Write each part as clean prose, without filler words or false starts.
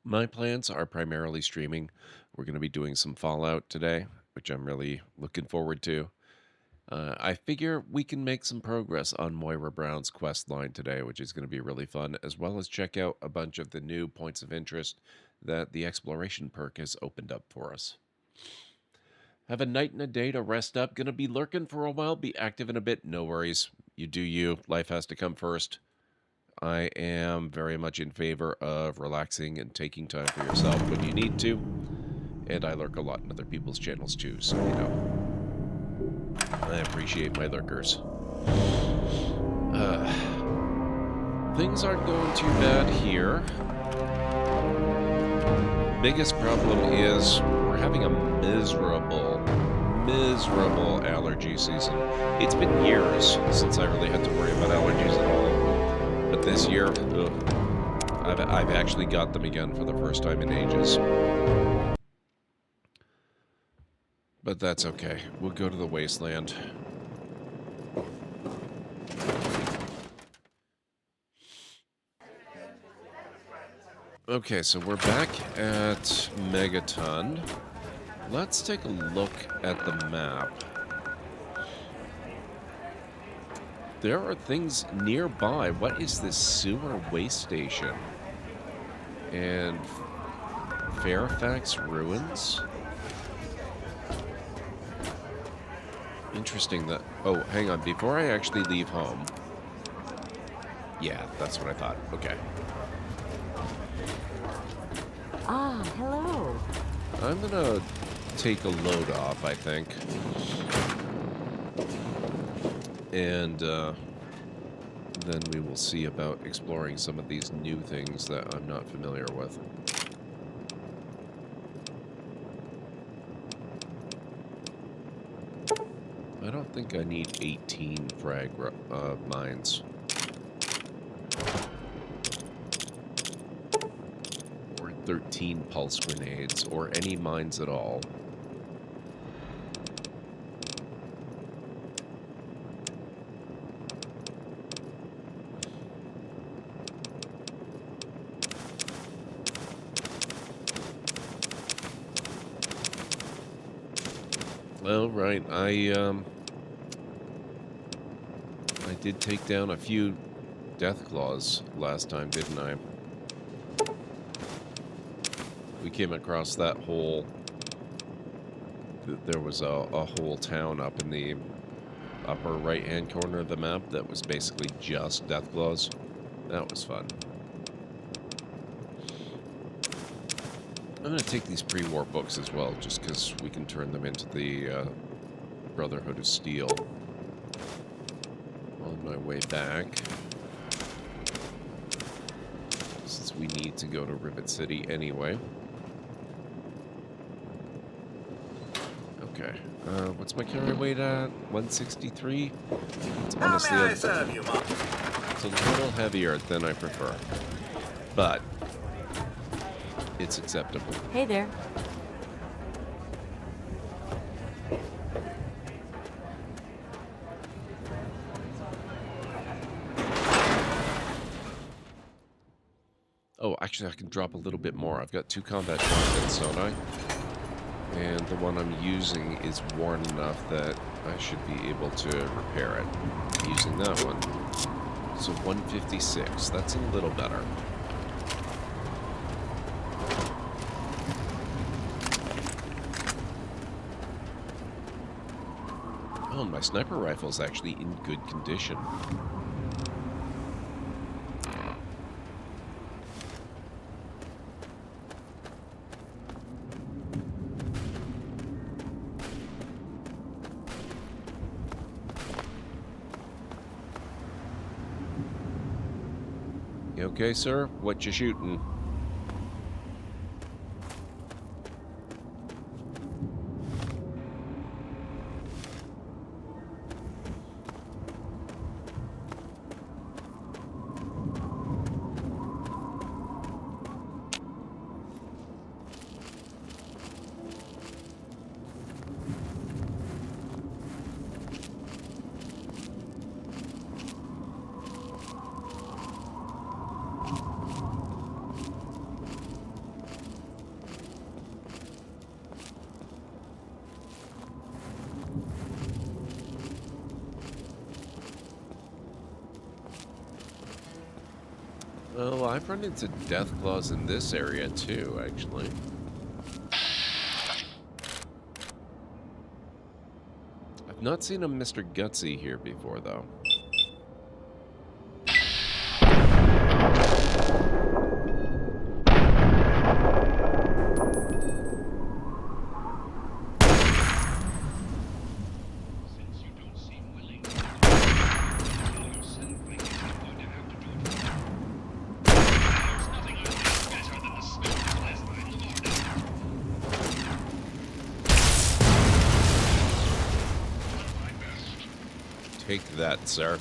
My plans are primarily streaming. We're going to be doing some Fallout today, which I'm really looking forward to. I figure we can make some progress on Moira Brown's quest line today, which is going to be really fun, as well as check out a bunch of the new points of interest that the exploration perk has opened up for us. Have a night and a day to rest up. Gonna be lurking for a while, be active in a bit. No worries. You do you. Life has to come first. I am very much in favor of relaxing and taking time for yourself when you need to. And I lurk a lot in other people's channels too, so you know. I appreciate my lurkers. Things aren't going too bad here. Biggest problem is we're having a miserable allergy season. It's been years since I really had to worry about allergies at all. But this year, I've actually got them again for the first time in ages. But that's okay. We'll go to the Wasteland. Okay, so we're back at Megaton. Let's take a look at the map. There are things nearby. What is this sewer waste station? And Fairfax Ruins? Interesting that... Oh, hang on. Before I actually leave home... Yeah, that's what I thought. Okay. Ah, hello. I'm gonna take a load off, I think. And then we will see about exploring some of these new things that I'm not familiar with. I don't think I need 18 frag mines. Or 13 pulse grenades, or any mines at all. Well, right, I did take down a few Deathclaws last time, didn't I? We came across that whole... There was a whole town up in the upper right-hand corner of the map that was basically just Deathclaws. That was fun. I'm going to take these pre-war books as well, just because we can turn them into the Brotherhood of Steel. On my way back, since we need to go to Rivet City anyway. Okay, what's my carry weight at? 163? It's honestly How may I serve you, Mark? it's a little heavier than I prefer, but it's acceptable. Hey there. Oh, actually, I can drop a little bit more. I've got 2 combat shotguns, don't I? And the one I'm using is worn enough that I should be able to repair it using that one. So 156, that's a little better. Oh, my sniper rifle's actually in good condition. You okay, sir? What you shooting? Oh, I've run into death claws in this area too, actually. I've not seen a Mr. Gutsy here before, though. Take that, sir.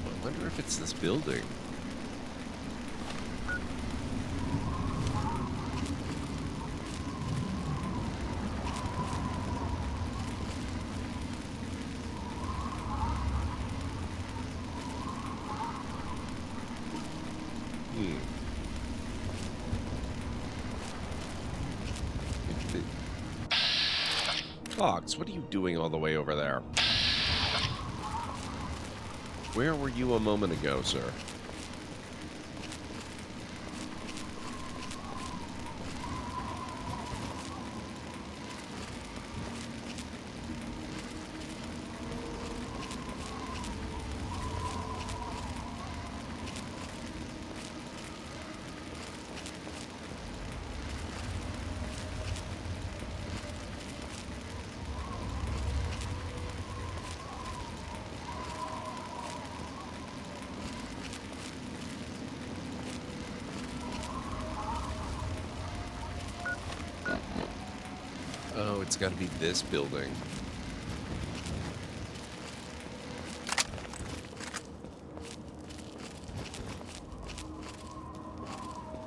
I wonder if it's this building. Fox, what are you doing all the way over there? Where were you a moment ago, sir? Oh, it's got to be this building.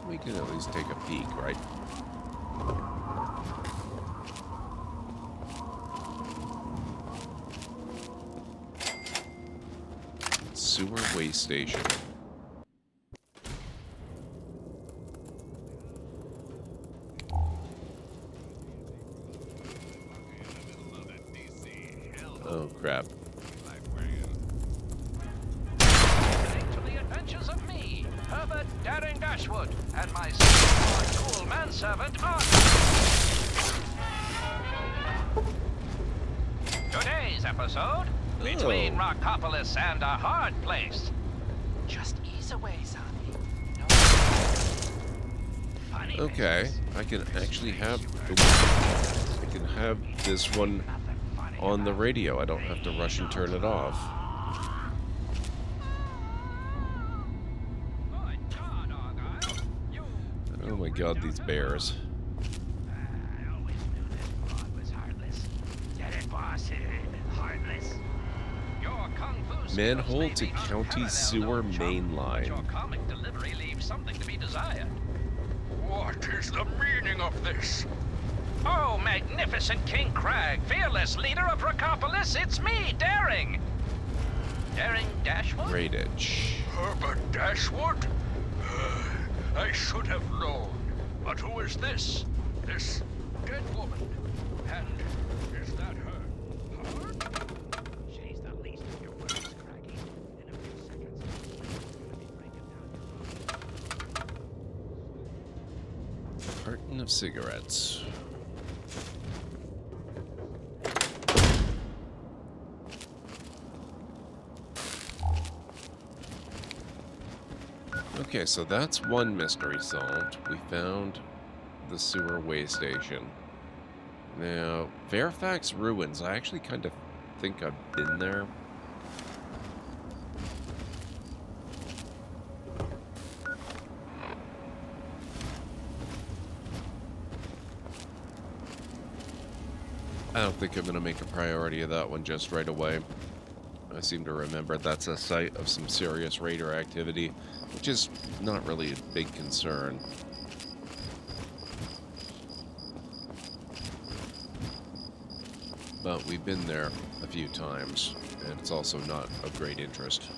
We can at least take a peek, right? Sewer waste station. Oh, crap. Listening to the adventures of me, Herbert Daring Dashwood, and my cool manservant, Arthur. Today's episode, Between Rockopolis and a Hard Place. Just ease away, zombie. No funny Okay, business. I can actually have... I can have this one on the radio. I don't have to rush and turn it off. Oh my god, these bears. I always knew that Claude was heartless. Get it, boss? Heartless. Your kung fu skills Manhole may to be county unparalleled, sewer old chum, main but line. your comic delivery leaves something to be desired. What is the meaning of this? Oh, magnificent King Crag, fearless leader of Rockopolis, it's me, Daring! Daring Dashwood? Radich. Herbert Dashwood? I should have known. But who is this? This dead woman? And is that her heart? She's the least of your worries, Craggy. In a few seconds, I'm gonna be breaking down your Carton of cigarettes. Okay, so that's one mystery solved. We found the sewer waste station. Now, Fairfax Ruins. I actually kind of think I've been there. I don't think I'm going to make a priority of that one just right away. I seem to remember that's a site of some serious raider activity, which is not really a big concern. But we've been there a few times, and it's also not of great interest.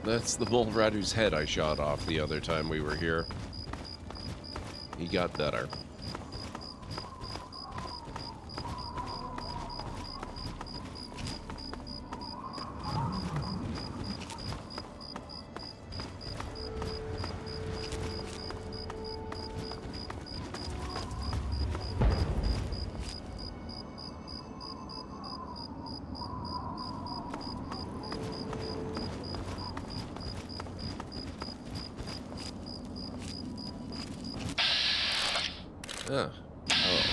That's the mole rat whose head I shot off the other time we were here. He got better. Ah. Oh.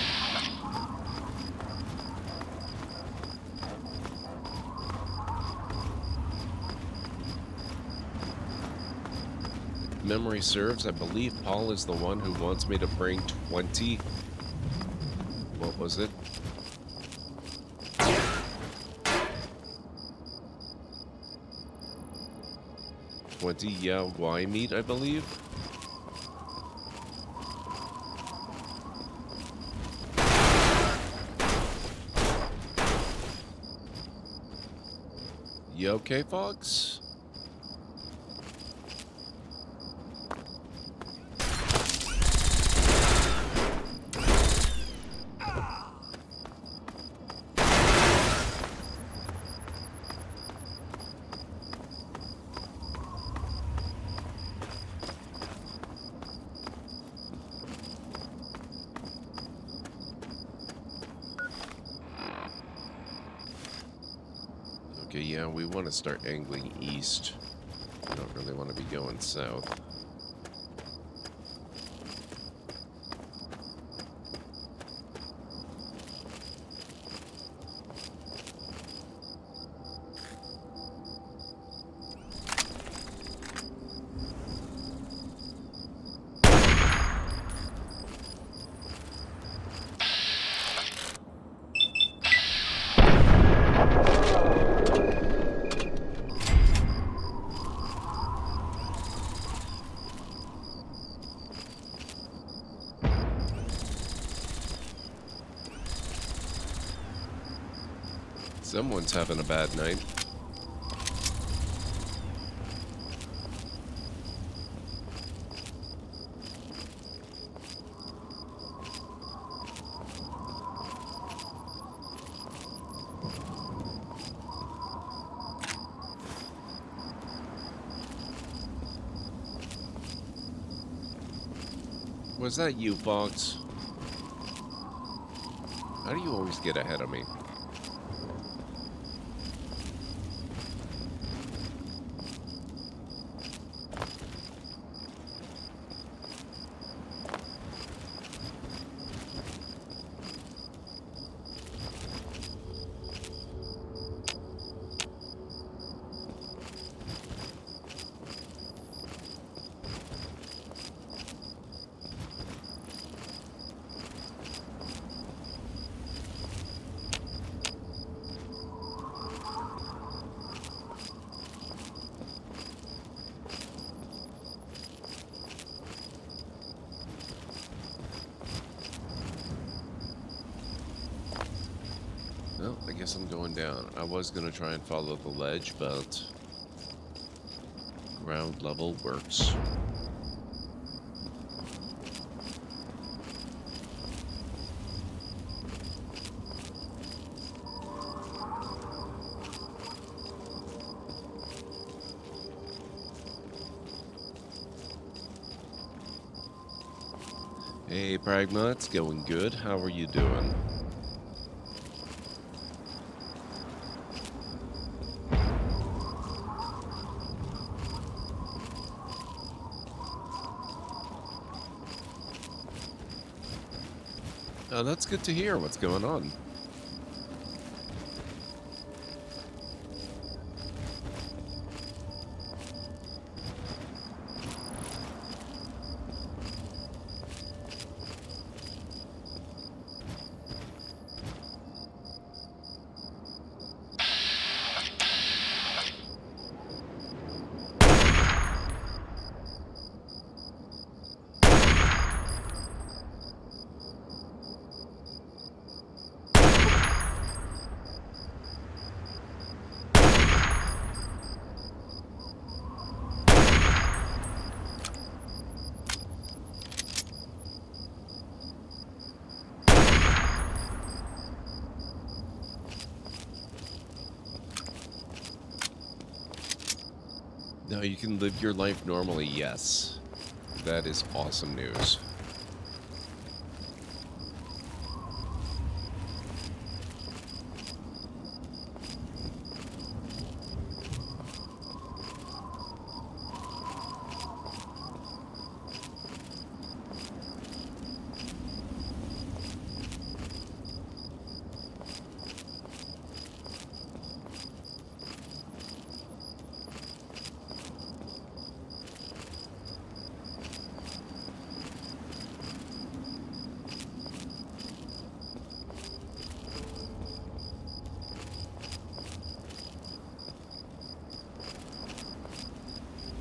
If memory serves, I believe Paul is the one who wants me to bring 20. What was it? 20 Yao Guai meat, I believe. You okay, Fox? Okay, yeah, we want to start angling east. We don't really want to be going south. Someone's having a bad night. Was that you, Fox? How do you always get ahead of me? Well, I guess I'm going down. I was going to try and follow the ledge, but ground level works. Hey, Pragma, it's going good. How are you doing? Oh, that's good to hear. What's going on? Now you can live your life normally, yes. That is awesome news.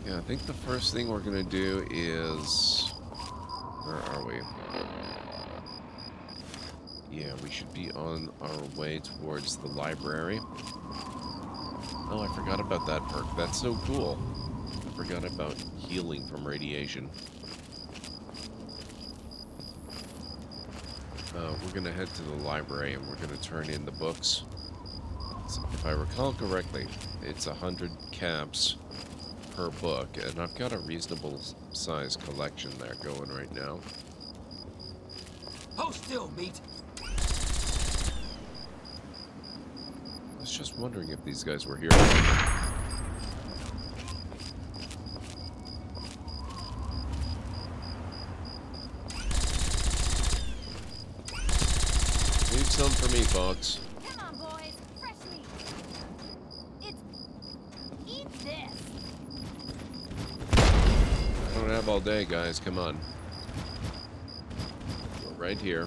Yeah, I think the first thing we're gonna do is... Where are we? Yeah, we should be on our way towards the library. Oh, I forgot about that perk. That's so cool. I forgot about healing from radiation. We're gonna head to the library and we're gonna turn in the books. So if I recall correctly, it's 100 caps per book, and I've got a reasonable size collection there going right now. Hold still, meat. I was just wondering if these guys were here. Leave some for me, Fox. Come on, boys. Fresh meat. Eat this. I don't have all day, guys. Come on. We're right here.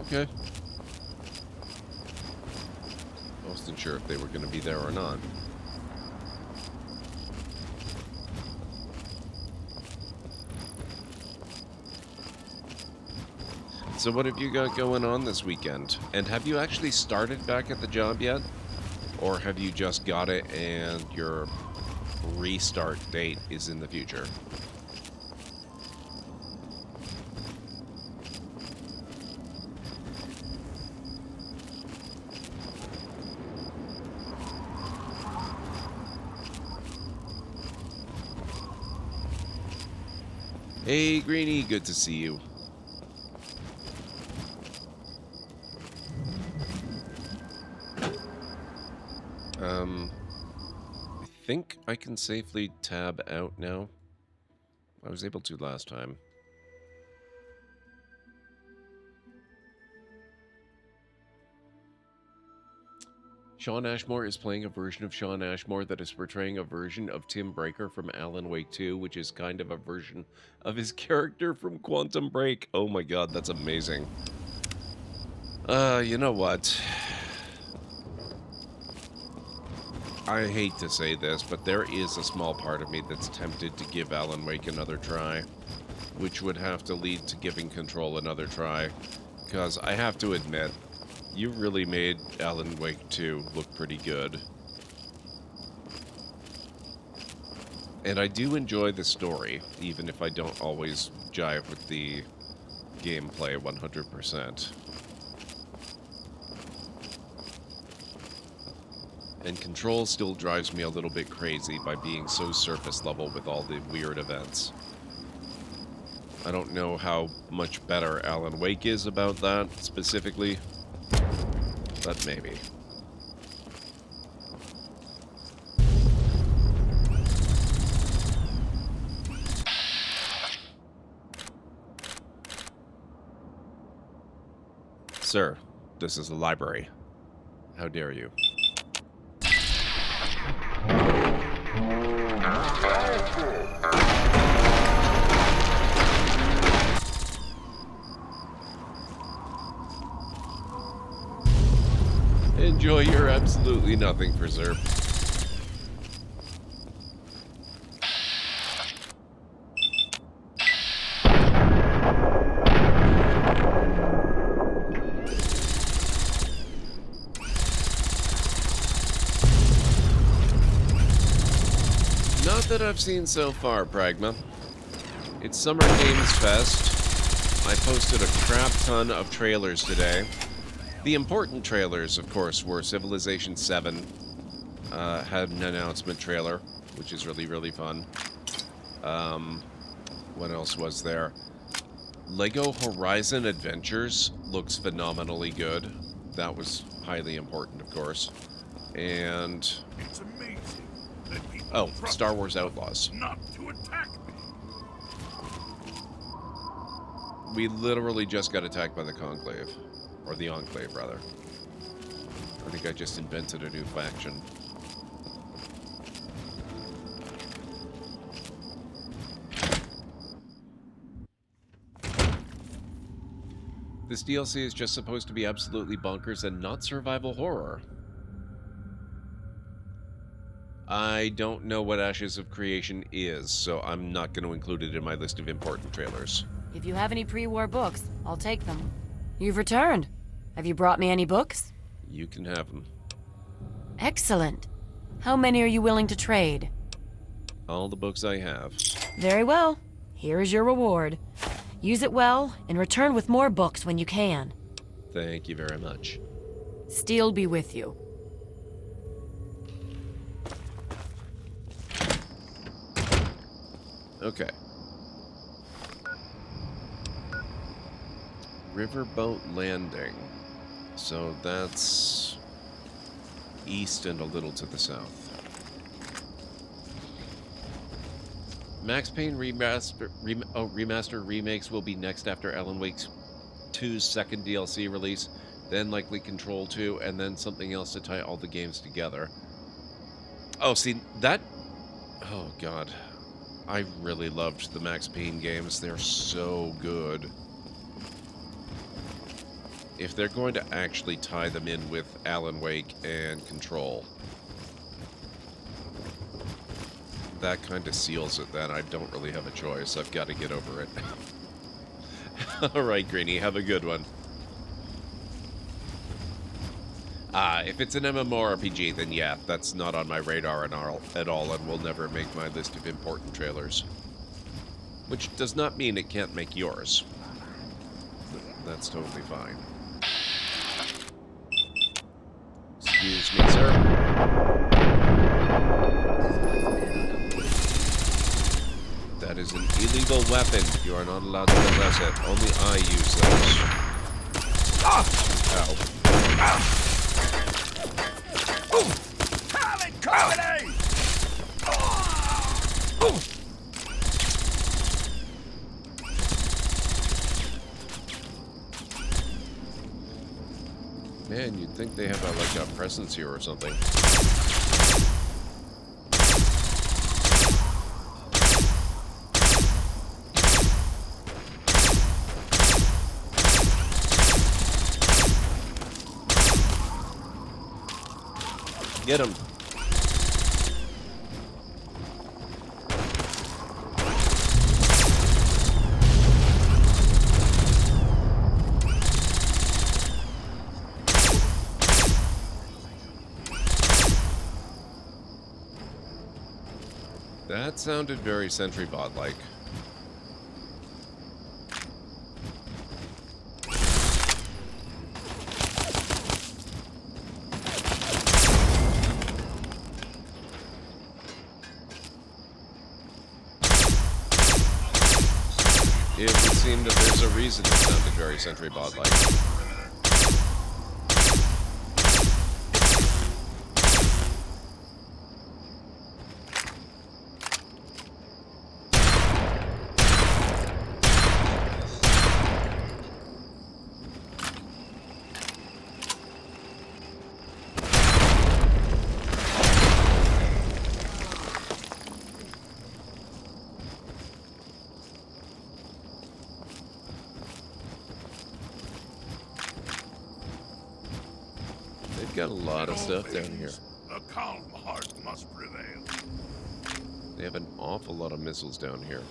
Okay. I wasn't sure if they were going to be there or not. So what have you got going on this weekend? And have you actually started back at the job yet? Or have you just got it and your restart date is in the future? Hey, Greenie, good to see you. I think I can safely tab out now. I was able to last time. Sean Ashmore is playing a version of Sean Ashmore that is portraying a version of Tim Breaker from Alan Wake 2, which is kind of a version of his character from Quantum Break. Oh my god, that's amazing. You know what? I hate to say this, but there is a small part of me that's tempted to give Alan Wake another try, which would have to lead to giving Control another try, because I have to admit, you really made Alan Wake 2 look pretty good. And I do enjoy the story, even if I don't always jive with the gameplay 100%. And Control still drives me a little bit crazy by being so surface level with all the weird events. I don't know how much better Alan Wake is about that, specifically, but maybe. Sir, this is the library. How dare you? Enjoy your absolutely nothing, Preserve. that I've seen so far, Pragma. It's Summer Games Fest. I posted a crap ton of trailers today. The important trailers, of course, were Civilization 7. Had an announcement trailer, which is really, really fun. What else was there? Lego Horizon Adventures looks phenomenally good. That was highly important, of course. And It's amazing that people oh, trust Star Wars Outlaws. not to attack me. We literally just got attacked by the Conclave. Or the Enclave, rather. I think I just invented a new faction. This DLC is just supposed to be absolutely bonkers and not survival horror. I don't know what Ashes of Creation is, so I'm not going to include it in my list of important trailers. If you have any pre-war books, I'll take them. You've returned. Have you brought me any books? You can have them. Excellent. How many are you willing to trade? All the books I have. Very well. Here is your reward. Use it well, and return with more books when you can. Thank you very much. Steel be with you. Okay. Riverboat Landing. So that's east and a little to the south. Max Payne remastered remakes will be next after Alan Wake 2's second DLC release, then likely Control 2, and then something else to tie all the games together. Oh, see, that... Oh, God. I really loved the Max Payne games. They're so good. If they're going to actually tie them in with Alan Wake and Control, that kind of seals it then. I don't really have a choice. I've got to get over it. Alright, Greenie, have a good one. If it's an MMORPG, then yeah, that's not on my radar at all and will never make my list of important trailers. Which does not mean it can't make yours. That's totally fine. Excuse me, sir. That is an illegal weapon. You are not allowed to possess it. Only I use those. Ow. Talent company! Man, you'd think they have like a presence here or something. Get him. That sounded very Sentry Bot-like. It would seem that there's a reason it sounded very Sentry Bot-like. Got a lot of stuff down here. A calm heart must prevail. They have an awful lot of missiles down here.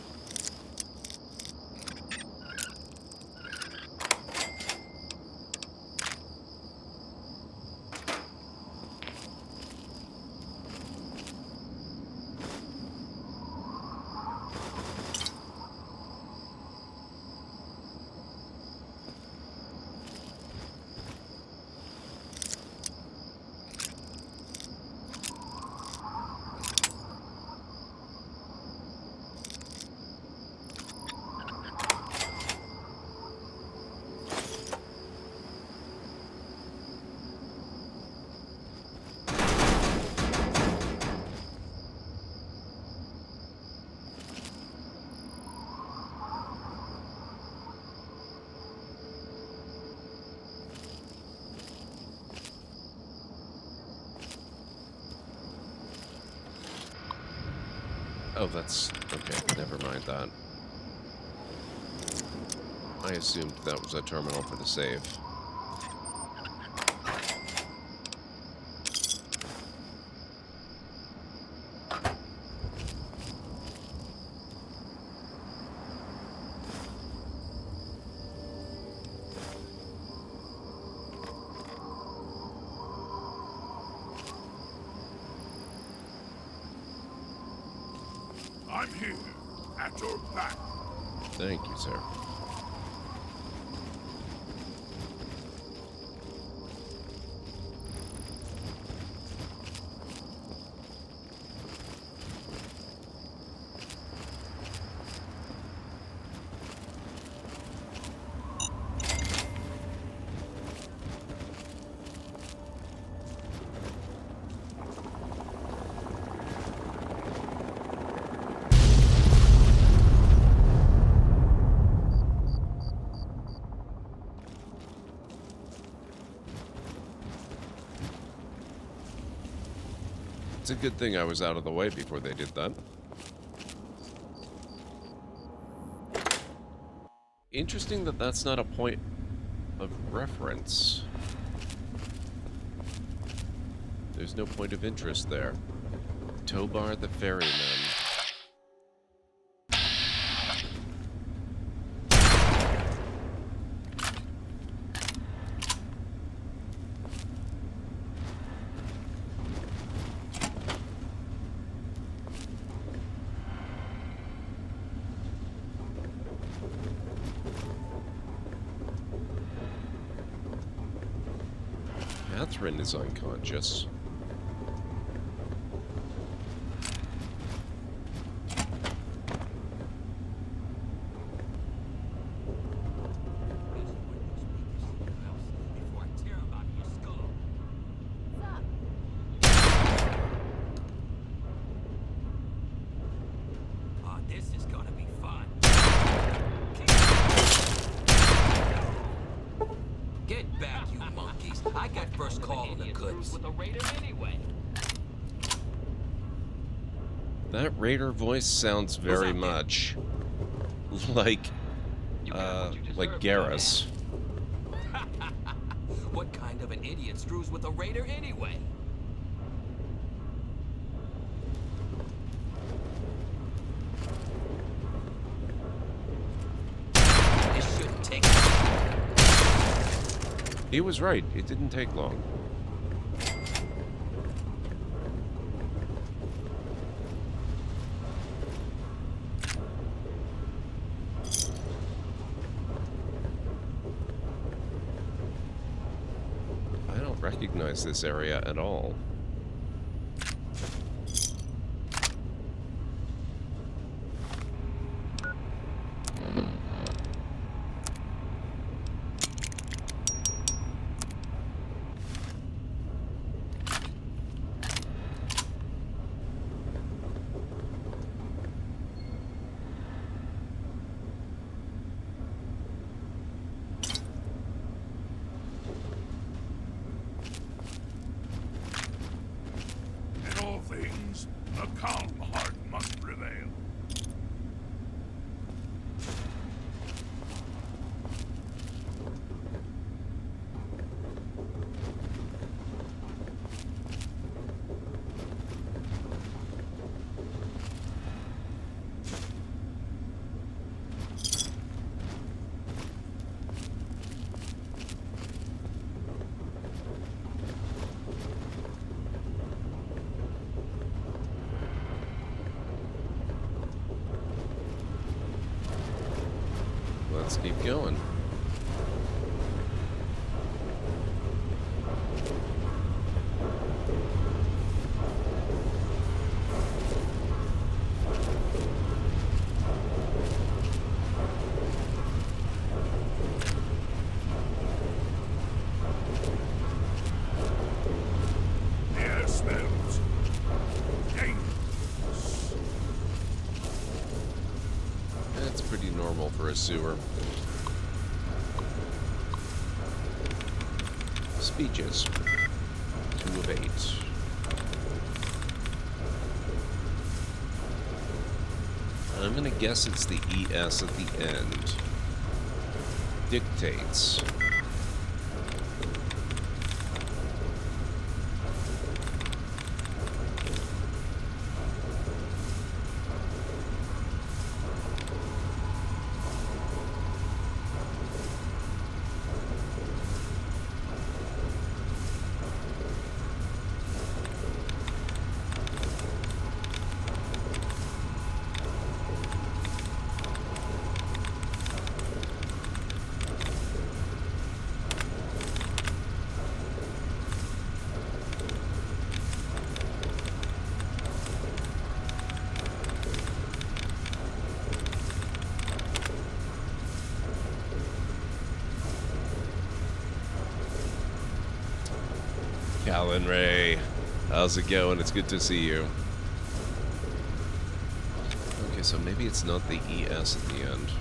Oh, that's... okay, never mind that. I assumed that was a terminal for the save. I'm here, at your back. Thank you, sir. It's a good thing I was out of the way before they did that. Interesting that that's not a point of reference. There's no point of interest there. Tobar the Ferryman. Catherine is unconscious. This is gonna be fun. Get back, you monkeys. I got first call on the goods. With a raider anyway. That raider voice sounds very that? much like Garrus. What kind of an idiot screws with a raider anyway? This shouldn't take. He was right. It didn't take long. I don't recognize this area at all. In all things, a calm heart must prevail. Let's keep going. The air smells dangerous. That's pretty normal for a sewer. Speeches. 2 of 8. I'm gonna guess it's the ES at the end. Dictates. Callan Ray, how's it going? It's good to see you. Okay, so maybe it's not the ES at the end.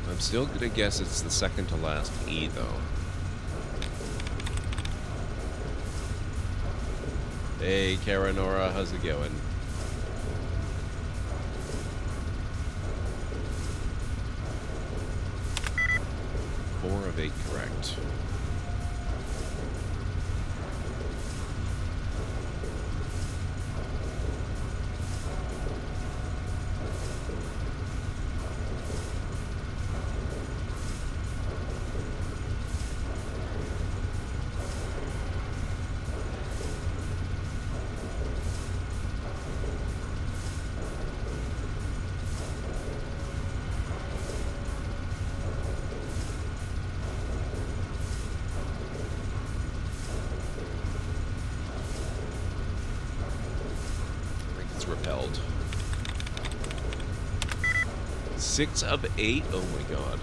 I'm still gonna guess it's the second to last E, though. Hey, Karanora, how's it going? 4 of 8 correct. Repelled. 6 of 8? Oh my god.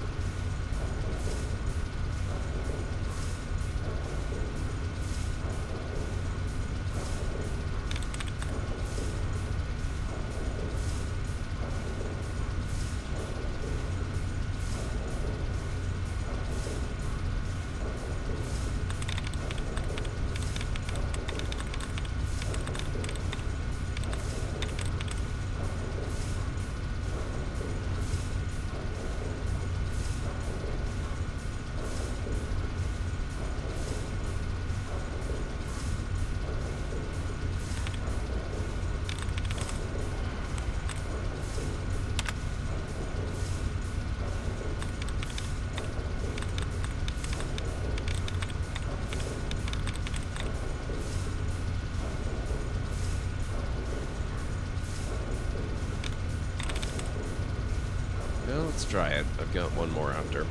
Well, let's try it. I've got one more after.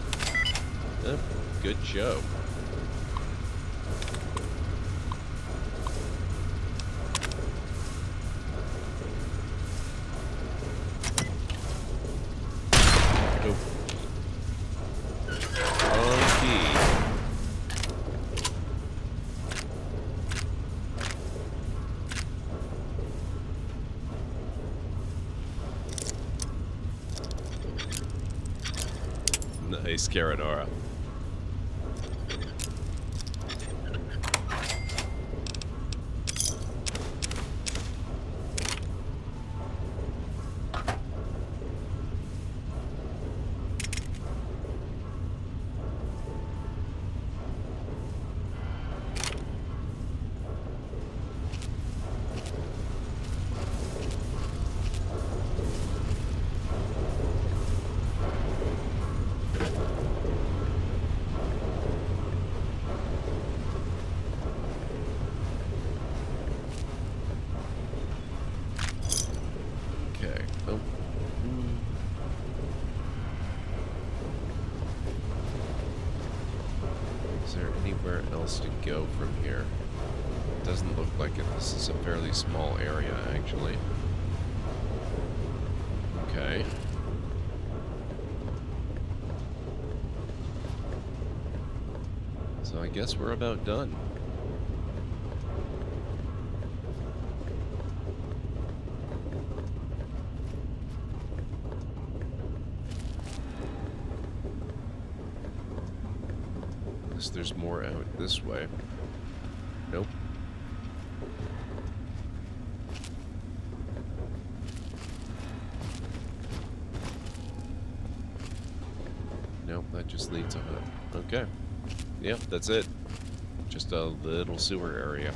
Oh, good show. Oh. Wrong key. Nice, Karanora. Okay. Oh. Is there anywhere else to go from here? Doesn't look like it. This is a fairly small area, actually. Okay. So I guess we're about done. Unless there's more out this way. Nope. Nope, that just leads on it. Okay. Yep, that's it. Just a little sewer area.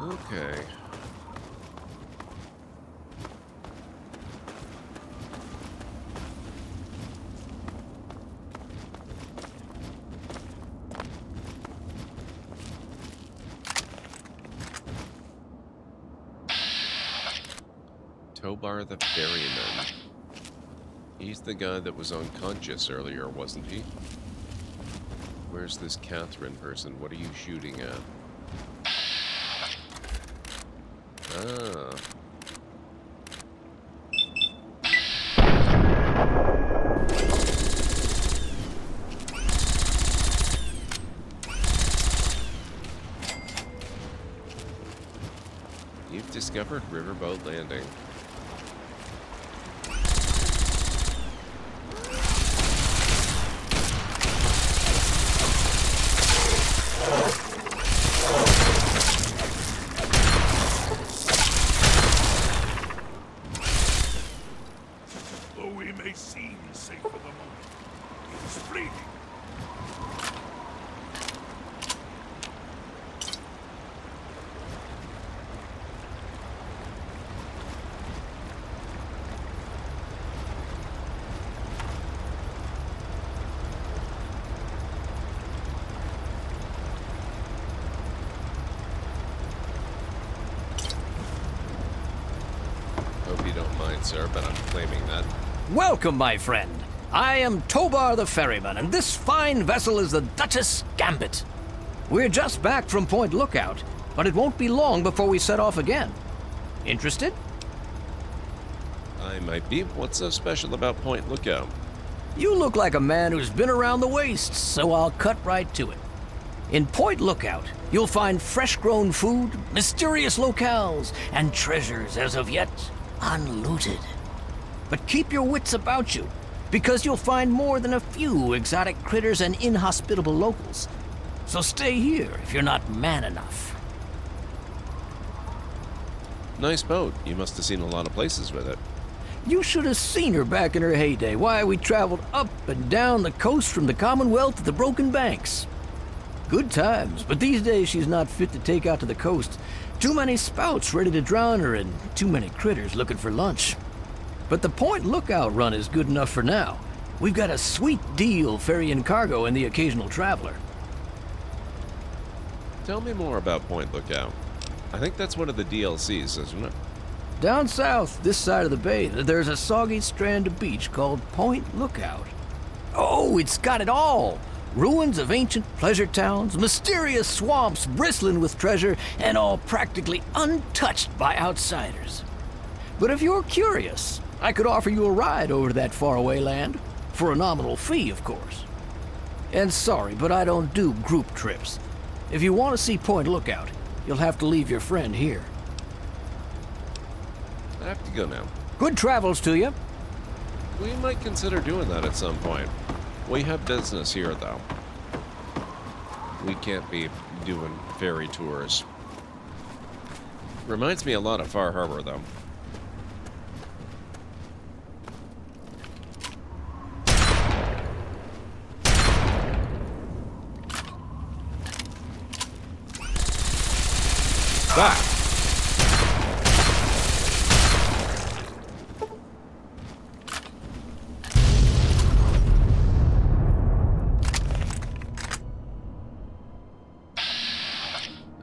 Okay. Tobar the ferryman. He's the guy that was unconscious earlier, wasn't he? Where's this Catherine person? What are you shooting at? Ah. You've discovered Riverboat Landing. Though we may seem safe for the moment, it's fleeting. Hope you don't mind, sir, but I'm claiming that. Welcome, my friend. I am Tobar the ferryman, and this fine vessel is the Duchess Gambit. We're just back from Point Lookout, but it won't be long before we set off again. Interested? I might be. What's so special about Point Lookout? You look like a man who's been around the wastes, so I'll cut right to it. In Point Lookout, you'll find fresh-grown food, mysterious locales, and treasures as of yet unlooted. But keep your wits about you, because you'll find more than a few exotic critters and inhospitable locals. So stay here if you're not man enough. Nice boat. You must have seen a lot of places with it. You should have seen her back in her heyday. Why, we traveled up and down the coast from the Commonwealth to the Broken Banks. Good times, but these days she's not fit to take out to the coast. Too many spouts ready to drown her and too many critters looking for lunch. But the Point Lookout run is good enough for now. We've got a sweet deal ferrying cargo and the occasional traveler. Tell me more about Point Lookout. I think that's one of the DLCs, isn't it? Down south, this side of the bay, there's a soggy strand of beach called Point Lookout. Oh, it's got it all! Ruins of ancient pleasure towns, mysterious swamps bristling with treasure, and all practically untouched by outsiders. But if you're curious, I could offer you a ride over to that faraway land. For a nominal fee, of course. And sorry, but I don't do group trips. If you want to see Point Lookout, you'll have to leave your friend here. I have to go now. Good travels to you. We might consider doing that at some point. We have business here, though. We can't be doing ferry tours. Reminds me a lot of Far Harbor, though. Back!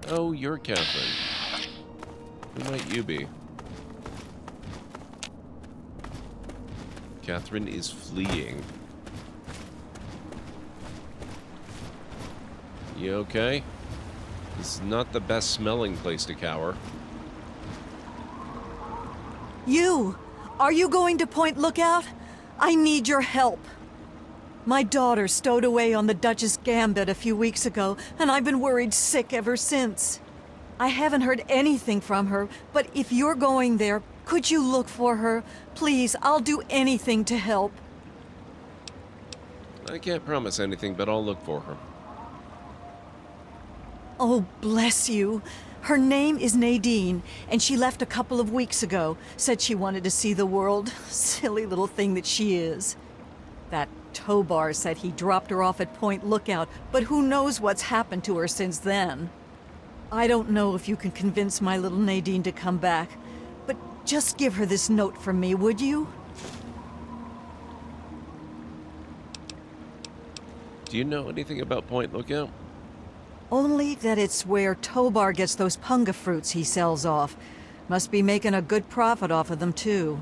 Oh, you're Catherine. Who might you be? Catherine is fleeing. You okay? This is not the best smelling place to cower. You! Are you going to Point Lookout? I need your help. My daughter stowed away on the Duchess Gambit a few weeks ago, and I've been worried sick ever since. I haven't heard anything from her, but if you're going there, could you look for her? Please, I'll do anything to help. I can't promise anything, but I'll look for her. Oh, bless you. Her name is Nadine, and she left a couple of weeks ago. Said she wanted to see the world. Silly little thing that she is. That Tobar said he dropped her off at Point Lookout, but who knows what's happened to her since then. I don't know if you can convince my little Nadine to come back, but just give her this note from me, would you? Do you know anything about Point Lookout? Only that it's where Tobar gets those punga fruits he sells off. Must be making a good profit off of them, too.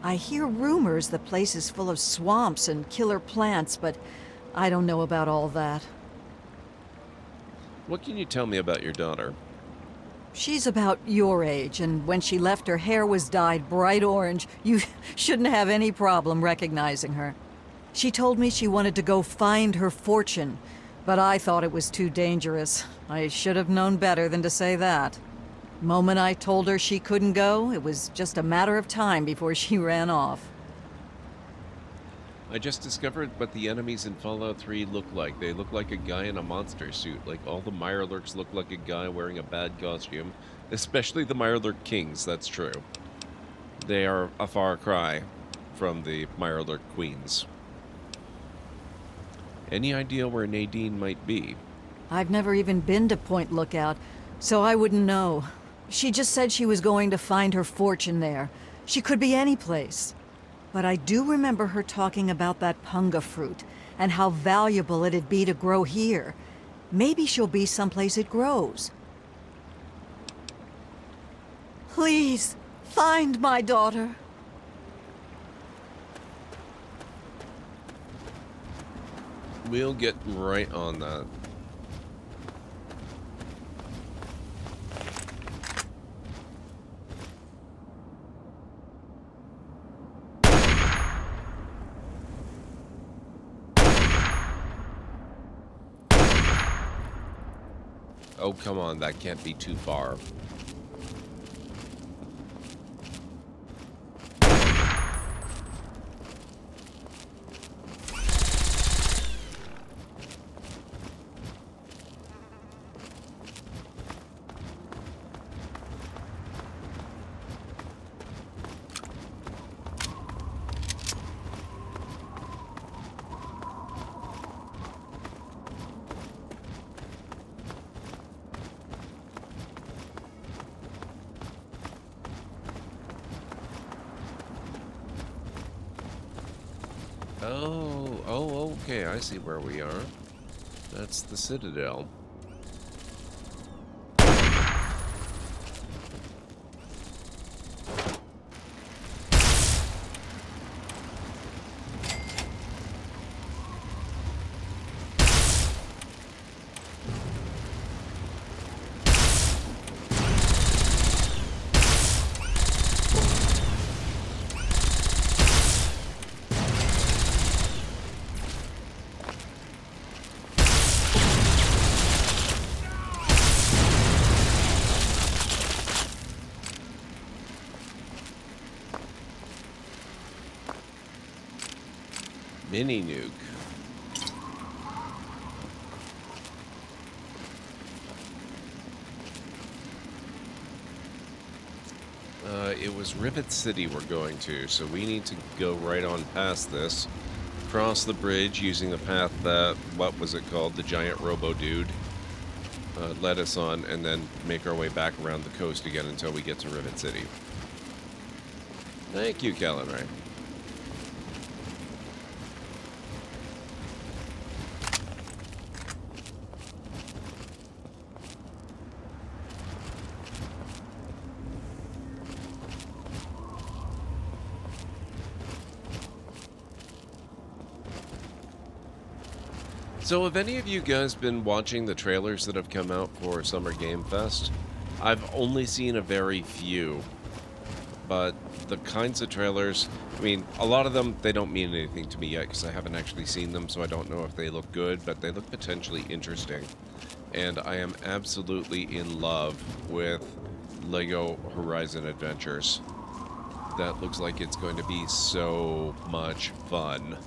I hear rumors the place is full of swamps and killer plants, but I don't know about all that. What can you tell me about your daughter? She's about your age, and when she left, her hair was dyed bright orange. You shouldn't have any problem recognizing her. She told me she wanted to go find her fortune, but I thought it was too dangerous. I should have known better than to say that. Moment I told her she couldn't go, it was just a matter of time before she ran off. I just discovered what the enemies in Fallout 3 look like. They look like a guy in a monster suit. Like, all the Mirelurks look like a guy wearing a bad costume. Especially the Mirelurk Kings, that's true. They are a far cry from the Mirelurk Queens. Any idea where Nadine might be? I've never even been to Point Lookout, so I wouldn't know. She just said she was going to find her fortune there. She could be any place. But I do remember her talking about that punga fruit, and how valuable it'd be to grow here. Maybe she'll be someplace it grows. Please, find my daughter. We'll get right on that. Oh, come on, that can't be too far. Oh, okay, I see where we are. That's the Citadel. Mini nuke. It was Rivet City we're going to, so we need to go right on past this, cross the bridge using the path that, what was it called, the giant robo-dude led us on, and then make our way back around the coast again until we get to Rivet City. Thank you, Calenray. So have any of you guys been watching the trailers that have come out for Summer Game Fest? I've only seen a very few. but the kinds of trailers, I mean, a lot of them, they don't mean anything to me yet because I haven't actually seen them, so I don't know if they look good, but they look potentially interesting. And I am absolutely in love with Lego Horizon Adventures. That looks like it's going to be so much fun.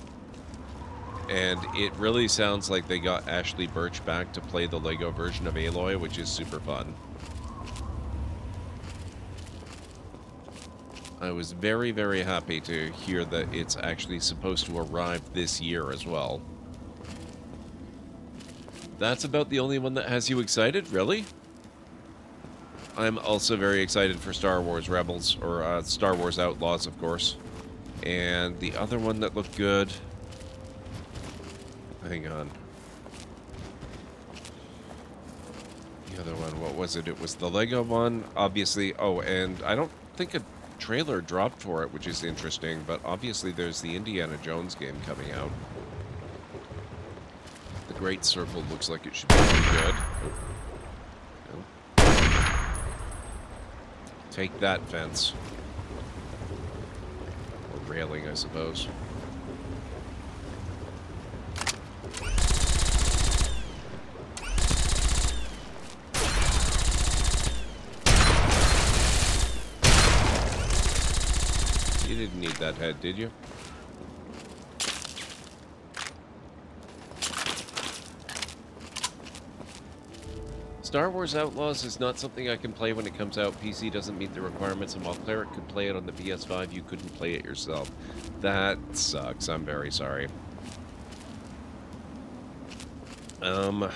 And it really sounds like they got Ashley Birch back to play the Lego version of Aloy, which is super fun. I was very, very happy to hear that it's actually supposed to arrive this year as well. That's about the only one that has you excited, really? I'm also very excited for Star Wars Rebels, or Star Wars Outlaws, of course. And the other one that looked good... Hang on. The other one, what was it? It was the Lego one, obviously. Oh, and I don't think a trailer dropped for it, which is interesting, but obviously there's the Indiana Jones game coming out. The Great Circle looks like it should be pretty good. Take that, fence. Or railing, I suppose. You didn't need that head, did you? Star Wars Outlaws is not something I can play when it comes out. PC doesn't meet the requirements, and while Cleric could play it on the PS5, you couldn't play it yourself. That sucks. I'm very sorry. There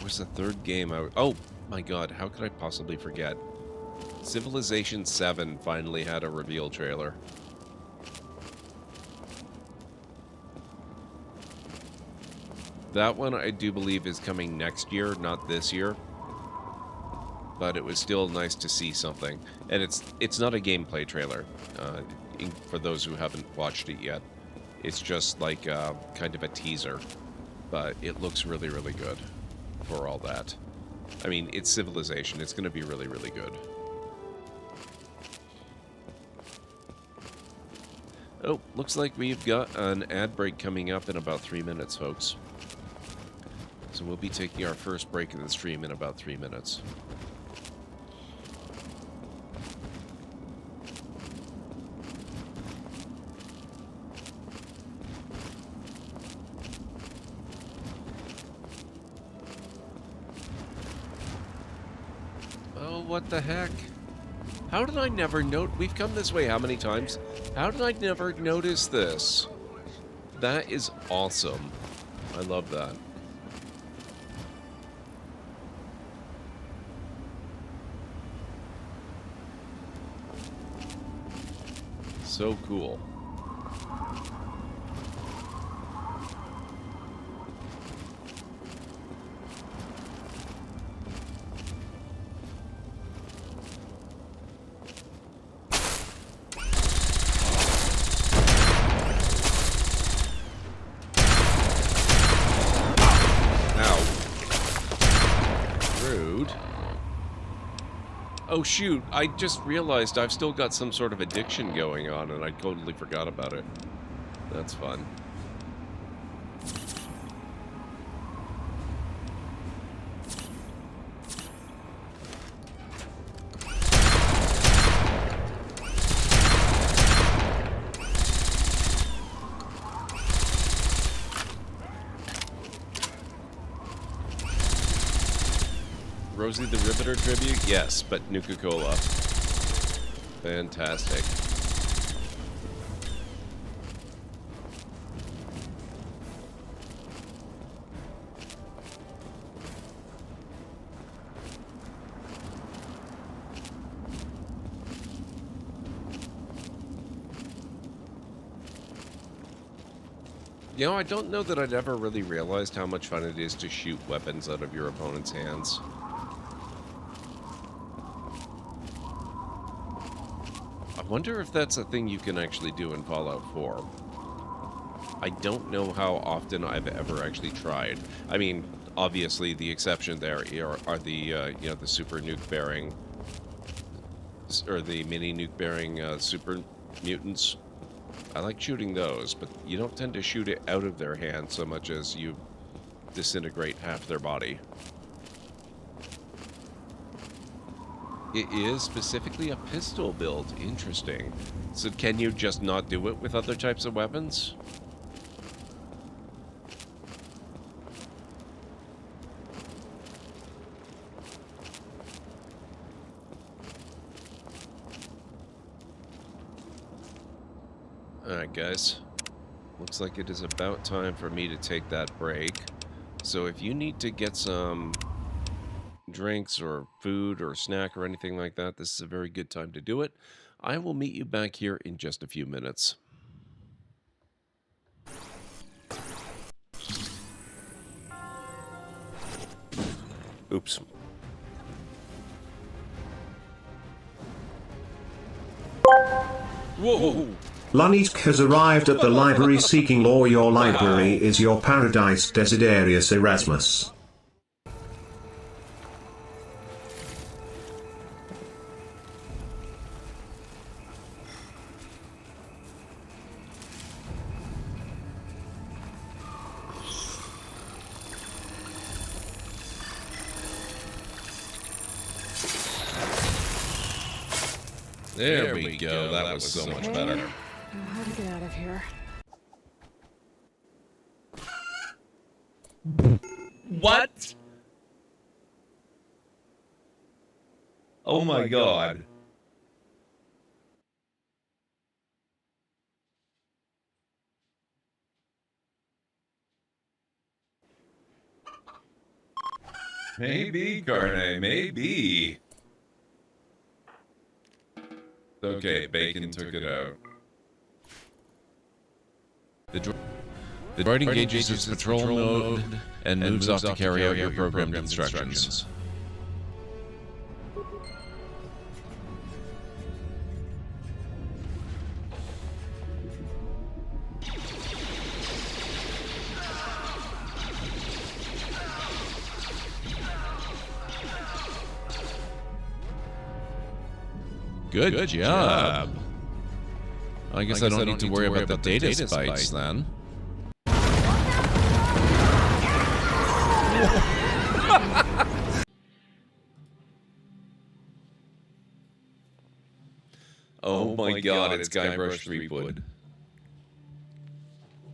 was a third game oh my god, how could I possibly forget? Civilization 7 finally had a reveal trailer. That one I do believe is coming next year, not this year. But it was still nice to see something. And it's not a gameplay trailer, for those who haven't watched it yet. It's just like kind of a teaser. But it looks really, really good for all that. I mean, it's Civilization. It's going to be really, really good. Oh, looks like we've got an ad break coming up in about 3 minutes, folks. So we'll be taking our first break in the stream in about 3 minutes. Oh, what the heck? How did I never note? We've come this way how many times? How did I never notice this? That is awesome. I love that. So cool. Oh shoot, I just realized I've still got some sort of addiction going on and I totally forgot about it. That's fun. Rosie the Riveter tribute? Yes, but Nuka-Cola. Fantastic. You know, I don't know that I'd ever really realized how much fun it is to shoot weapons out of your opponent's hands. I wonder if that's a thing you can actually do in Fallout 4. I don't know how often I've ever actually tried. I mean, obviously the exception there are the, you know, the super nuke bearing or the mini nuke-bearing super mutants. I like shooting those, but you don't tend to shoot it out of their hand so much as you disintegrate half their body. It is specifically a pistol build. Interesting. So can you just not do it with other types of weapons? Alright guys, looks like it is about time for me to take that break. So if you need to get some drinks or food or snack or anything like that, this is a very good time to do it. I will meet you back here in just a few minutes. Oops. Whoa! Lunisk has arrived at the library seeking law. Your library is your paradise, Desiderius Erasmus. There we go. That was so much better. How to get out of here? What? Oh my god. Maybe, Carne, maybe. Okay, Bacon took it out. The droid engages its patrol mode and moves off to carry out your programmed instructions. Good job. I guess I don't need to worry about the data spikes then. Oh my god, it's Guybrush Threepwood.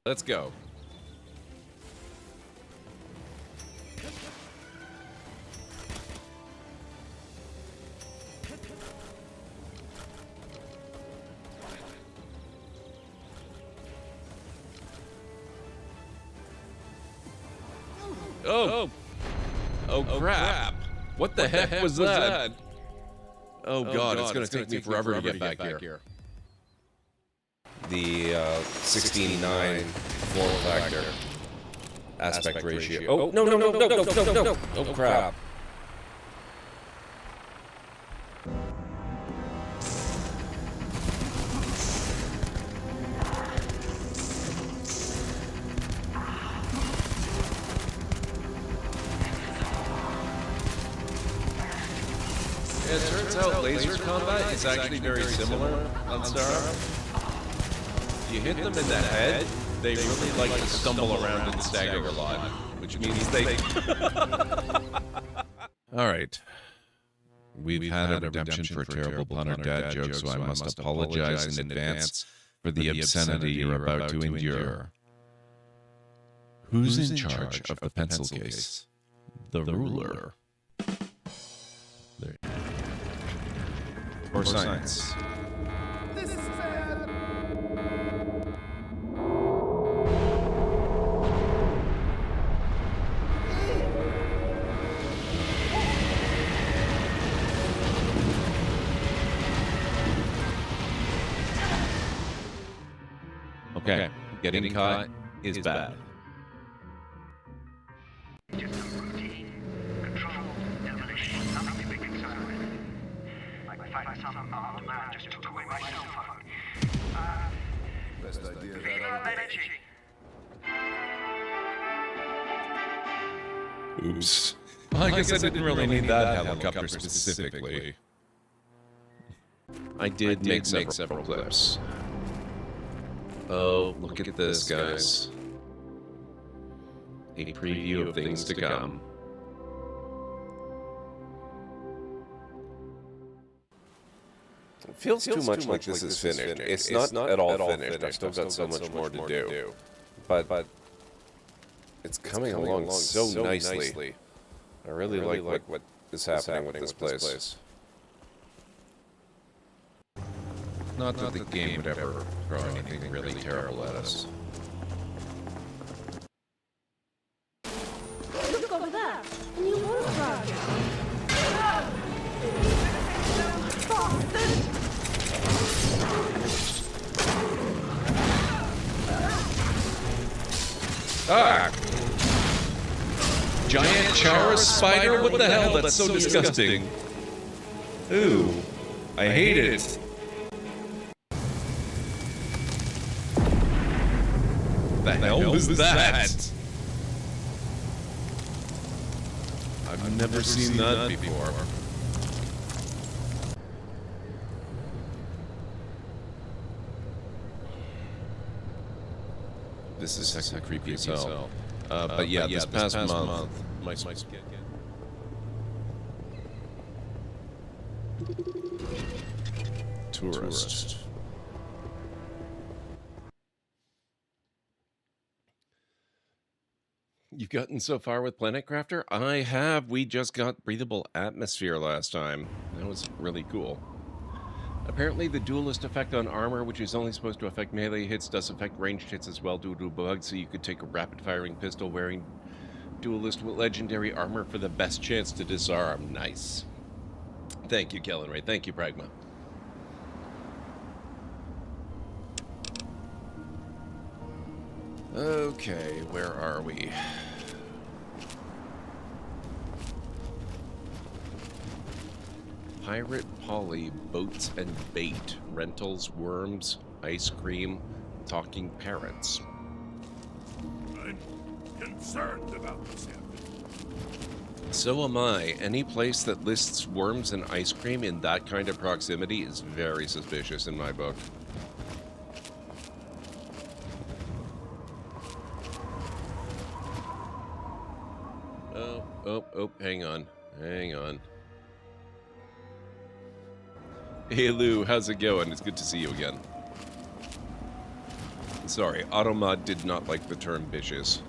Let's go. Oh crap. What the heck was that? Oh god, it's gonna take me forever to get back here. The 16:9 form factor aspect ratio. Oh, no. Oh crap. It turns out laser combat is actually very similar on Star. You hit them in the head, they really like to stumble around and stagger a lot, which means they... Alright. We've had a redemption for a terrible pun or dad joke, so I must apologize in advance for the obscenity you're about to endure. Who's in charge of the pencil case? The ruler. There. Or science. Okay, getting caught is bad. Best idea Oops. Well, I guess I didn't really need that helicopter specifically. I did make several clips. Oh, look at this, guys. A preview of things to come. It feels too much like this is finished. It's not at all finished. I've still got so much more to do. But it's coming along so nicely. I really like what is happening with this place. Not that the game would ever throw anything really terrible at us. Look over there. A new water project. Ah! Giant Chaurus spider? What the hell? That's so disgusting. Ooh. I hate it. The hell was that? I've never seen that before. This is actually creepy as hell. But yeah, this past month, my tourist. You've gotten so far with Planet Crafter? I have. We just got breathable atmosphere last time. That was really cool. Apparently, the duelist effect on armor, which is only supposed to affect melee hits, does affect ranged hits as well due to bugs, so you could take a rapid-firing pistol wearing duelist with legendary armor for the best chance to disarm. Nice. Thank you, Kellen Ray. Thank you, Pragma. Okay, where are we? Pirate Polly, boats and bait, rentals, worms, ice cream, talking parrots. I'm concerned about this happening. So am I. Any place that lists worms and ice cream in that kind of proximity is very suspicious in my book. Oh, hang on. Hey Lou, how's it going? It's good to see you again. Sorry, Automod did not like the term bitches.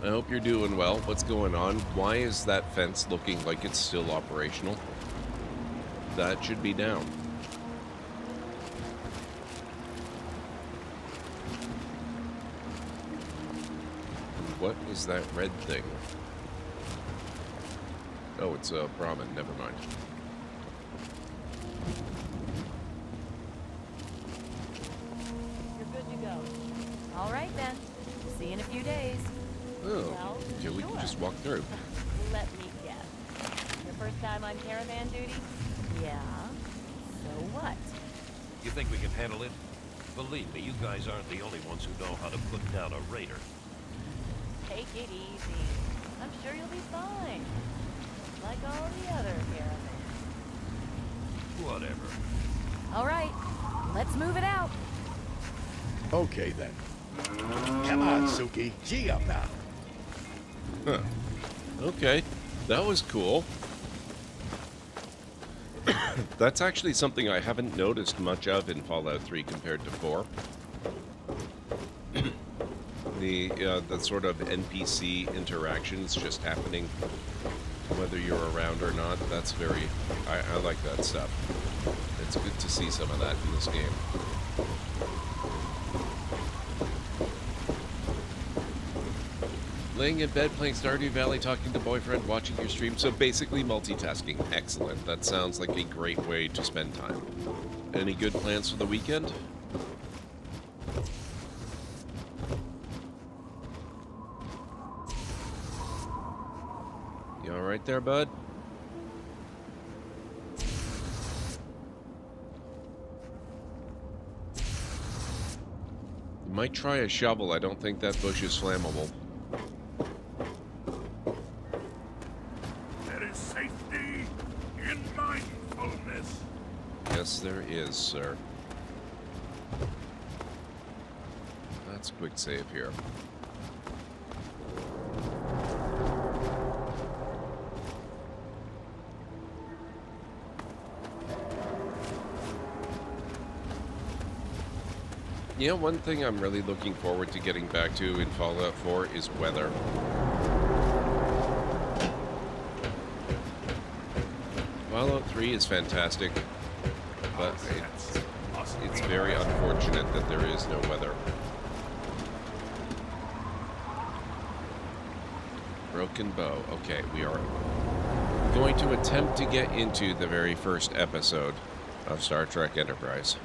I hope you're doing well. What's going on? Why is that fence looking like it's still operational? That should be down. What is that red thing? Oh, it's a Brahmin. Never mind. You're good to go. All right, then. See you in a few days. Oh, Well, yeah, we can sure. just walk through. Let me guess. Your first time on caravan duty? Yeah. So what? You think we can handle it? Believe me, you guys aren't the only ones who know how to put down a raider. Take it easy. I'm sure you'll be fine. Like all the other caravans. Whatever. All right. Let's move it out. Okay then. Come on, Suki. Gee up now. Huh. Okay, that was cool. That's actually something I haven't noticed much of in Fallout 3 compared to 4. The sort of NPC interactions just happening whether you're around or not. That's very... I like that stuff. It's good to see some of that in this game. Laying in bed, playing Stardew Valley, talking to boyfriend, watching your stream. So basically multitasking. Excellent. That sounds like a great way to spend time. Any good plans for the weekend? You alright there, bud? You might try a shovel. I don't think that bush is flammable. mindfulness. Yes, there is, sir. Let's quick save here. You know, one thing I'm really looking forward to getting back to in Fallout 4 is weather. Fallout 3 is fantastic, but it's very unfortunate that there is no weather. Broken bow. Okay, we are going to attempt to get into the very first episode of Star Trek Enterprise.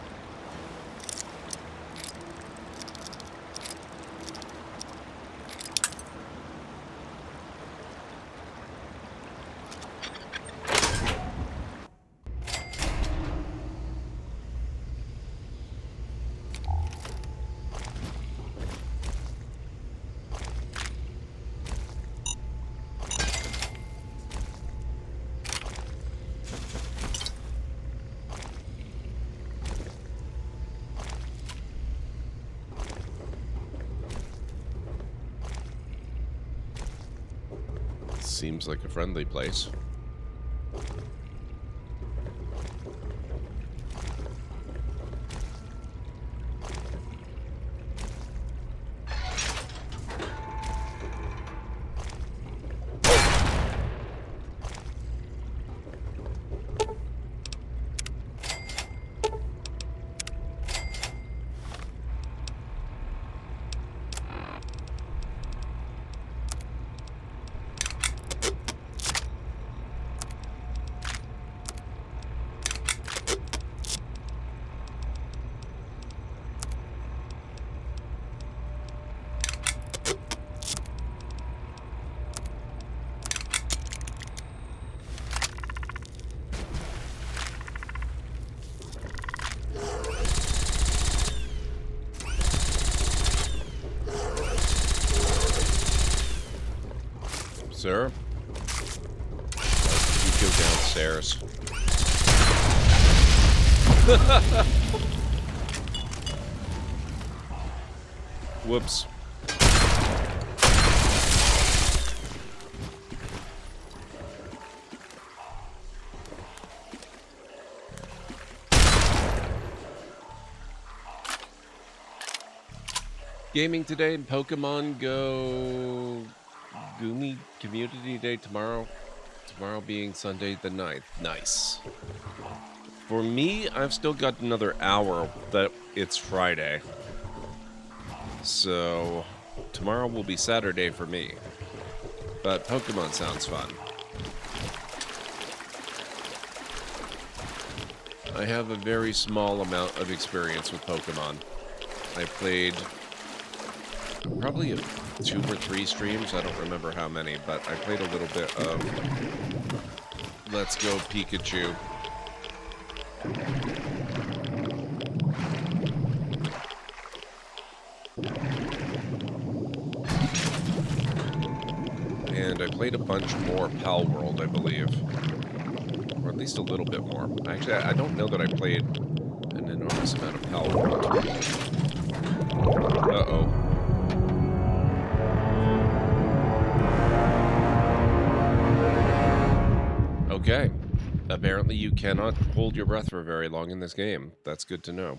Seems like a friendly place. Sir? You go downstairs. Whoops. Gaming today in Pokemon Go Gumi Community Day tomorrow. Tomorrow being Sunday the 9th. Nice. For me, I've still got another hour that it's Friday. So tomorrow will be Saturday for me. But Pokemon sounds fun. I have a very small amount of experience with Pokemon. I played probably 2 or 3 streams, I don't remember how many, but I played a little bit of Let's Go Pikachu. And I played a bunch more Pal World, I believe. Or at least a little bit more. Actually, I don't know that I played an enormous amount of Pal World. Uh-oh. Okay. Apparently you cannot hold your breath for very long in this game. That's good to know.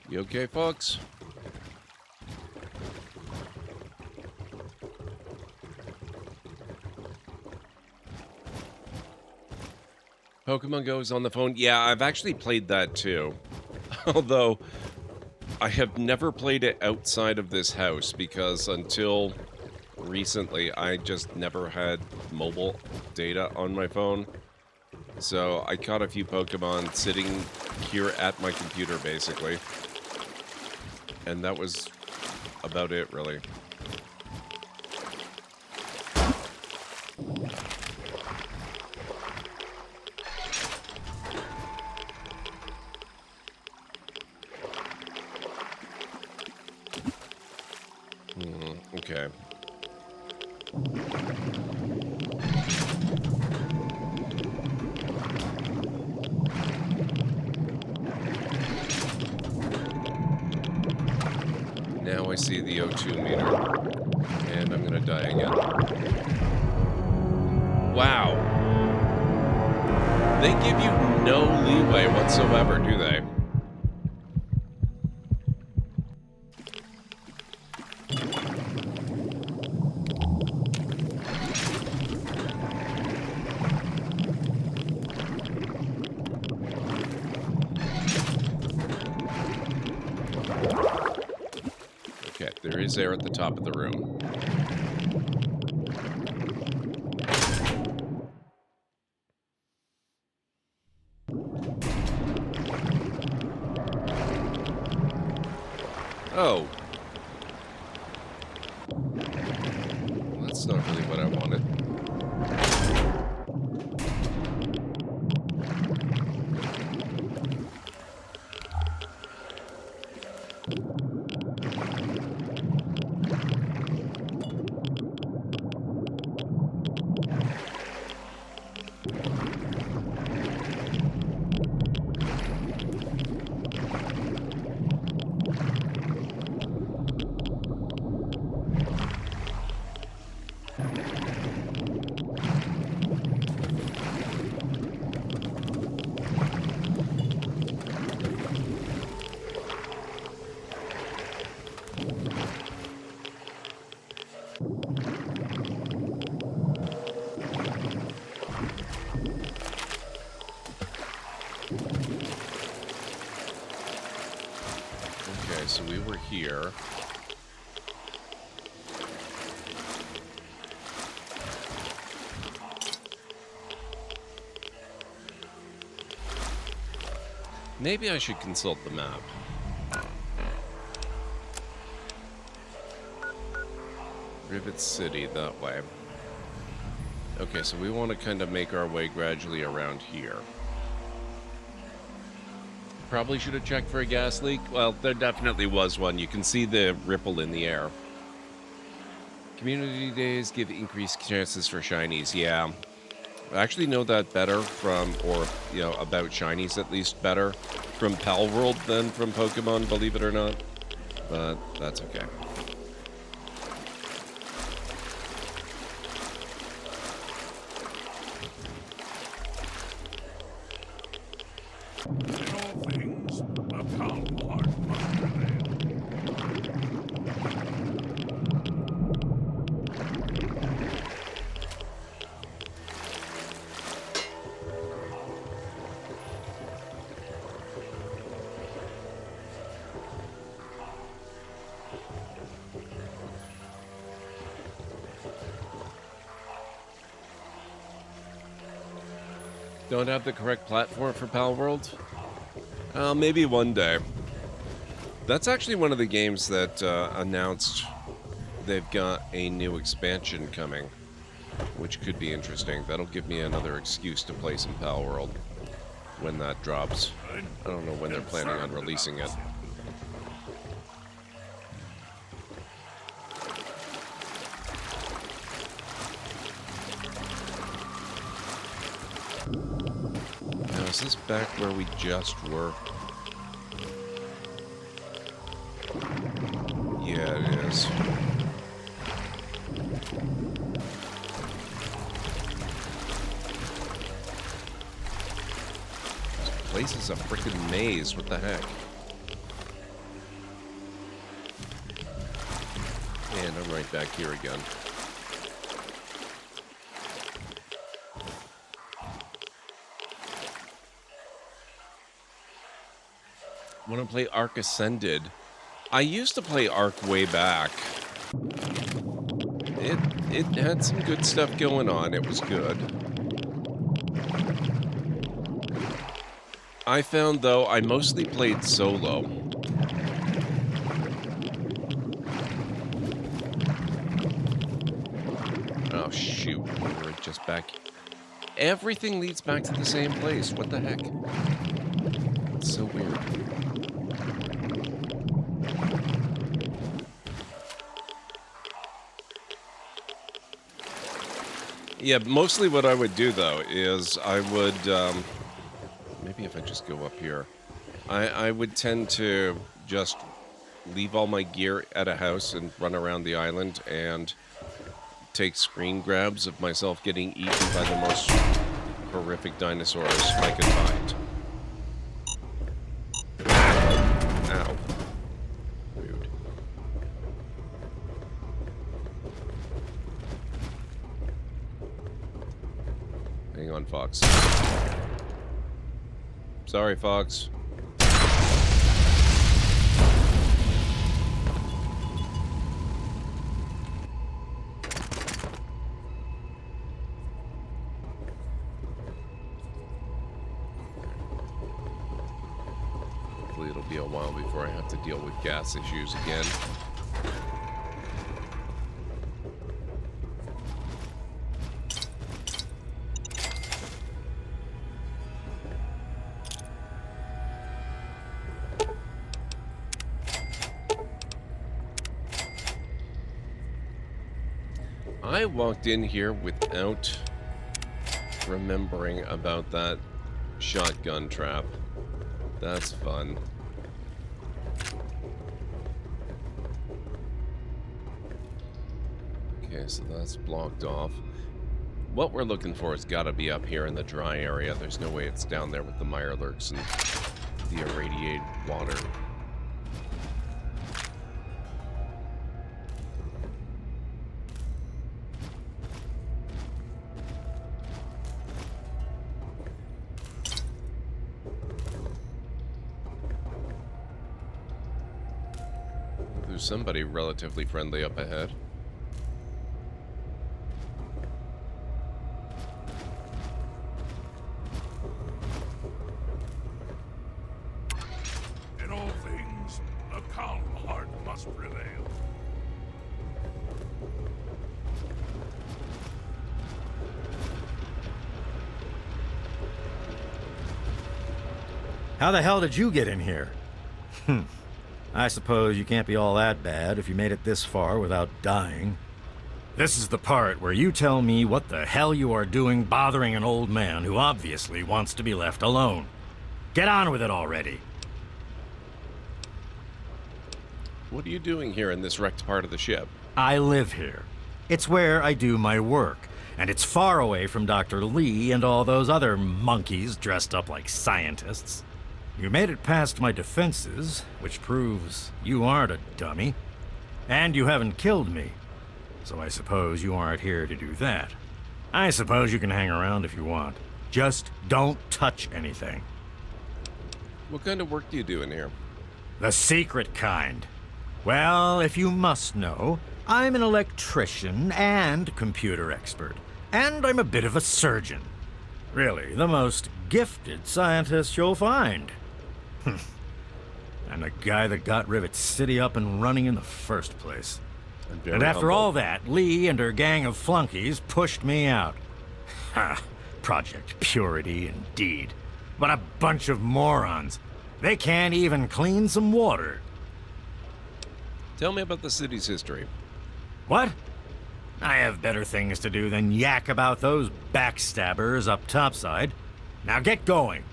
You okay, folks? Pokemon Go is on the phone. Yeah, I've actually played that too. Although, I have never played it outside of this house because until recently, I just never had mobile data on my phone. So I caught a few Pokemon sitting here at my computer, basically. And that was about it, really. Okay. Now I see the O2 meter, and I'm gonna die again. Wow. They give you no leeway whatsoever, do they? Okay, there is air at the top of the room. Oh. That's not really what I wanted. Okay, so we were here. Maybe I should consult the map. Rivet City, that way. Okay, so we want to kind of make our way gradually around here. Probably should have checked for a gas leak. Well, there definitely was one. You can see the ripple in the air. Community days give increased chances for shinies. Yeah. I actually know that better from, or, you know, about shinies at least better from Pal World than from Pokemon, believe it or not. But that's okay. In all things, a calm heart must prevail. Don't have the correct platform for Pal World? Maybe one day. That's actually one of the games that announced they've got a new expansion coming, which could be interesting. That'll give me another excuse to play some Pal World when that drops. I don't know when they're planning on releasing it. Now, is this back where we just were? Yeah, it is. This place is a freaking maze. What the heck? And I'm right back here again. Want to play Ark Ascended? I used to play Ark way back. It had some good stuff going on. It was good. I found, though, I mostly played solo. Oh, shoot. We're just back. Everything leads back to the same place. What the heck? It's so weird. Yeah, mostly what I would do, though, is I would... maybe if I just go up here. I would tend to just leave all my gear at a house and run around the island and take screen grabs of myself getting eaten by the most horrific dinosaurs I could find. Ow. Rude. Hang on, Fox. Sorry, Fox. Hopefully it'll be a while before I have to deal with gas issues again. I walked in here without remembering about that shotgun trap. That's fun. Okay, so that's blocked off. What we're looking for has got to be up here in the dry area. There's no way it's down there with the mirelurks and the irradiated water. There's somebody relatively friendly up ahead. In all things, a calm heart must prevail. How the hell did you get in here? I suppose you can't be all that bad if you made it this far without dying. This is the part where you tell me what the hell you are doing bothering an old man who obviously wants to be left alone. Get on with it already. What are you doing here in this wrecked part of the ship? I live here. It's where I do my work, and it's far away from Dr. Lee and all those other monkeys dressed up like scientists. You made it past my defenses, which proves you aren't a dummy. And you haven't killed me. So I suppose you aren't here to do that. I suppose you can hang around if you want. Just don't touch anything. What kind of work do you do in here? The secret kind. Well, if you must know, I'm an electrician and computer expert. And I'm a bit of a surgeon. Really, the most gifted scientist you'll find. I'm the guy that got Rivet City up and running in the first place. And after all that, Lee and her gang of flunkies pushed me out. Ha! Project Purity, indeed. What a bunch of morons. They can't even clean some water. Tell me about the city's history. What? I have better things to do than yak about those backstabbers up topside. Now get going.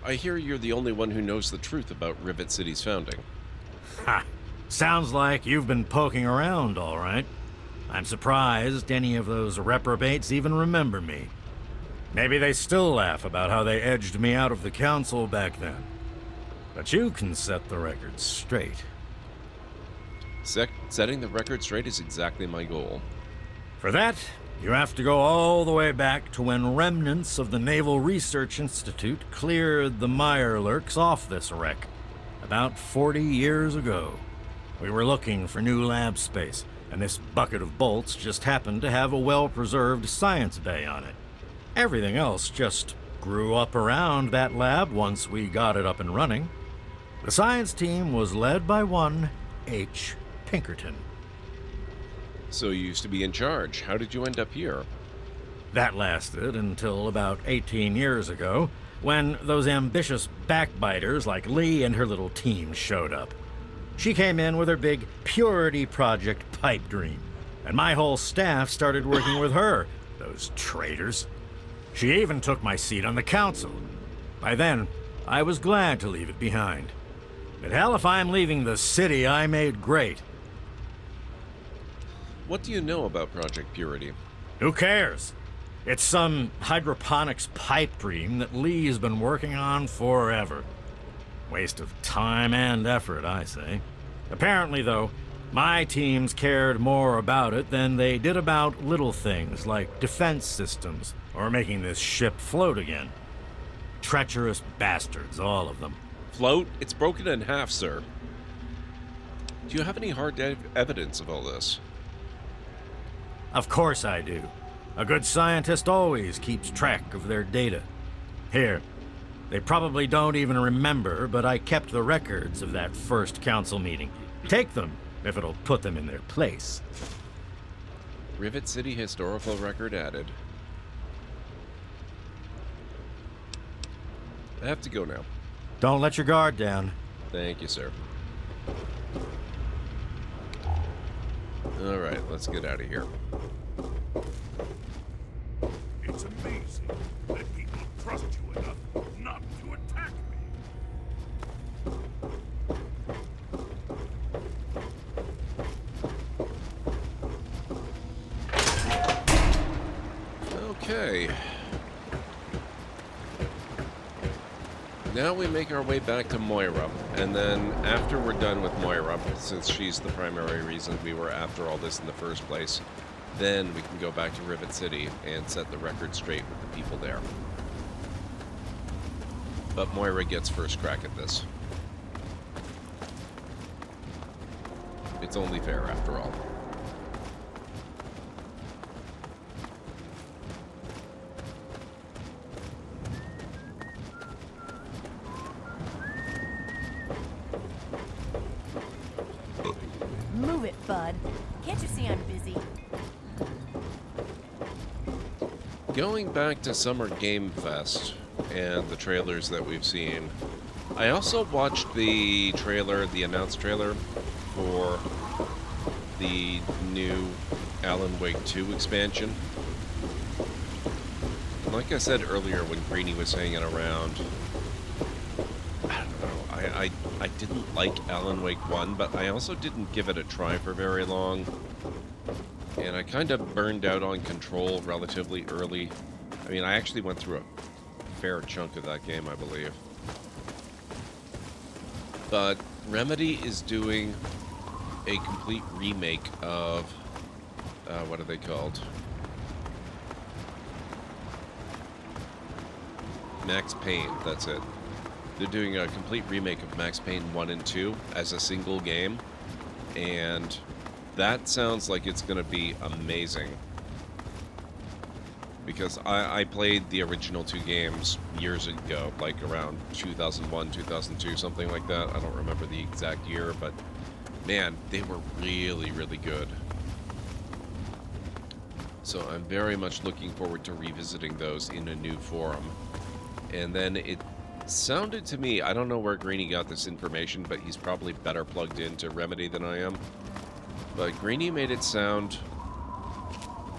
I hear you're the only one who knows the truth about Rivet City's founding. Ha! Sounds like you've been poking around, all right. I'm surprised any of those reprobates even remember me. Maybe they still laugh about how they edged me out of the council back then. But you can set the record straight. Setting the record straight is exactly my goal. For that, you have to go all the way back to when remnants of the Naval Research Institute cleared the Mirelurks off this wreck, about 40 years ago. We were looking for new lab space, and this bucket of bolts just happened to have a well-preserved science bay on it. Everything else just grew up around that lab once we got it up and running. The science team was led by one H. Pinkerton. So you used to be in charge. How did you end up here? That lasted until about 18 years ago, when those ambitious backbiters like Lee and her little team showed up. She came in with her big Purity Project pipe dream, and my whole staff started working with her, those traitors. She even took my seat on the council. By then, I was glad to leave it behind. But hell, if I'm leaving the city I made great. What do you know about Project Purity? Who cares? It's some hydroponics pipe dream that Lee's been working on forever. Waste of time and effort, I say. Apparently, though, my teams cared more about it than they did about little things like defense systems or making this ship float again. Treacherous bastards, all of them. Float? It's broken in half, sir. Do you have any hard evidence of all this? Of course I do. A good scientist always keeps track of their data. Here, they probably don't even remember, but I kept the records of that first council meeting. Take them, if it'll put them in their place. Rivet City historical record added. I have to go now. Don't let your guard down. Thank you, sir. All right, let's get out of here. It's amazing that people trust you enough not to attack me. Okay. Now we make our way back to Moira, and then after we're done with Moira, since she's the primary reason we were after all this in the first place, then we can go back to Rivet City and set the record straight with the people there. But Moira gets first crack at this. It's only fair after all. Move it, bud. Can't you see I'm busy? Going back to Summer Game Fest and the trailers that we've seen, I also watched the trailer, the announced trailer for the new Alan Wake 2 expansion. Like I said earlier when Greenie was hanging around, I don't know, I didn't like Alan Wake 1, but I also didn't give it a try for very long. And I kind of burned out on Control relatively early. I mean, I actually went through a fair chunk of that game, I believe. But Remedy is doing a complete remake of, what are they called? Max Payne, that's it. They're doing a complete remake of Max Payne 1 and 2 as a single game. And that sounds like it's going to be amazing. Because I played the original 2 games years ago, like around 2001, 2002, something like that. I don't remember the exact year, but man, they were really, really good. So I'm very much looking forward to revisiting those in a new forum. And then it sounded to me, I don't know where Greenie got this information, but he's probably better plugged into Remedy than I am. But Greenie made it sound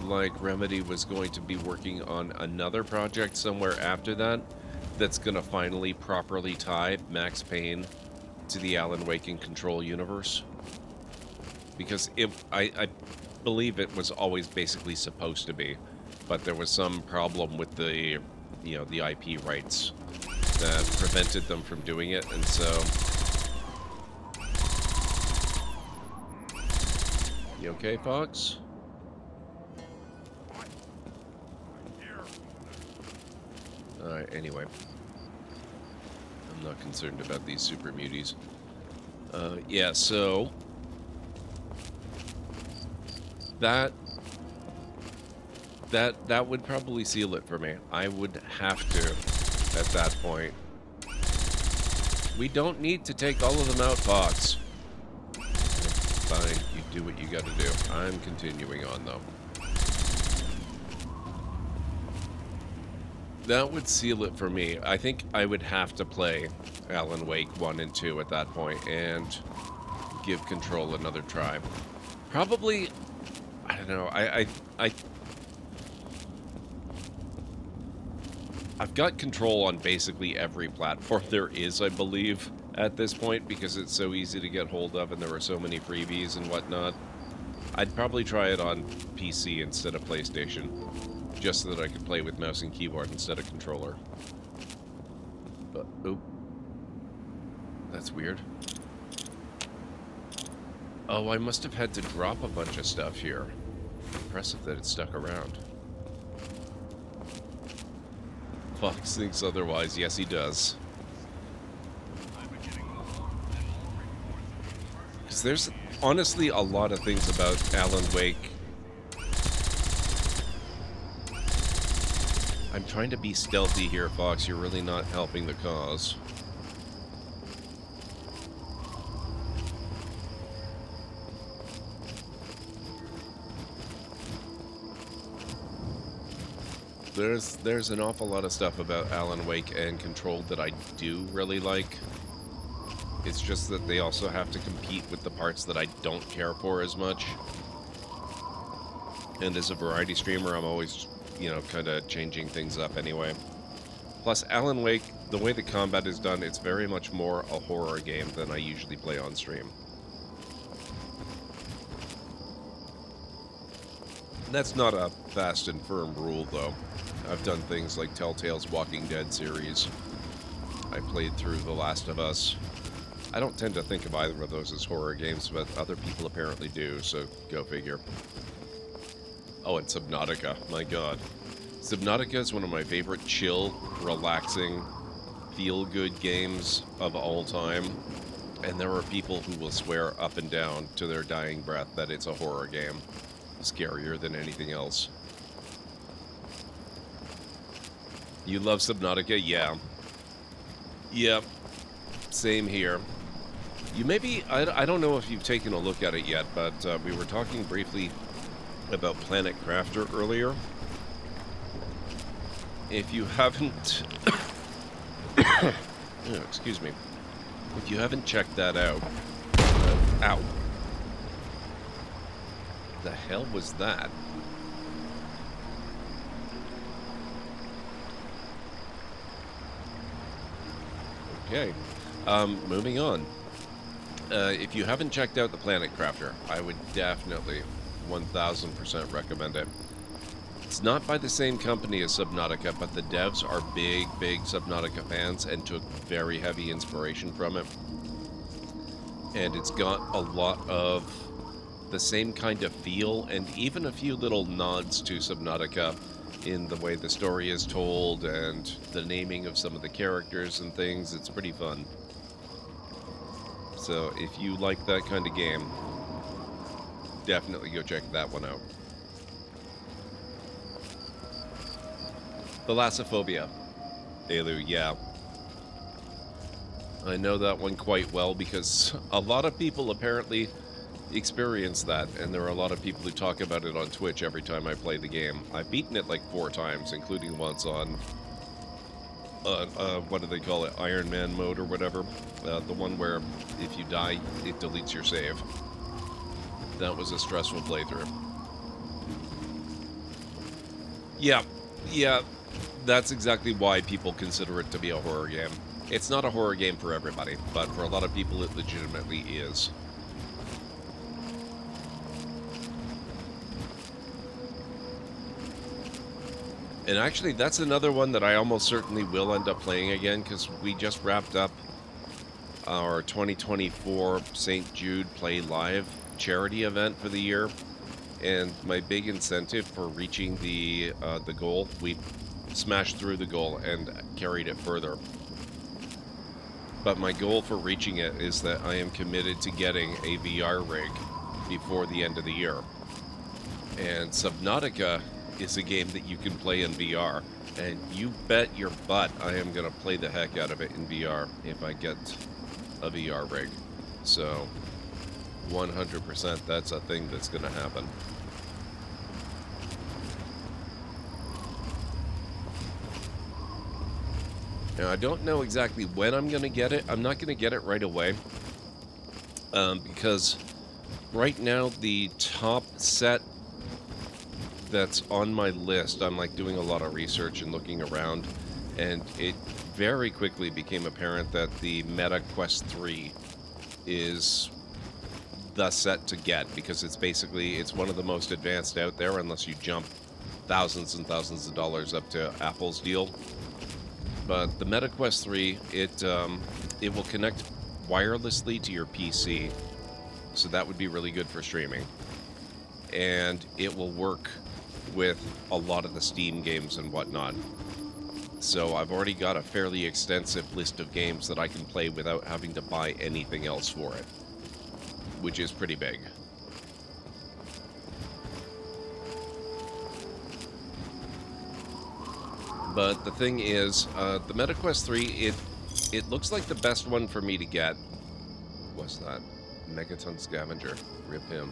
like Remedy was going to be working on another project somewhere after that that's going to finally properly tie Max Payne to the Alan Wake and Control universe. Because I believe it was always basically supposed to be, but there was some problem with the, you know, the IP rights that prevented them from doing it, and so... You okay, Fox? Alright, anyway. I'm not concerned about these super muties. Yeah, so... That would probably seal it for me. I would have to at that point. We don't need to take all of them out, Fox. Fine, you do what you gotta do. I'm continuing on, though. That would seal it for me. I think I would have to play Alan Wake 1 and 2 at that point and give Control another try. Probably, I don't know, I've got Control on basically every platform there is, I believe, at this point, because it's so easy to get hold of and there are so many freebies and whatnot. I'd probably try it on PC instead of PlayStation, just so that I could play with mouse and keyboard instead of controller. But, oop. That's weird. Oh, I must have had to drop a bunch of stuff here. Impressive that it stuck around. Fox thinks otherwise. Yes, he does. Because there's honestly a lot of things about Alan Wake. I'm trying to be stealthy here, Fox. You're really not helping the cause. There's an awful lot of stuff about Alan Wake and Control that I do really like. It's just that they also have to compete with the parts that I don't care for as much. And as a variety streamer, I'm always, you know, kind of changing things up anyway. Plus, Alan Wake, the way the combat is done, it's very much more a horror game than I usually play on stream. That's not a fast and firm rule, though. I've done things like Telltale's Walking Dead series. I played through The Last of Us. I don't tend to think of either of those as horror games, but other people apparently do, so go figure. Oh, and Subnautica. My god. Subnautica is one of my favorite chill, relaxing, feel-good games of all time. And there are people who will swear up and down to their dying breath that it's a horror game. Scarier than anything else. You love Subnautica? Yeah. Yep. Same here. You maybe... I don't know if you've taken a look at it yet, but we were talking briefly about Planet Crafter earlier. If you haven't... oh, excuse me. If you haven't checked that out... ow. The hell was that? Okay. Moving on. If you haven't checked out the Planet Crafter, I would definitely 1000% recommend it. It's not by the same company as Subnautica, but the devs are big Subnautica fans and took very heavy inspiration from it. And it's got a lot of the same kind of feel and even a few little nods to Subnautica in the way the story is told and the naming of some of the characters and things. It's pretty fun. So if you like that kind of game, definitely go check that one out. Thalassophobia. Elu, yeah. I know that one quite well because a lot of people apparently experience that, and there are a lot of people who talk about it on Twitch every time I play the game. I've beaten it like 4 times, including once on what do they call it, Iron Man mode or whatever, the one where if you die it deletes your save. That was a stressful playthrough. Yeah, that's exactly why people consider it to be a horror game. It's not a horror game for everybody, but for a lot of people it legitimately is. And actually, that's another one that I almost certainly will end up playing again, because we just wrapped up our 2024 St. Jude Play Live charity event for the year. And my big incentive for reaching the goal, we smashed through the goal and carried it further. But my goal for reaching it is that I am committed to getting a VR rig before the end of the year. And Subnautica is a game that you can play in VR. And you bet your butt I am going to play the heck out of it in VR if I get a VR rig. So, 100% that's a thing that's going to happen. Now, I don't know exactly when I'm going to get it. I'm not going to get it right away. Because right now, the top set that's on my list, I'm like doing a lot of research and looking around, and it very quickly became apparent that the Meta Quest 3 is the set to get, because it's one of the most advanced out there, unless you jump thousands and thousands of dollars up to Apple's deal. But the Meta Quest 3, it will connect wirelessly to your PC, so that would be really good for streaming. And it will work with a lot of the Steam games and whatnot. So I've already got a fairly extensive list of games that I can play without having to buy anything else for it, which is pretty big. But the thing is, the Meta Quest 3, it looks like the best one for me to get. What's that? Megaton Scavenger. Rip him.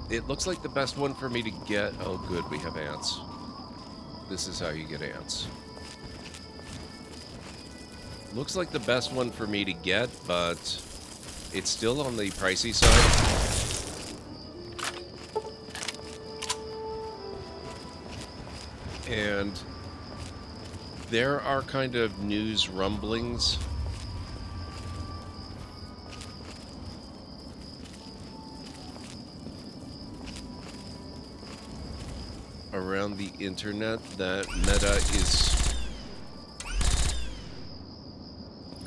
It looks like the best one for me to get... Oh, good, we have ants. This is how you get ants. Looks like the best one for me to get, but it's still on the pricey side. And there are kind of news rumblings around the internet that Meta is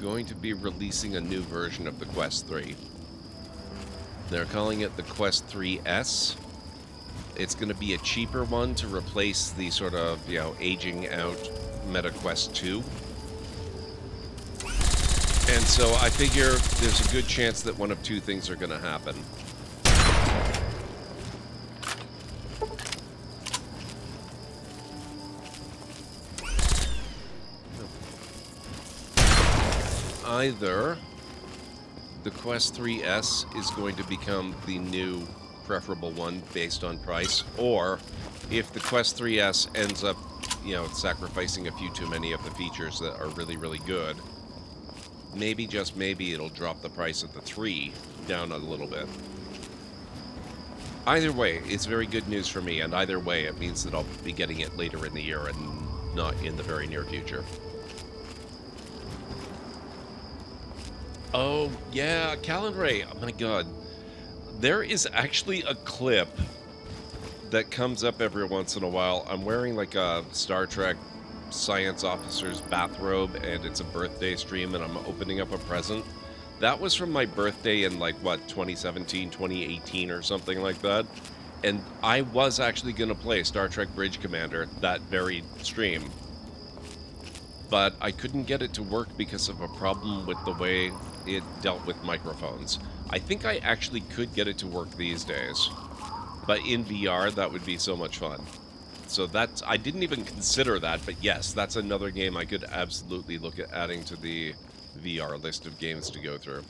going to be releasing a new version of the Quest 3. They're calling it the Quest 3S. It's going to be a cheaper one to replace the sort of, aging out Meta Quest 2. And so I figure there's a good chance that one of two things are going to happen. Either the Quest 3S is going to become the new preferable one based on price, or if the Quest 3S ends up, sacrificing a few too many of the features that are really, really good, maybe, just maybe, it'll drop the price of the 3 down a little bit. Either way, it's very good news for me, and either way, it means that I'll be getting it later in the year and not in the very near future. Oh, yeah, Calendray. Oh, my God. There is actually a clip that comes up every once in a while. I'm wearing, like, a Star Trek science officer's bathrobe, and it's a birthday stream, and I'm opening up a present. That was from my birthday in, 2017, 2018, or something like that. And I was actually going to play Star Trek Bridge Commander that very stream. But I couldn't get it to work because of a problem with the way it dealt with microphones. I think I actually could get it to work these days, but in VR, that would be so much fun. So I didn't even consider that, but yes, that's another game I could absolutely look at adding to the VR list of games to go through.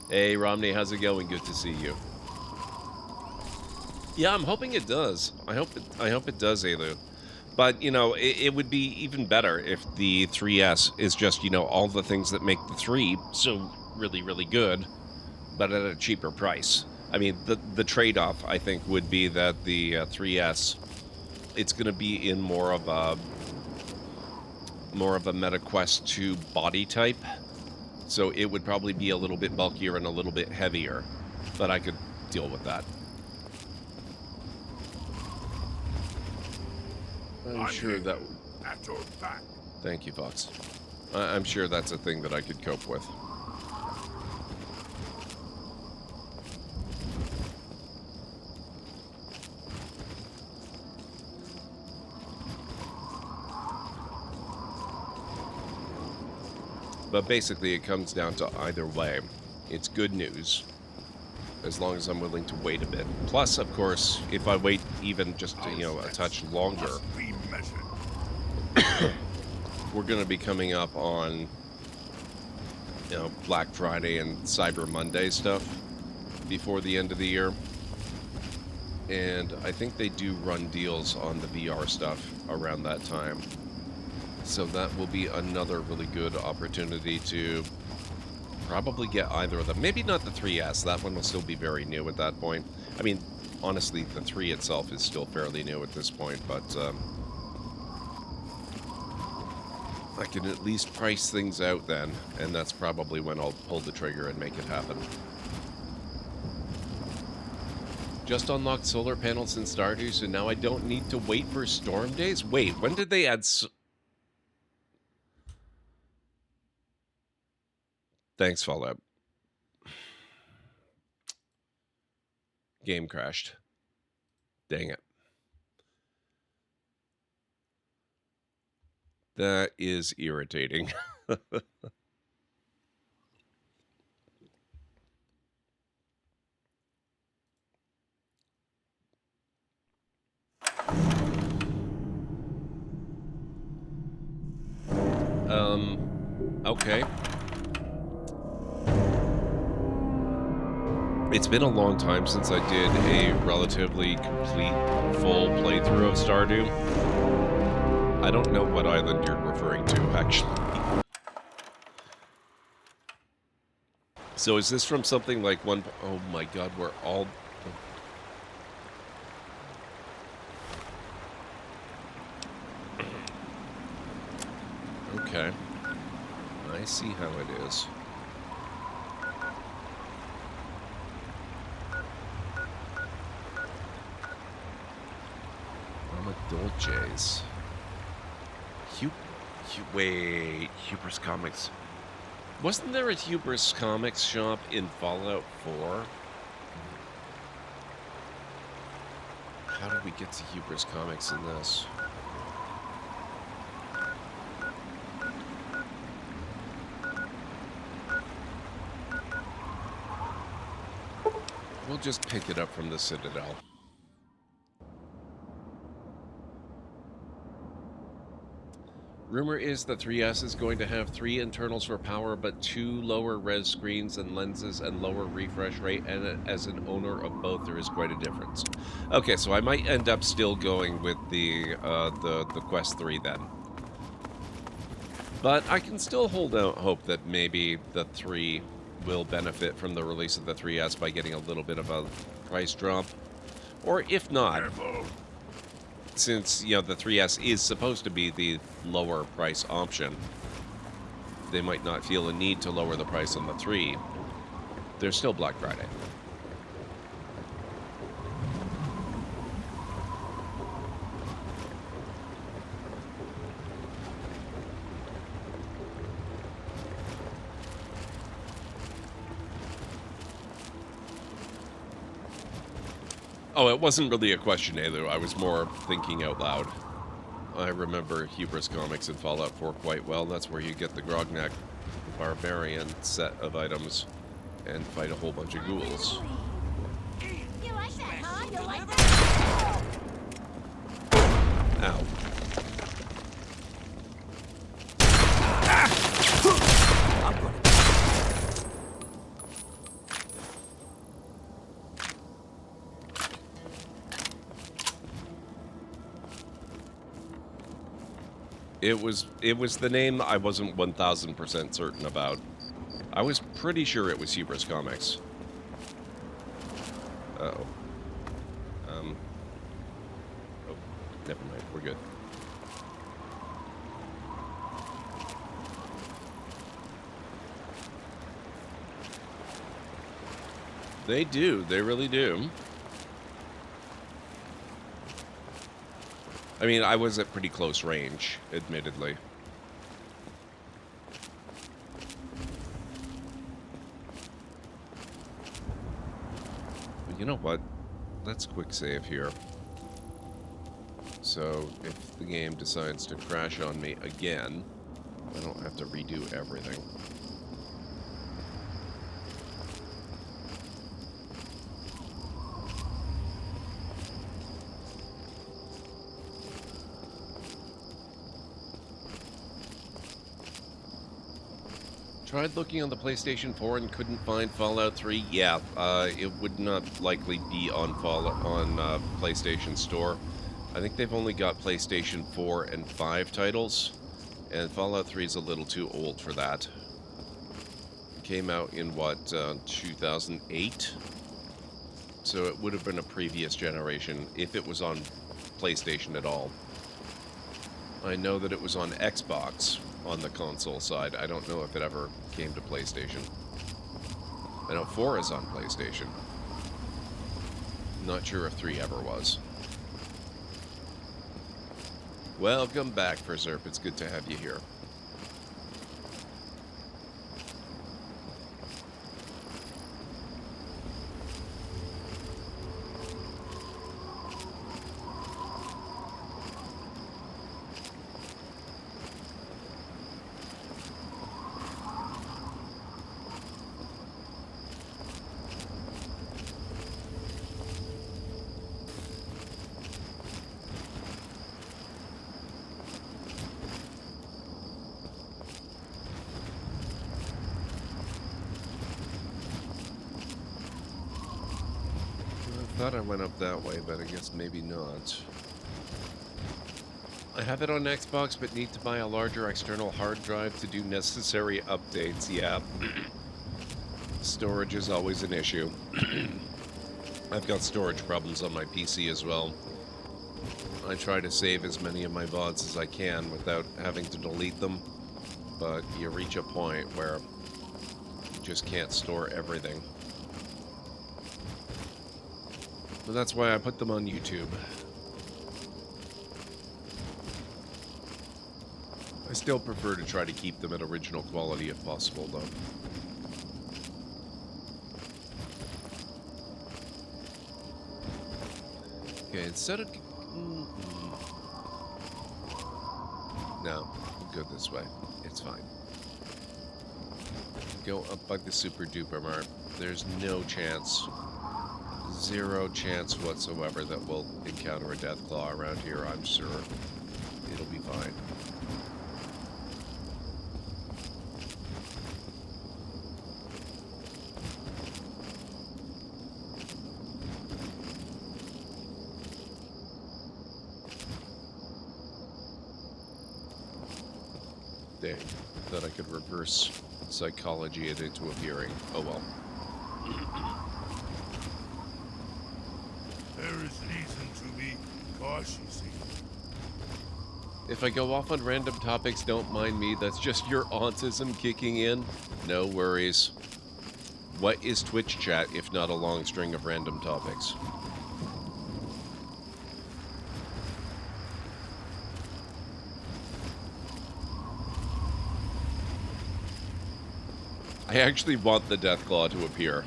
Hey, Romney, how's it going? Good to see you. Yeah, I'm hoping it does. I hope it does, Elu. But, it would be even better if the 3S is just, all the things that make the 3 so really, really good, but at a cheaper price. I mean, the trade-off, I think, would be that the 3S, it's going to be in more of a Meta Quest 2 body type. So it would probably be a little bit bulkier and a little bit heavier, but I could deal with that. I'm sure that... At your back. Thank you, Fox. I'm sure that's a thing that I could cope with. But basically, it comes down to either way. It's good news. as long as I'm willing to wait a bit. Plus, of course, if I wait even just, a touch longer, we're going to be coming up on, Black Friday and Cyber Monday stuff before the end of the year. And I think they do run deals on the VR stuff around that time. So that will be another really good opportunity to probably get either of them. Maybe not the 3S. That one will still be very new at that point. I mean, honestly, the 3 itself is still fairly new at this point, but I can at least price things out then, and that's probably when I'll pull the trigger and make it happen. Just unlocked solar panels in Stardew, so now I don't need to wait for storm days? Wait, when did they add... Thanks, Fallout. Game crashed. Dang it. That is irritating. Okay. It's been a long time since I did a relatively complete, full playthrough of Stardew. I don't know what island you're referring to, actually. So is this from something like one... Oh my god, we're all... Okay. I see how it is. Dolces. Wait, Hubris Comics. Wasn't there a Hubris Comics shop in Fallout 4? How did we get to Hubris Comics in this? We'll just pick it up from the Citadel. Rumor is the 3S is going to have 3 internals for power, but 2 lower res screens and lenses and lower refresh rate, and as an owner of both, there is quite a difference. Okay, so I might end up still going with the Quest 3 then. But I can still hold out hope that maybe the 3 will benefit from the release of the 3S by getting a little bit of a price drop. Or if not... Since, the 3S is supposed to be the lower price option, they might not feel a need to lower the price on the 3. There's still Black Friday. Oh, it wasn't really a question either. I was more thinking out loud. I remember Hubris Comics and Fallout 4 quite well. That's where you get the Grognak Barbarian set of items and fight a whole bunch of ghouls. You like that, huh? You like that? Ow. It was the name I wasn't 1000% certain about. I was pretty sure it was Hubris Comics. Uh-oh. Oh, never mind. We're good. They do. They really do. I mean, I was at pretty close range, admittedly. But you know what? Let's quick save here. So, if the game decides to crash on me again, I don't have to redo everything. Tried looking on the PlayStation 4 and couldn't find Fallout 3. Yeah, it would not likely be on PlayStation Store. I think they've only got PlayStation 4 and 5 titles, and Fallout 3 is a little too old for that. It came out in, what, 2008? So it would have been a previous generation if it was on PlayStation at all. I know that it was on Xbox on the console side. I don't know if it ever came to PlayStation. I know 4 is on PlayStation. Not sure if 3 ever was. Welcome back, Preserve. It's good to have you here. I thought I went up that way, but I guess maybe not. I have it on Xbox, but need to buy a larger external hard drive to do necessary updates. Yeah. Storage is always an issue. I've got storage problems on my PC as well. I try to save as many of my VODs as I can without having to delete them, but you reach a point where you just can't store everything. So that's why I put them on YouTube. I still prefer to try to keep them at original quality if possible, though. Okay, instead of... No, we'll go this way. It's fine. Go up by the Super Duper Mart. There's no chance... Zero chance whatsoever that we'll encounter a Deathclaw around here, I'm sure. It'll be fine. Dang, thought I could reverse psychology it into appearing. Oh well. There is reason to be cautious here. If I go off on random topics, don't mind me. That's just your autism kicking in. No worries. What is Twitch chat if not a long string of random topics? I actually want the Deathclaw to appear.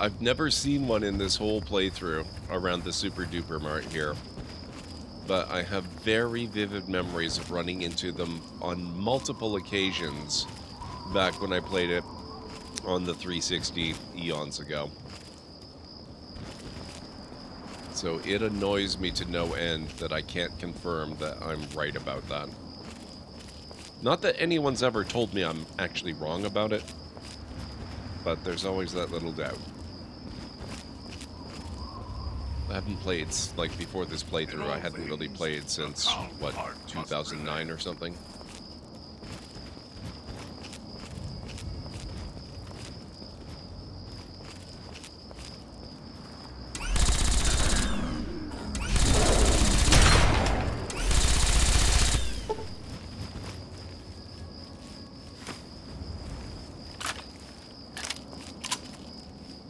I've never seen one in this whole playthrough around the Super Duper Mart here, but I have very vivid memories of running into them on multiple occasions back when I played it on the 360 eons ago. So it annoys me to no end that I can't confirm that I'm right about that. Not that anyone's ever told me I'm actually wrong about it, but there's always that little doubt. I haven't played, like, before this playthrough, I hadn't really played since, what, 2009 or something?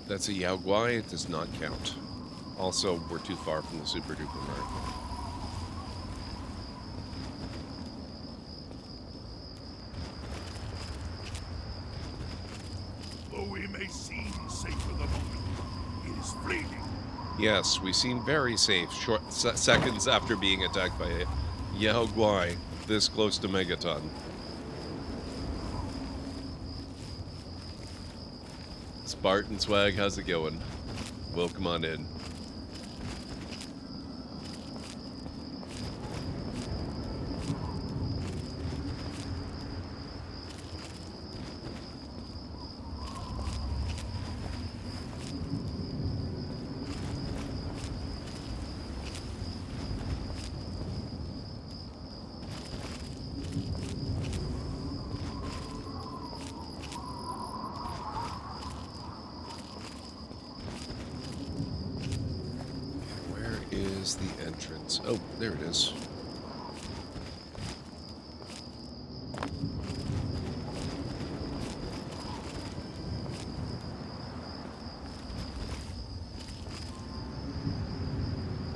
That's a Yao Guai, it does not count. Also, we're too far from the Super Duper Mart. Though we may seem safe for the moment, it is fleeting. Yes, we seem very safe seconds after being attacked by a Yao Guai this close to Megaton. Spartan Swag, how's it going? Welcome on in. is the entrance? Oh, there it is.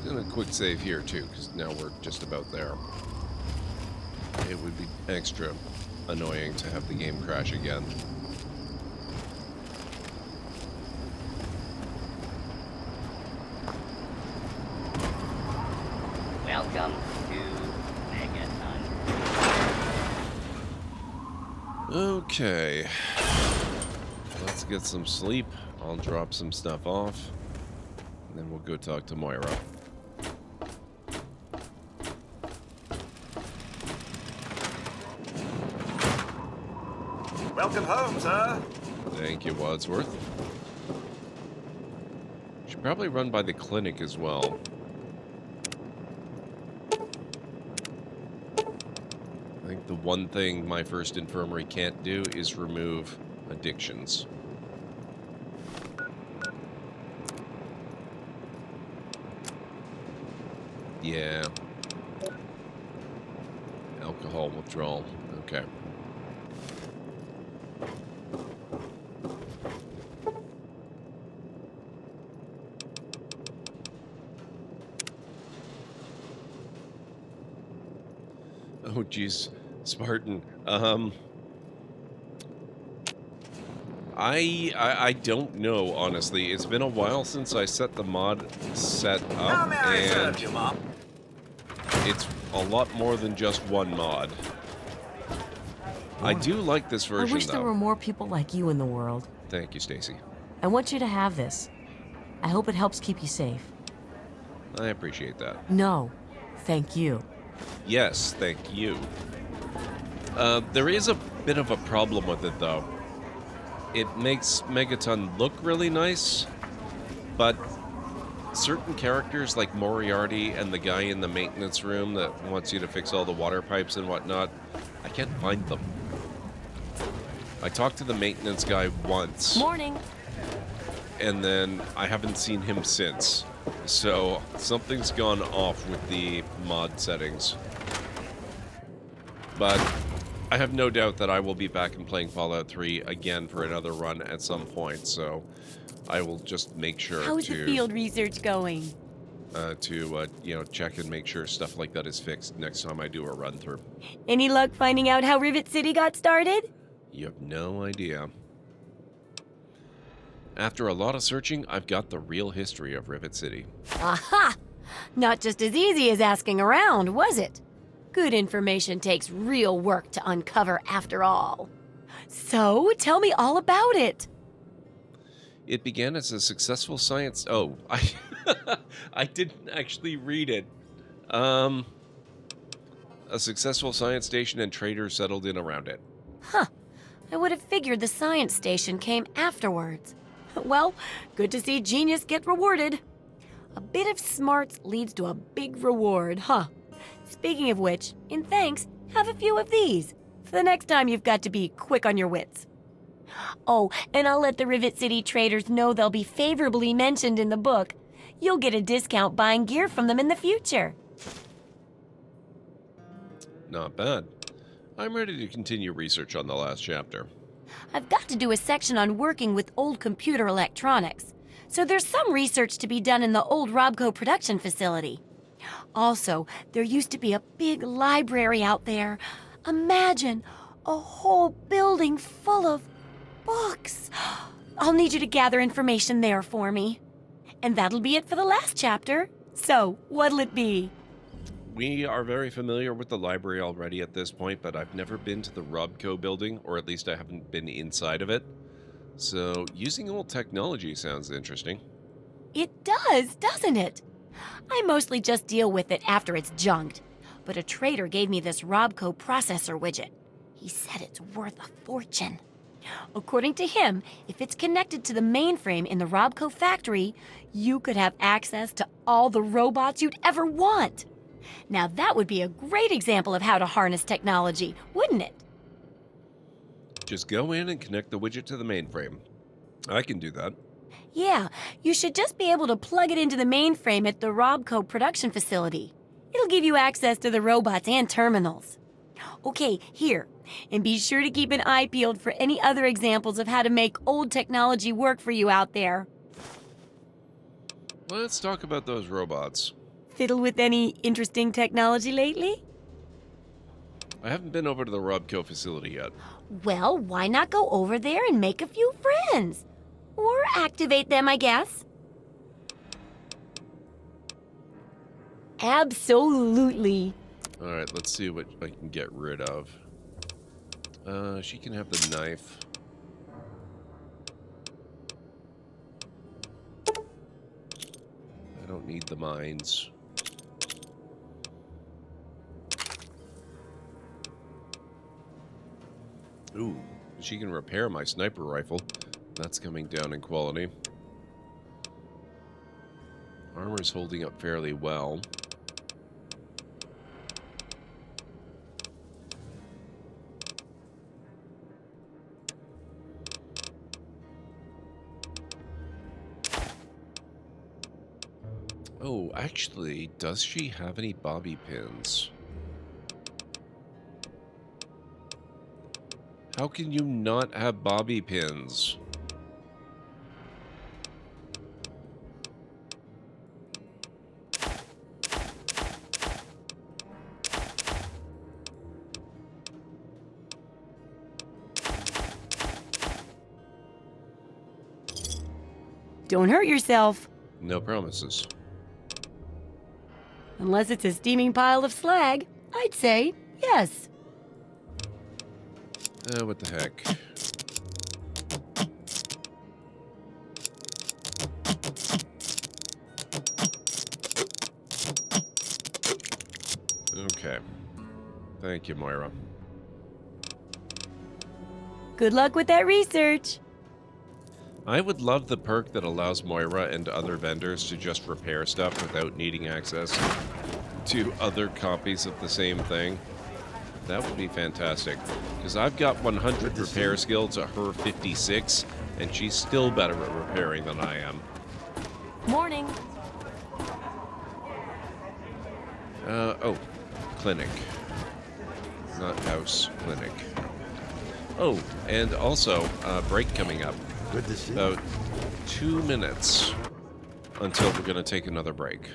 And a quick save here too, because now we're just about there. It would be extra annoying to have the game crash again. Welcome to Megaton. Okay. Let's get some sleep. I'll drop some stuff off. And then we'll go talk to Moira. Welcome home, sir. Thank you, Wadsworth. Should probably run by the clinic as well. I think the one thing my first infirmary can't do is remove addictions. Yeah. Alcohol withdrawal. Okay. Oh, geez, Spartan. I don't know, honestly. It's been a while since I set the mod set up, and it's a lot more than just one mod. I do like this version, I wish there though. were more people like you in the world. Thank you, Stacy. I want you to have this. I hope it helps keep you safe. I appreciate that. No, thank you. Yes, thank you. There is a bit of a problem with it, though. It makes Megaton look really nice, but certain characters like Moriarty and the guy in the maintenance room that wants you to fix all the water pipes and whatnot, I can't find them. I talked to the maintenance guy once. Morning. And then I haven't seen him since. So something's gone off with the mod settings. But I have no doubt that I will be back and playing Fallout 3 again for another run at some point, so I will just make sure How's the field research going? you know, check and make sure stuff like that is fixed next time I do a run through. Any luck finding out how Rivet City got started? You have no idea. After a lot of searching, I've got the real history of Rivet City. Aha! Not just as easy as asking around, was it? Good information takes real work to uncover after all. So, tell me all about it. It began as a successful science... Oh, I didn't actually read it. A successful science station and traders settled in around it. Huh. I would have figured the science station came afterwards. Well, good to see genius get rewarded. A bit of smarts leads to a big reward, huh? Speaking of which, in thanks, have a few of these. For the next time you've got to be quick on your wits. Oh, and I'll let the Rivet City traders know they'll be favorably mentioned in the book. You'll get a discount buying gear from them in the future. Not bad. I'm ready to continue research on the last chapter. I've got to do a section on working with old computer electronics. So there's some research to be done in the old Robco production facility. Also, there used to be a big library out there. Imagine a whole building full of books. I'll need you to gather information there for me. And that'll be it for the last chapter. So, what'll it be? We are very familiar with the library already at this point, but I've never been to the Robco building, or at least I haven't been inside of it. So, using old technology sounds interesting. It does, doesn't it? I mostly just deal with it after it's junked. But a trader gave me this Robco processor widget. He said it's worth a fortune. According to him, if it's connected to the mainframe in the Robco factory, you could have access to all the robots you'd ever want. Now that would be a great example of how to harness technology, wouldn't it? Just go in and connect the widget to the mainframe. I can do that. Yeah, you should just be able to plug it into the mainframe at the Robco production facility. It'll give you access to the robots and terminals. Okay, here. And be sure to keep an eye peeled for any other examples of how to make old technology work for you out there. Let's talk about those robots. Fiddle with any interesting technology lately? I haven't been over to the Robco facility yet. Well, why not go over there and make a few friends? Or activate them, I guess. Absolutely. Alright, let's see what I can get rid of. She can have the knife. I don't need the mines. Ooh, she can repair my sniper rifle. That's coming down in quality. Armor's holding up fairly well. Oh, actually, does she have any bobby pins? How can you not have bobby pins? Don't hurt yourself. No promises. Unless it's a steaming pile of slag, I'd say yes. What the heck? Okay. Thank you, Moira. Good luck with that research. I would love the perk that allows Moira and other vendors to just repair stuff without needing access to other copies of the same thing. That would be fantastic. Because I've got 100 repair skill to her 56, and she's still better at repairing than I am. Morning. Oh. Clinic. Not house. Clinic. Oh, and also, break coming up. Good to see About 2 minutes until we're going to take another break.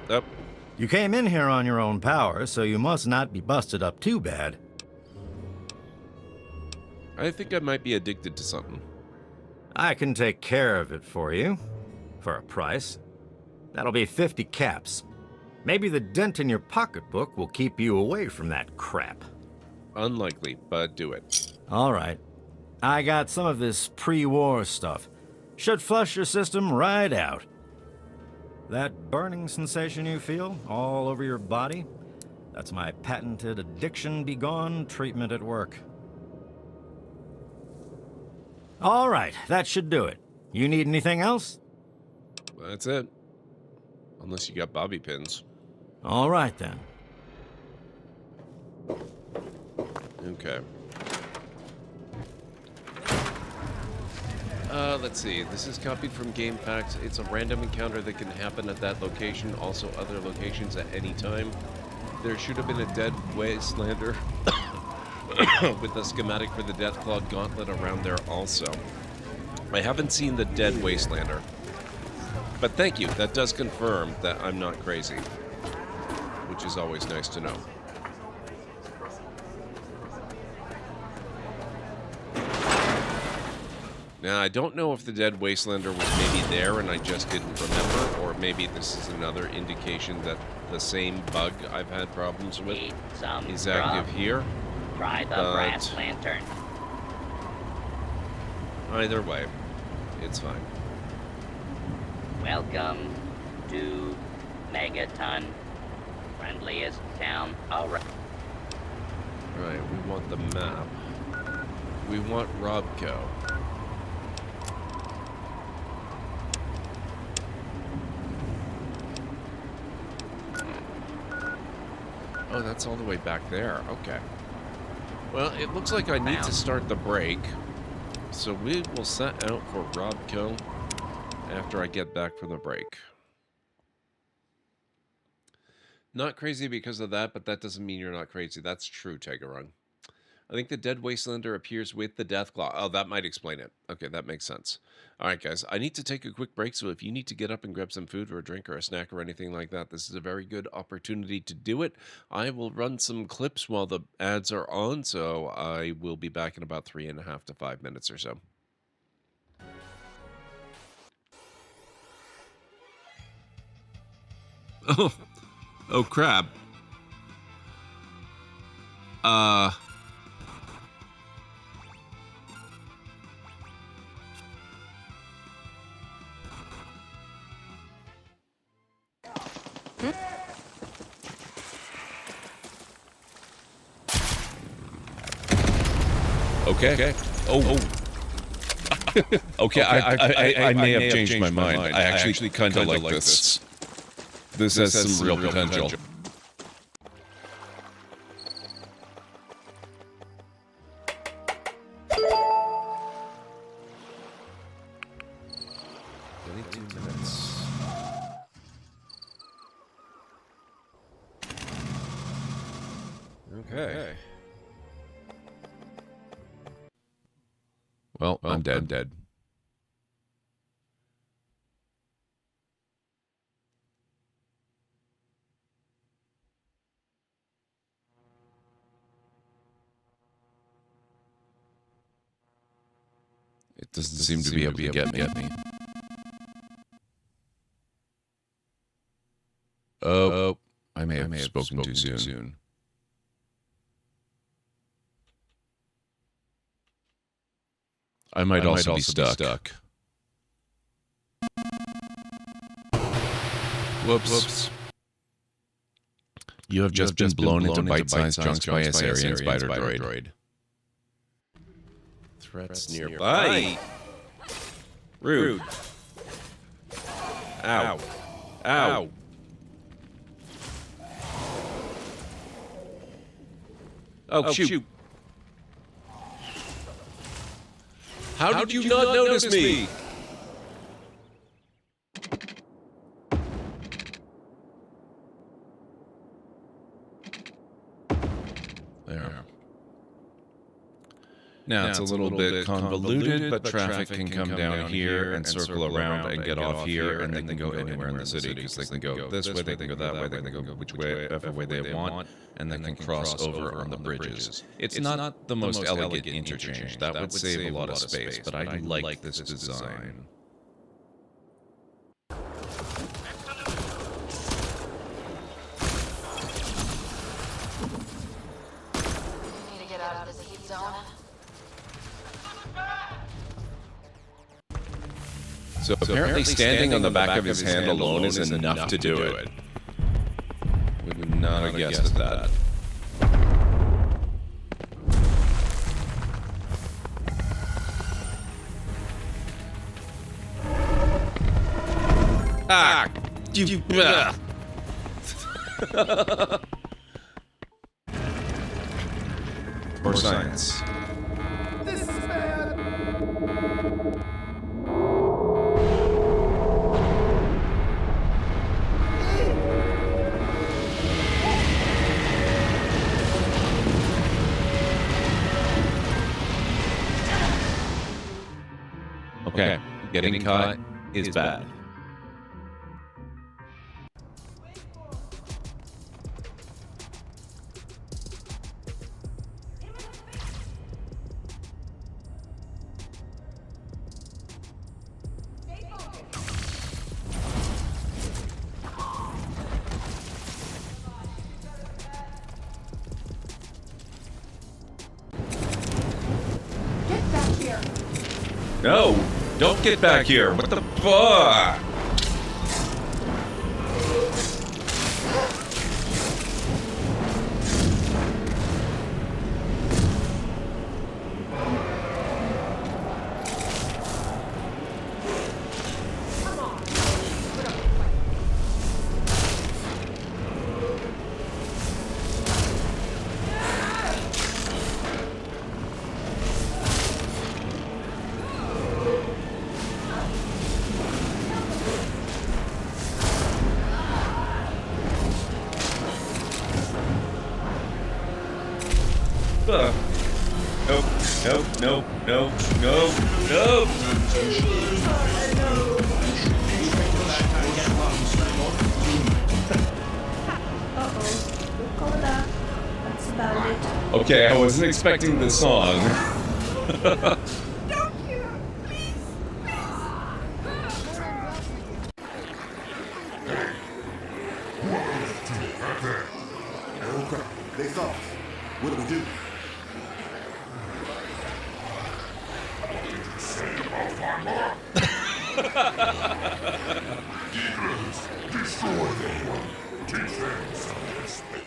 Up. You came in here on your own power, so you must not be busted up too bad. I think I might be addicted to something. I can take care of it for you. For a price. That'll be 50 caps. Maybe the dent in your pocketbook will keep you away from that crap. Unlikely, but do it. All right. I got some of this pre-war stuff. Should flush your system right out. That burning sensation you feel all over your body, that's my patented addiction begone treatment at work. All right, that should do it. You need anything else? That's it. Unless you got bobby pins. All right, then. Okay. Let's see. This is copied from Game Facts. It's a random encounter that can happen at that location, also other locations at any time. There should have been a dead Wastelander with the schematic for the Deathclaw Gauntlet around there also. I haven't seen the dead Wastelander. But thank you. That does confirm that I'm not crazy. Which is always nice to know. Now, I don't know if the dead Wastelander was maybe there and I just didn't remember, or maybe this is another indication that the same bug I've had problems with is active here. Try the brass lantern. Either way, it's fine. Welcome to Megaton. Friendliest town around. Right, we want the map. We want Robco. Oh, that's all the way back there. Okay. Well, it looks like I need to start the break. So we will set out for Robco after I get back from the break. Not crazy because of that, but that doesn't mean you're not crazy. That's true, Tegarung. I think the dead Wastelander appears with the Deathclaw. Oh, that might explain it. Okay, that makes sense. All right, guys, I need to take a quick break, so if you need to get up and grab some food or a drink or a snack or anything like that, this is a very good opportunity to do it. I will run some clips while the ads are on, so I will be back in about 3.5 to 5 minutes or so. Oh, crap. Okay. Oh. Okay, I may have changed my mind. I actually kind of like this. This has some real potential. Okay. Well, I'm dead. It doesn't seem to be able to get me. Oh, I may have spoken too soon. I might also be stuck. Whoops. You have just been blown into bite-sized chunks by a Sarian spider droid. Threats nearby. Rude. Ow. Oh, shoot. How did you not notice me? There. Now it's a little bit convoluted, but traffic can come down here and circle around and get off here, and they can go anywhere in the city because they can go this way, they can go that way, they can go whichever way they want, and they can cross over on the bridges. It's not the most elegant interchange. That would save a lot of space, but I like this design. Need to get out of this heat zone. So apparently standing on the back of his hand alone is enough to do it. Would not have guessed that. Ah! You... For science. This is bad. Okay, getting caught is bad. Get back here. No! Don't get back here! What the fuck? Nope, nope, nope, nope, nope, nope. That's about it. Okay, I wasn't expecting the song. Oh crap, they saw us. What do we do? Demons, destroy them. Teach them some respect.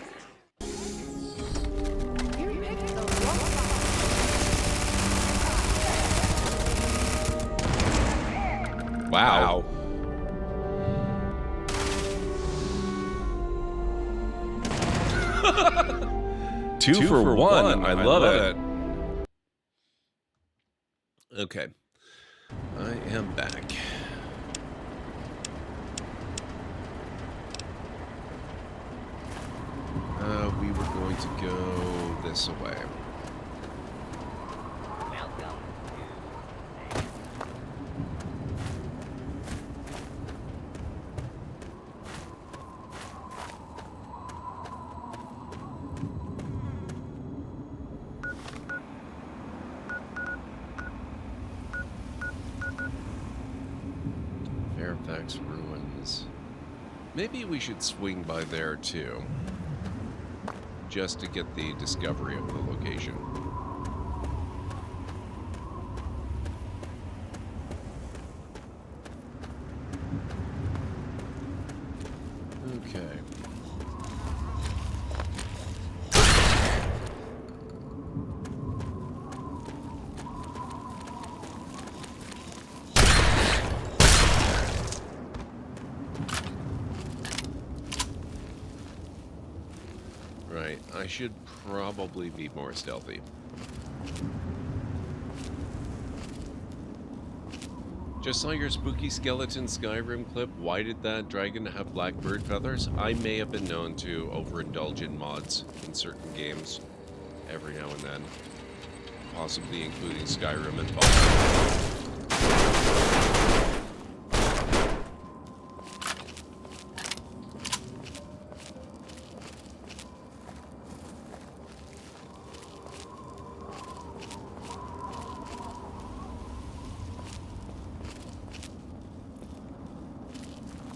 Wow. Two for one. I love it. Okay. I am back. We were going to go this way. Fairfax Ruins. Maybe we should swing by there too, just to get the discovery of the location. Okay. Right, I should probably be more stealthy. Just saw your spooky skeleton Skyrim clip. Why did that dragon have black bird feathers? I may have been known to overindulge in mods in certain games every now and then. Possibly including Skyrim and Fallout.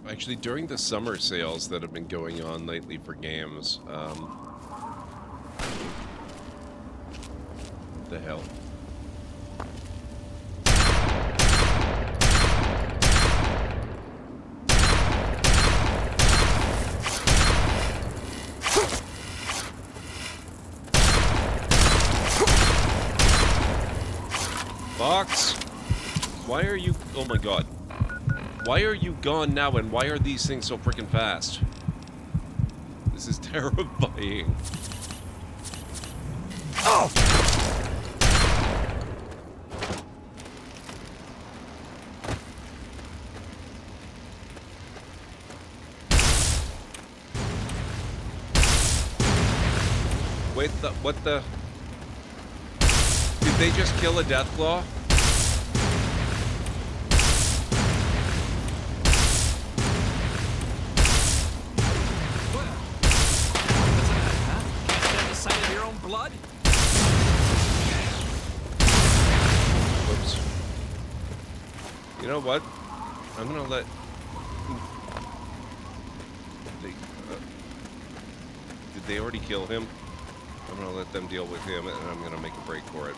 Actually, during the summer sales that have been going on lately for games, what the hell? Fox, why are you? Oh my God. Why are you gone now, and why are these things so freaking fast? This is terrifying. Oh! Wait, what the? Did they just kill a Deathclaw? Blood? Whoops. You know what? I'm gonna let... Did they already kill him? I'm gonna let them deal with him, and I'm gonna make a break for it.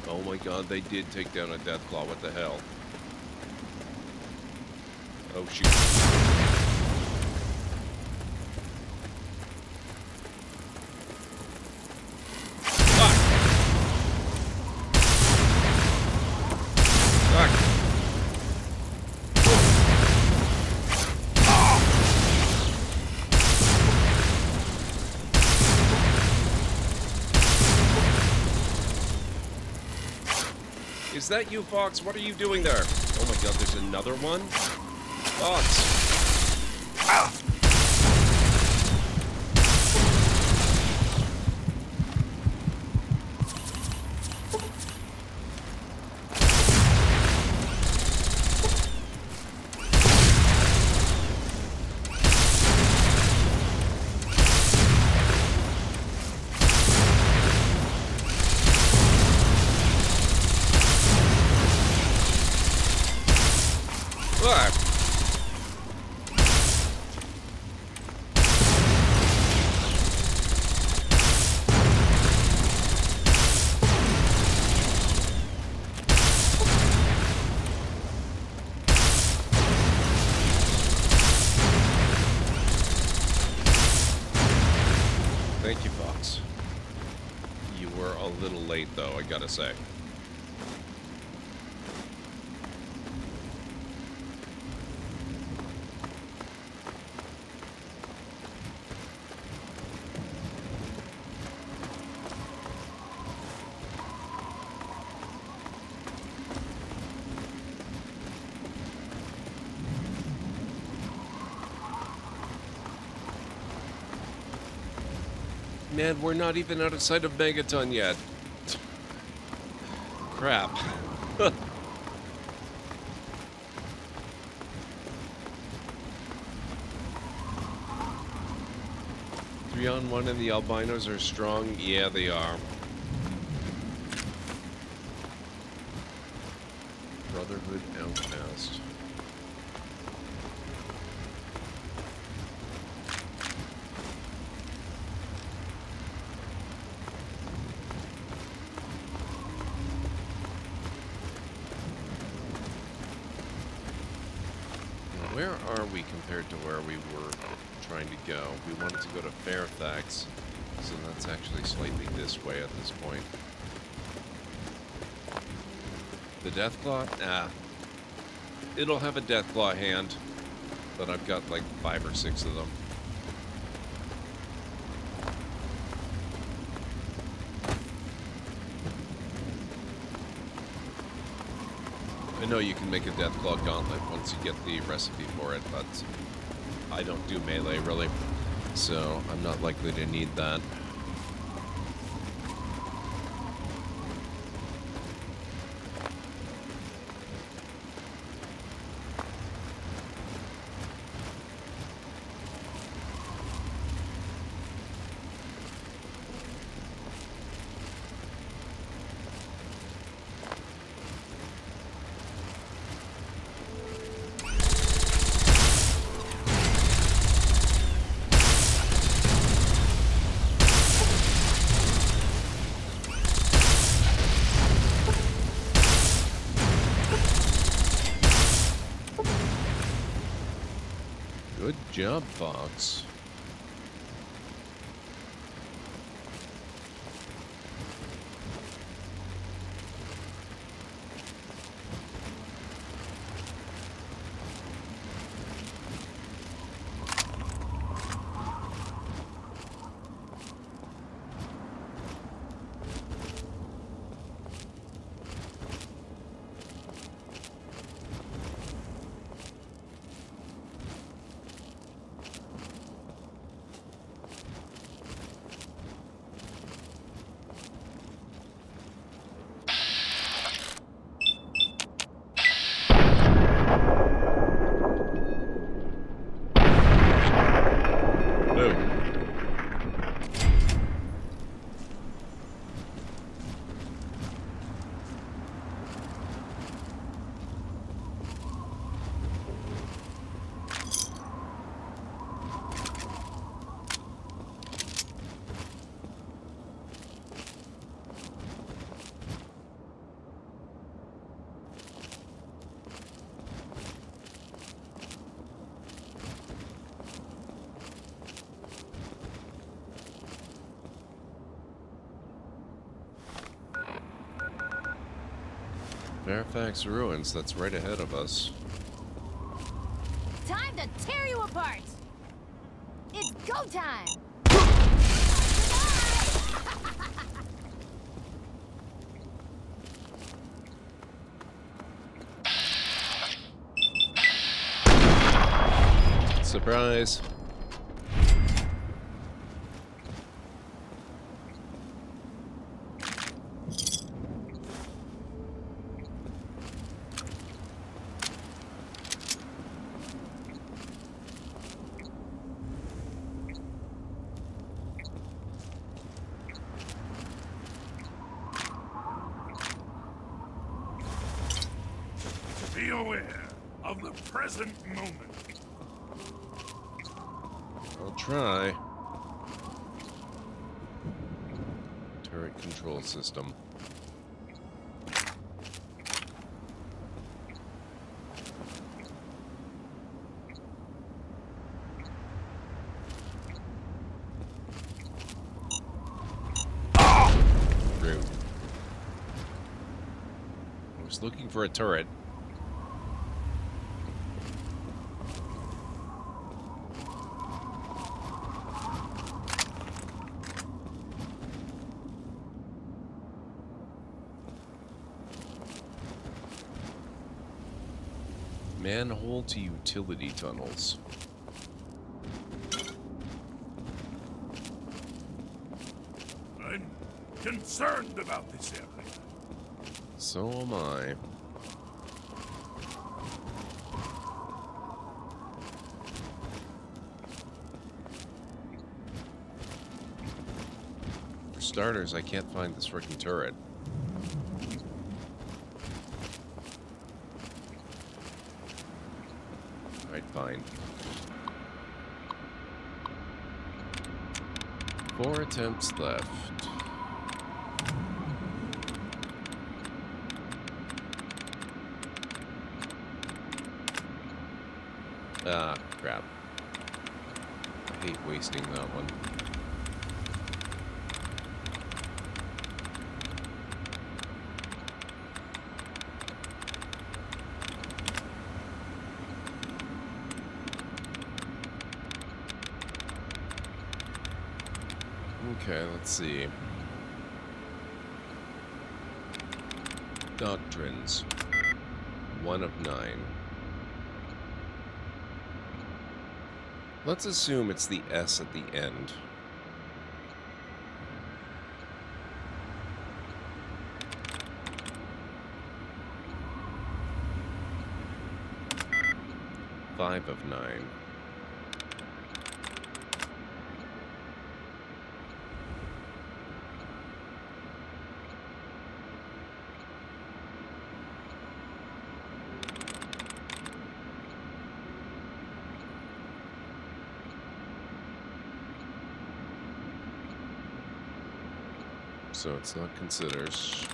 Oh my God, they did take down a Deathclaw. What the hell? Oh shoot. Is that you, Fox? What are you doing there? Oh my God, there's another one? Fox! Ah! Ah. Thank you, Fox. You were a little late, though, I gotta say. Man, we're not even out of sight of Megaton yet. Crap. 3-on-1 and the albinos are strong? Yeah, they are. Brotherhood Outcast. Where are we compared to where we were trying to go? We wanted to go to Fairfax, so that's actually slightly this way at this point. The Deathclaw? Nah. It'll have a Deathclaw hand, but I've got like 5 or 6 of them. I know you can make a Deathclaw gauntlet once you get the recipe for it, but I don't do melee, really, so I'm not likely to need that. Good job, Fox. Fairfax Ruins, that's right ahead of us. Time to tear you apart! It's go time! Surprise! Be aware, of the present moment. I'll try. Turret control system. Rude. I was looking for a turret. Manhole to utility tunnels. I'm concerned about this area. So am I. For starters, I can't find this freaking turret. Alright, fine. 4 attempts left. Ah, crap. I hate wasting that one. Okay, let's see. Doctrines. 1 of 9. Let's assume it's the S at the end. Five of 9. So it's not considers.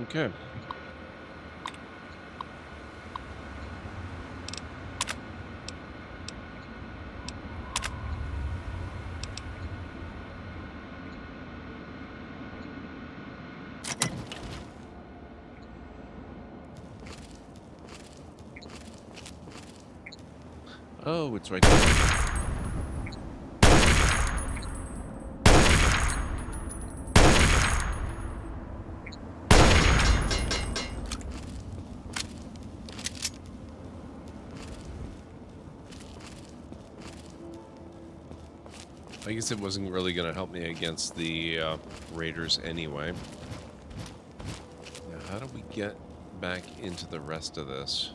Okay. Oh, it's right there. I guess it wasn't really going to help me against the raiders anyway. Now, how do we get back into the rest of this?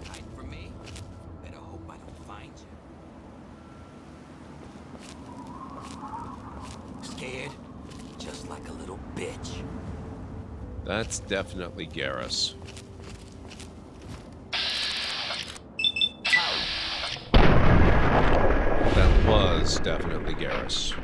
Hide from me? Better hope I don't find you. Scared? Just like a little bitch. That's definitely Garrus. That was definitely Garrus.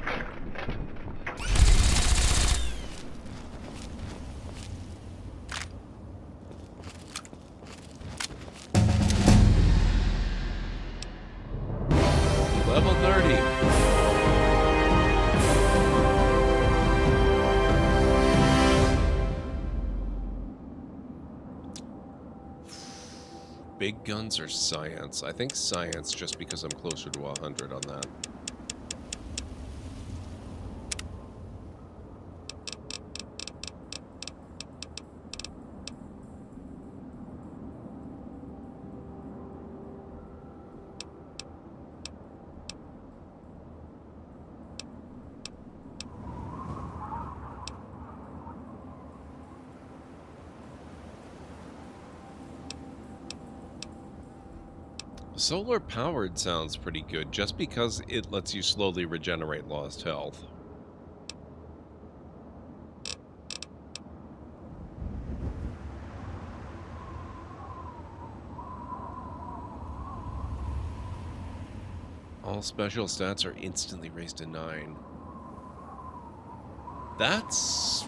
Level 30. Big guns or science? I think science, just because I'm closer to 100 on that. Solar powered sounds pretty good, just because it lets you slowly regenerate lost health. All special stats are instantly raised to 9. That's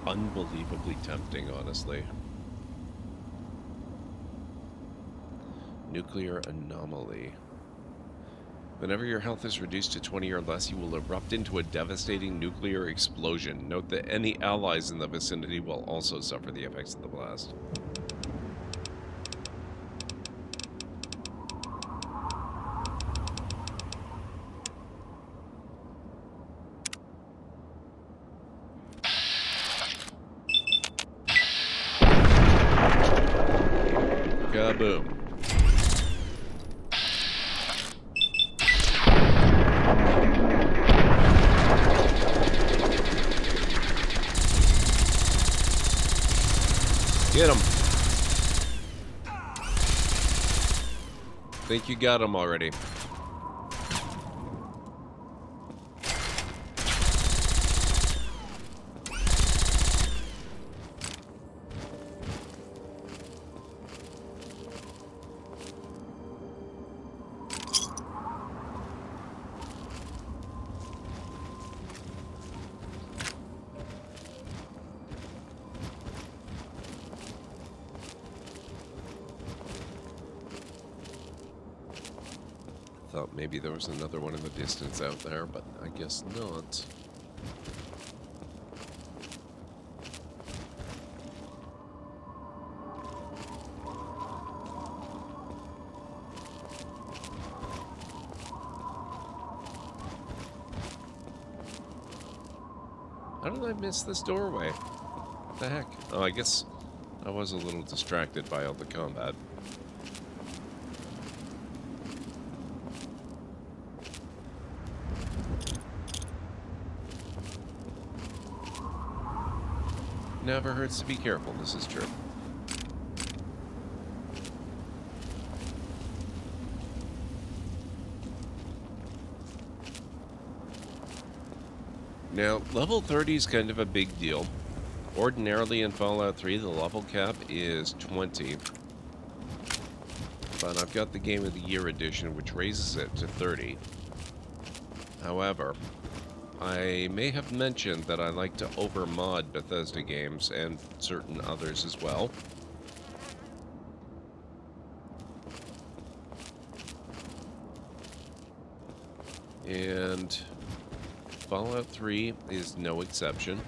unbelievably tempting, honestly. Nuclear anomaly. Whenever your health is reduced to 20 or less, you will erupt into a devastating nuclear explosion. Note that any allies in the vicinity will also suffer the effects of the blast. Kaboom. Get him. Think you got him already. Thought maybe there was another one in the distance out there, but I guess not. How did I miss this doorway? What the heck? Oh, I guess I was a little distracted by all the combat. Never hurts to be careful, this is true. Now, level 30 is kind of a big deal. Ordinarily in Fallout 3, the level cap is 20. But I've got the Game of the Year edition, which raises it to 30. However, I may have mentioned that I like to over-mod Bethesda games, and certain others as well. And Fallout 3 is no exception.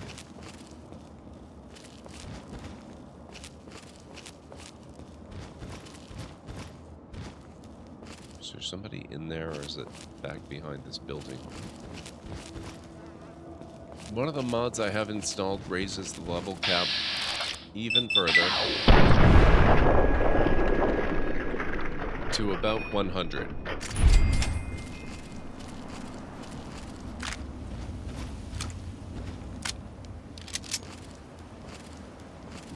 Is there somebody in there, or is it back behind this building? One of the mods I have installed raises the level cap even further to about 100.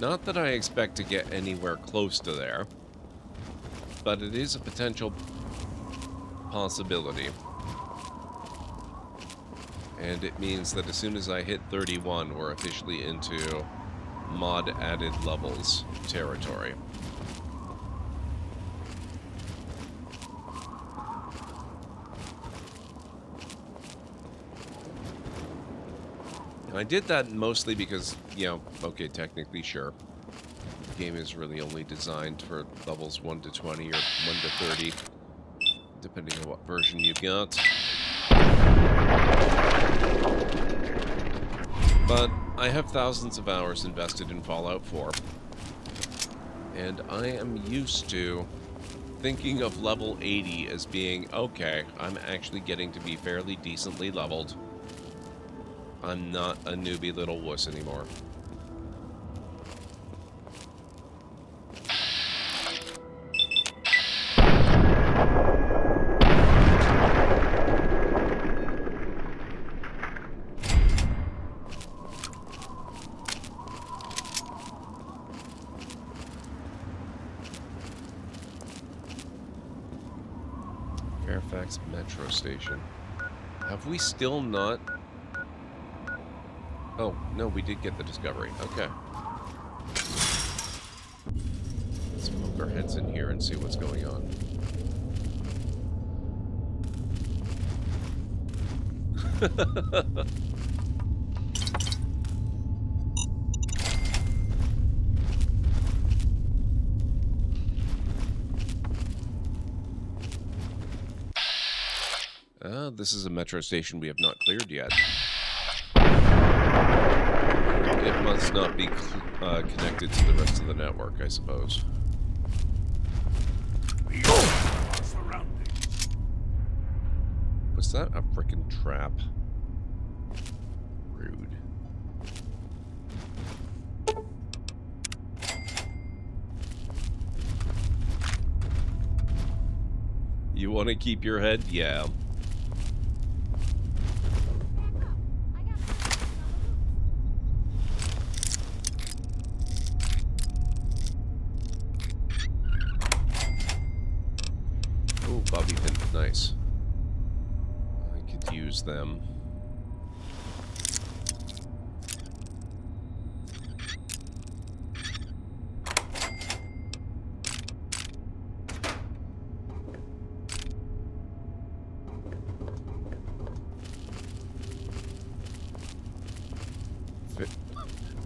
Not that I expect to get anywhere close to there, but it is a potential possibility. And it means that as soon as I hit 31, we're officially into mod added levels territory. And I did that mostly because, you know, okay, technically, sure. The game is really only designed for levels 1 to 20 or 1 to 30. depending on what version you got. But I have thousands of hours invested in Fallout 4, and I am used to thinking of level 80 as being, okay, I'm actually getting to be fairly decently leveled. I'm not a newbie little wuss anymore. Fairfax Metro Station. Have we still not... Oh, no, we did get the discovery. Okay. Let's poke our heads in here and see what's going on. This is a metro station we have not cleared yet. It must not be connected to the rest of the network, I suppose. Was that a frickin' trap? Rude. You want to keep your head? Yeah. Oh, bobby pins, nice. I could use them.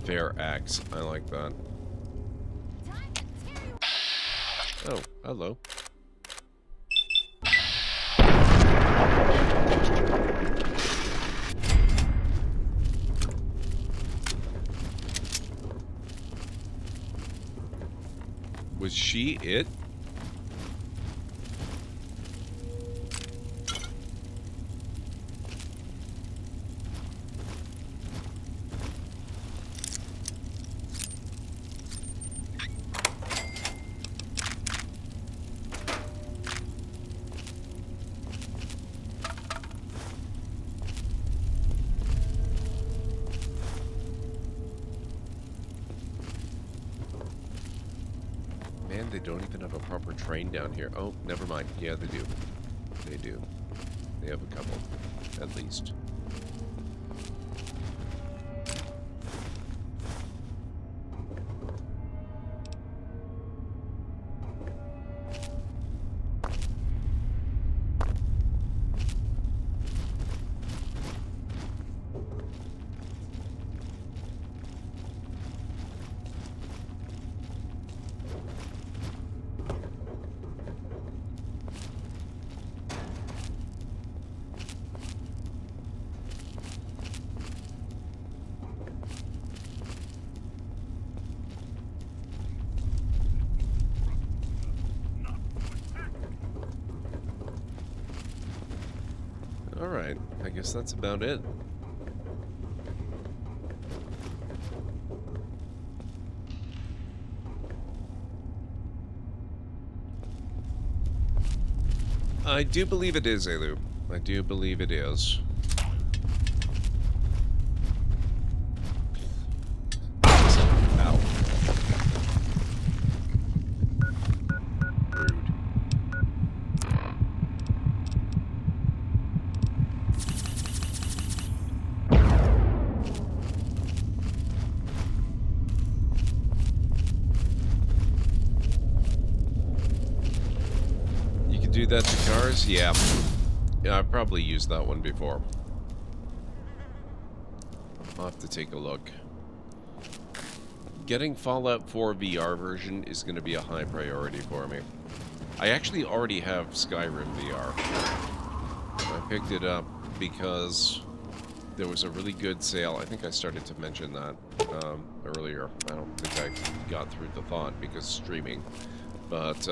Fair axe. I like that. Oh, hello. Was she it? Man, they don't even have a proper train down here. Oh, never mind. Yeah, they do. They do. They have a couple, at least. Alright, I guess that's about it. I do believe it is, Elu. I do believe it is. Ow. Rude. Do that to cars? Yeah. Yeah, I've probably used that one before. I'll have to take a look. Getting Fallout 4 VR version is going to be a high priority for me. I actually already have Skyrim VR. I picked it up because there was a really good sale. I think I started to mention that earlier. I don't think I got through the thought because streaming. But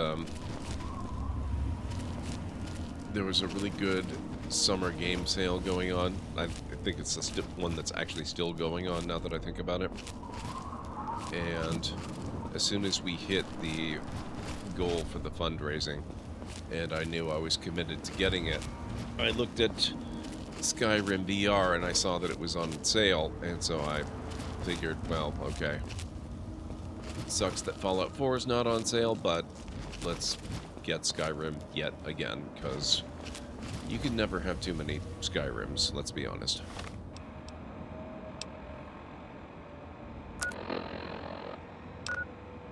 there was a really good summer game sale going on. I think it's the one that's actually still going on now that I think about it. And as soon as we hit the goal for the fundraising, and I knew I was committed to getting it, I looked at Skyrim VR and I saw that it was on sale, and so I figured, well, okay. It sucks that Fallout 4 is not on sale, but let's get Skyrim yet again, because you can never have too many Skyrims, let's be honest.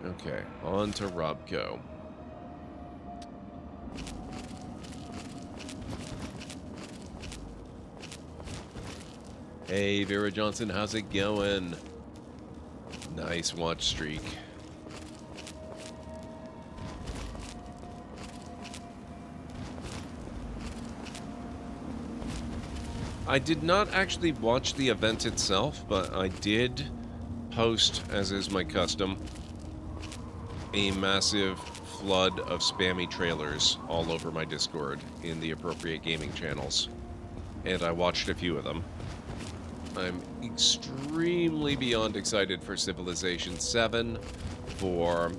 Okay, on to Robco. Hey, Vera Johnson, how's it going? Nice watch streak. I did not actually watch the event itself, but I did post, as is my custom, a massive flood of spammy trailers all over my Discord in the appropriate gaming channels. And I watched a few of them. I'm extremely beyond excited for Civilization 7, for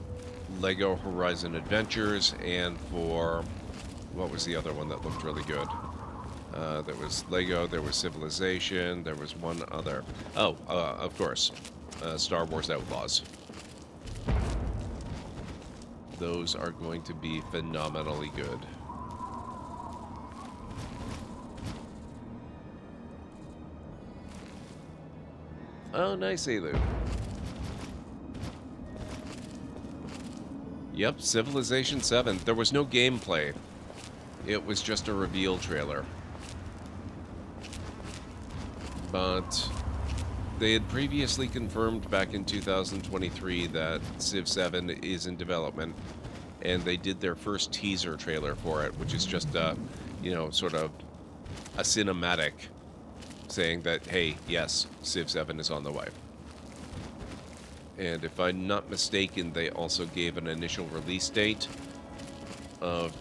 Lego Horizon Adventures, and for... what was the other one that looked really good? There was Lego, there was Civilization, there was one other... oh, of course, Star Wars Outlaws. Those are going to be phenomenally good. Oh, nice, Elu. Yep, Civilization 7. There was no gameplay. It was just a reveal trailer. But they had previously confirmed back in 2023 that Civ 7 is in development, and they did their first teaser trailer for it, which is just you know, sort of a cinematic saying that, hey, yes, Civ 7 is on the way. And if I'm not mistaken, they also gave an initial release date of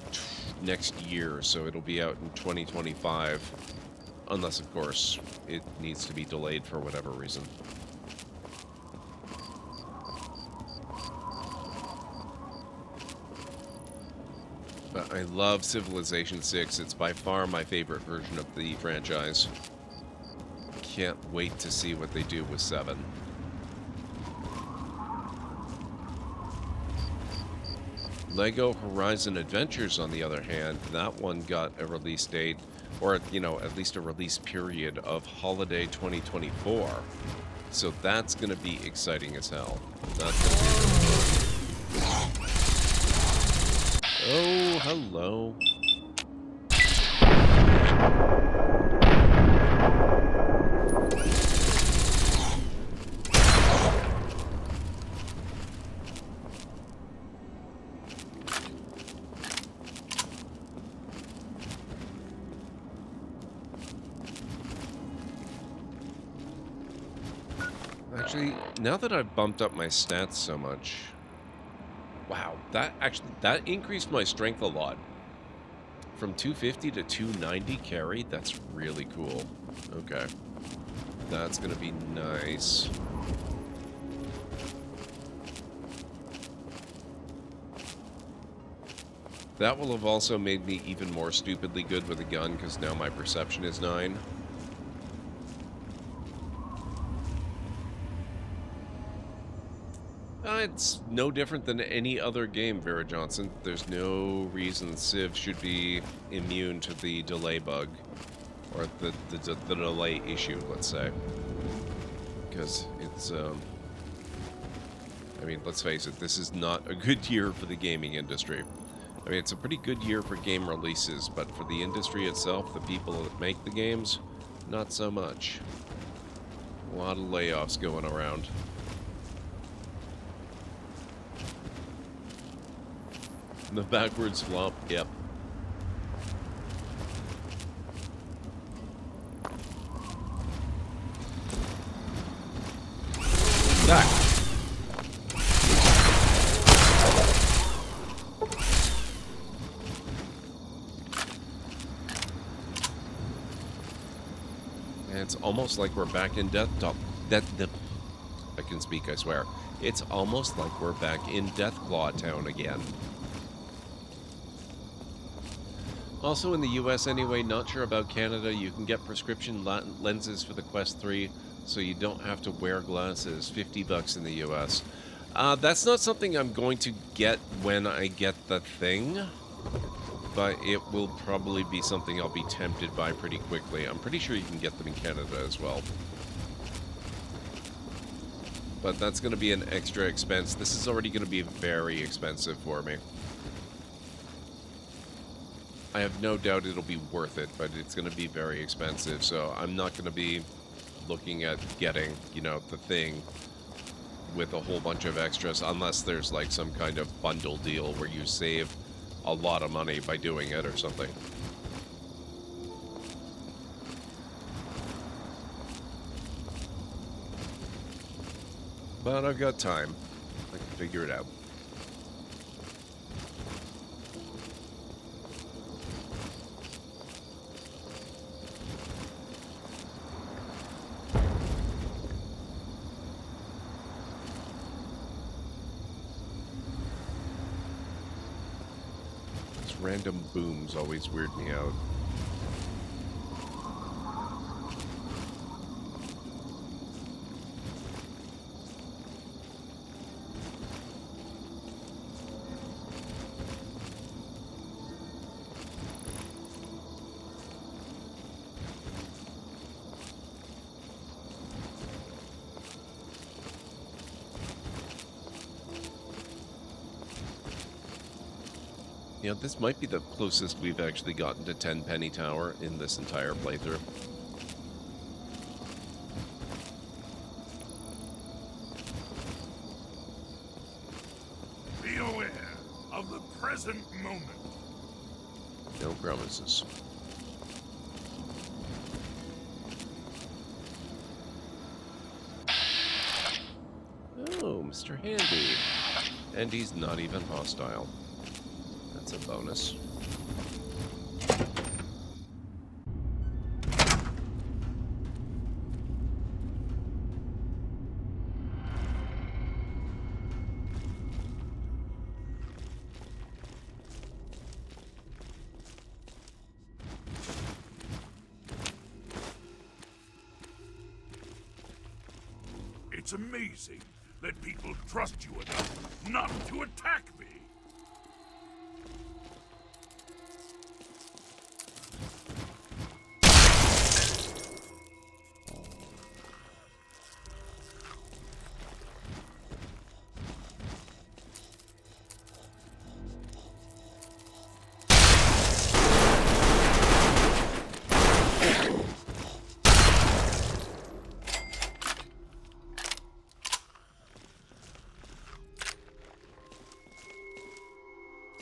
next year, so it'll be out in 2025, unless, of course, it needs to be delayed for whatever reason. But I love Civilization 6. It's by far my favorite version of the franchise. Can't wait to see what they do with 7. Lego Horizon Adventures, on the other hand, that one got a release date, or, you know, at least a release period of holiday 2024. So that's going to be exciting as hell. That's gonna be... oh, hello. Actually, now that I've bumped up my stats so much, wow, that increased my strength a lot. From 250 to 290 carry, that's really cool. Okay. That's gonna be nice. That will have also made me even more stupidly good with a gun, because now my perception is 9. It's no different than any other game, Vera Johnson. There's no reason Civ should be immune to the delay bug, or the delay issue, let's say. Because it's, I mean, let's face it, this is not a good year for the gaming industry. I mean, it's a pretty good year for game releases, but for the industry itself, the people that make the games, not so much. A lot of layoffs going around. The backwards flop, yep. Back. And it's almost like we're back in I can speak, I swear. It's almost like we're back in Deathclaw Town again. Also in the US anyway, not sure about Canada, you can get prescription lenses for the Quest 3, so you don't have to wear glasses. $50 in the US. That's not something I'm going to get when I get the thing, but it will probably be something I'll be tempted by pretty quickly. I'm pretty sure you can get them in Canada as well. But that's going to be an extra expense. This is already going to be very expensive for me. I have no doubt it'll be worth it, but it's going to be very expensive, so I'm not going to be looking at getting, you know, the thing with a whole bunch of extras, unless there's like some kind of bundle deal where you save a lot of money by doing it or something. But I've got time. I can figure it out. These random booms always weird me out. You know, this might be the closest we've actually gotten to 10 Penny Tower in this entire playthrough. Be aware of the present moment. No promises. Oh, Mr. Handy. And he's not even hostile. That's a bonus. It's amazing that people trust you enough not to attack me.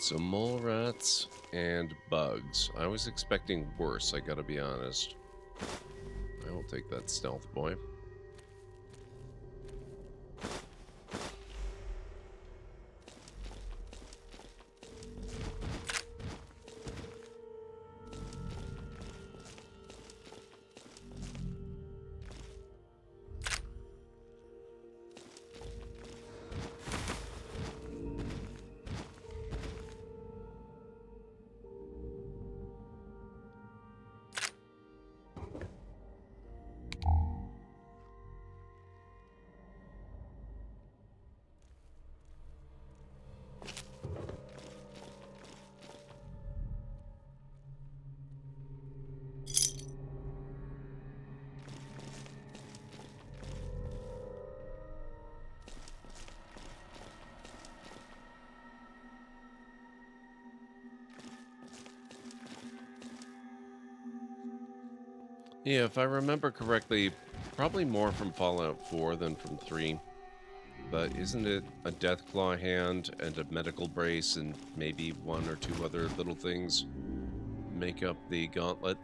So mole rats and bugs. I was expecting worse, I gotta be honest. I will take that stealth boy. Yeah, if I remember correctly, probably more from Fallout 4 than from 3. But isn't it a deathclaw hand and a medical brace and maybe one or two other little things make up the gauntlet?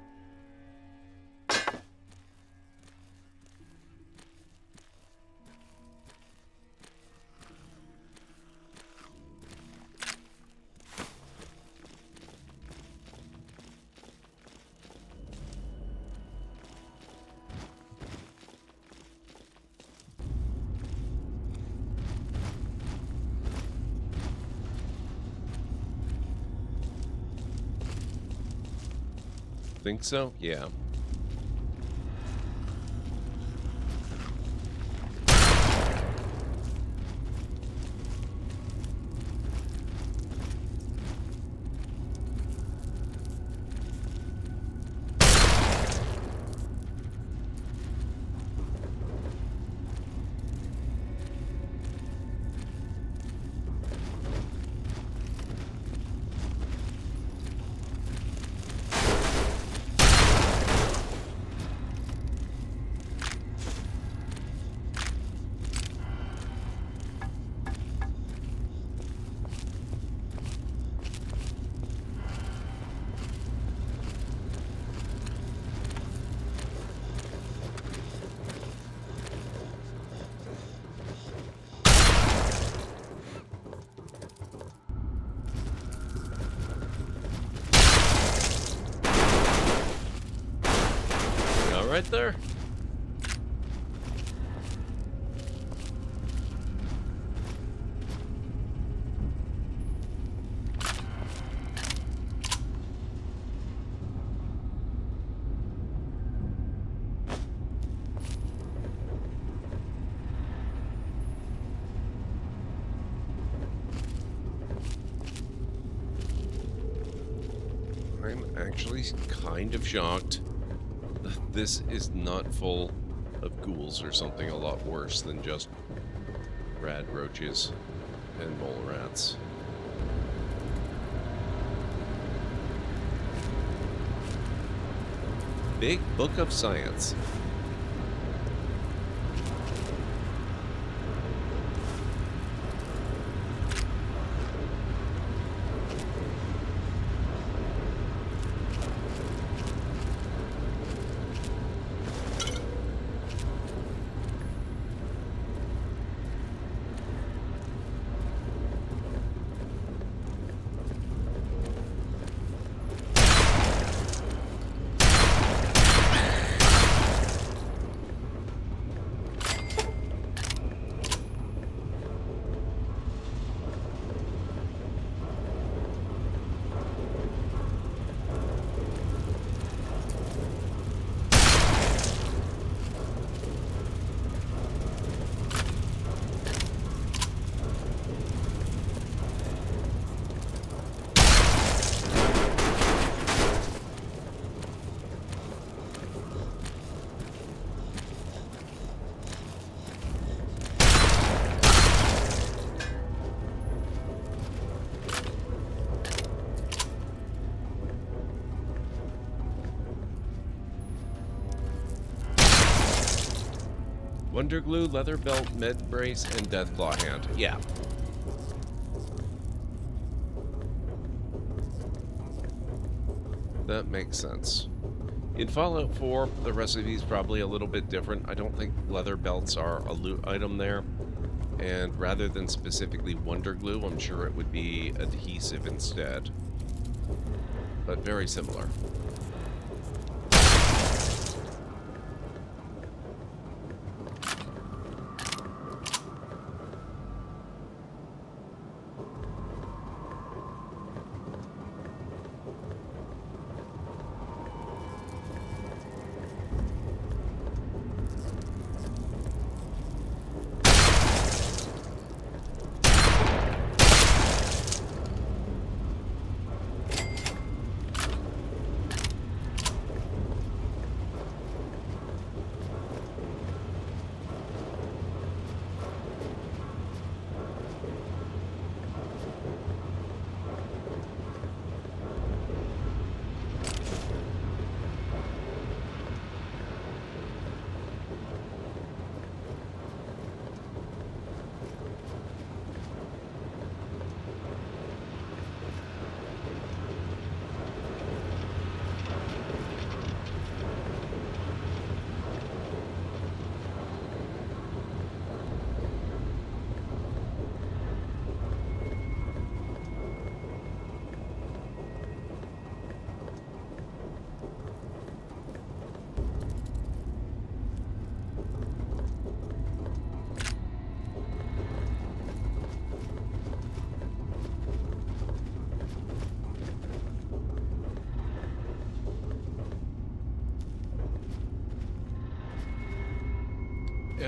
Think so? Yeah. Right there. I'm actually kind of shocked this is not full of ghouls or something a lot worse than just rad roaches and mole rats. Big Book of Science. Wonder glue, leather belt, med brace, and deathclaw hand. Yeah. That makes sense. In Fallout 4, the recipe's probably a little bit different. I don't think leather belts are a loot item there. And rather than specifically wonder glue, I'm sure it would be adhesive instead. But very similar.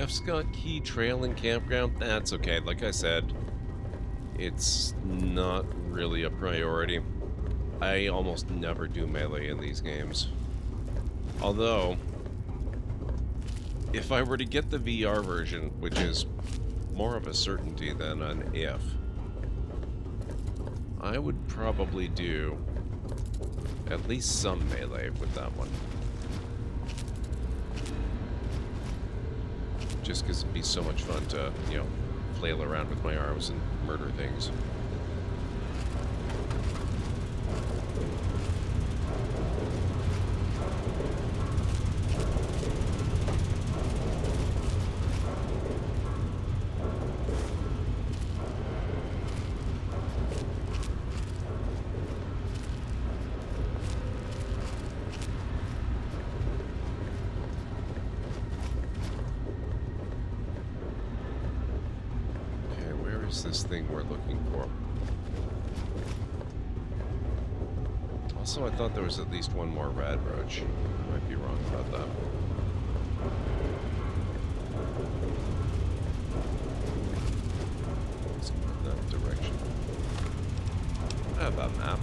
F. Scott Key Trail and Campground, that's okay. Like I said, it's not really a priority. I almost never do melee in these games. Although, if I were to get the VR version, which is more of a certainty than an if, I would probably do at least some melee with that one. Just because it'd be so much fun to, you know, flail around with my arms and murder things. This thing we're looking for. Also, I thought there was at least one more rad roach. I might be wrong about that. Let's go in that direction. I have that map.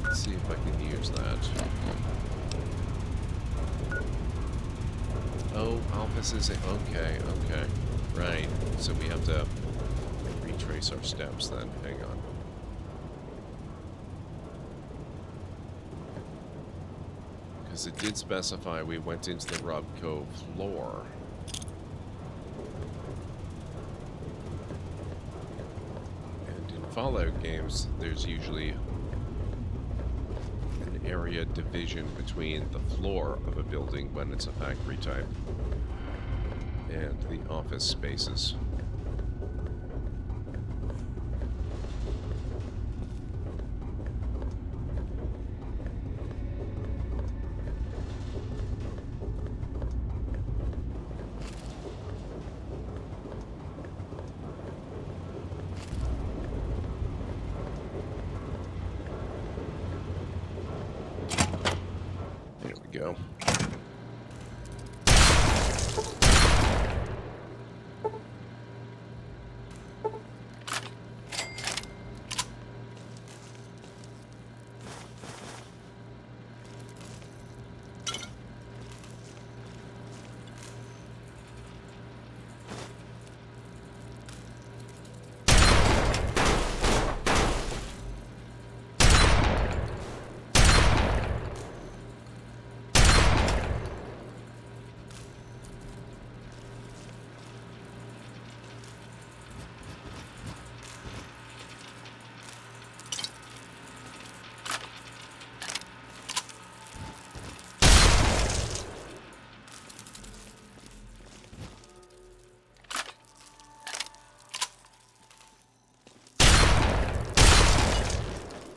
Let's see if I can use that. Oh, Alphys is okay, okay. Right, so we have to retrace our steps then. Hang on. Because it did specify we went into the Rob Cove floor. And in Fallout games, there's usually an area division between the floor of a building when it's a factory type and the office spaces. There we go.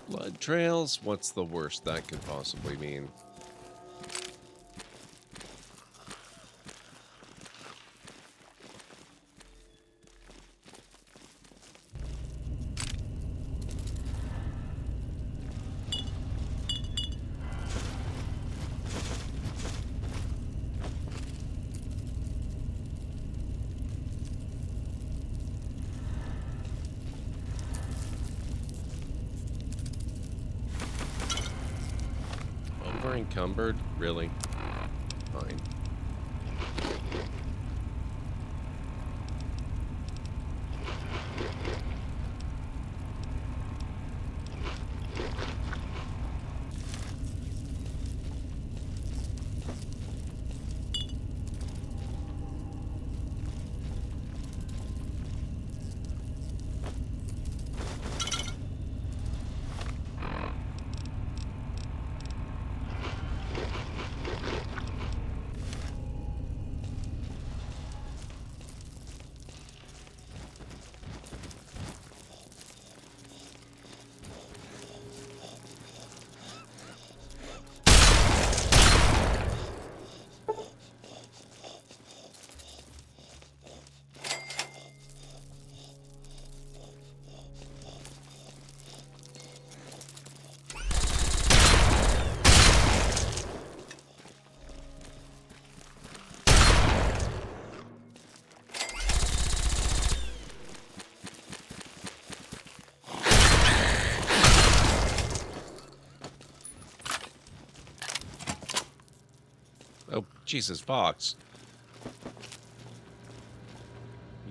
Blood trails? What's the worst that could possibly mean? Encumbered? Really? Fine. Jesus, Fox.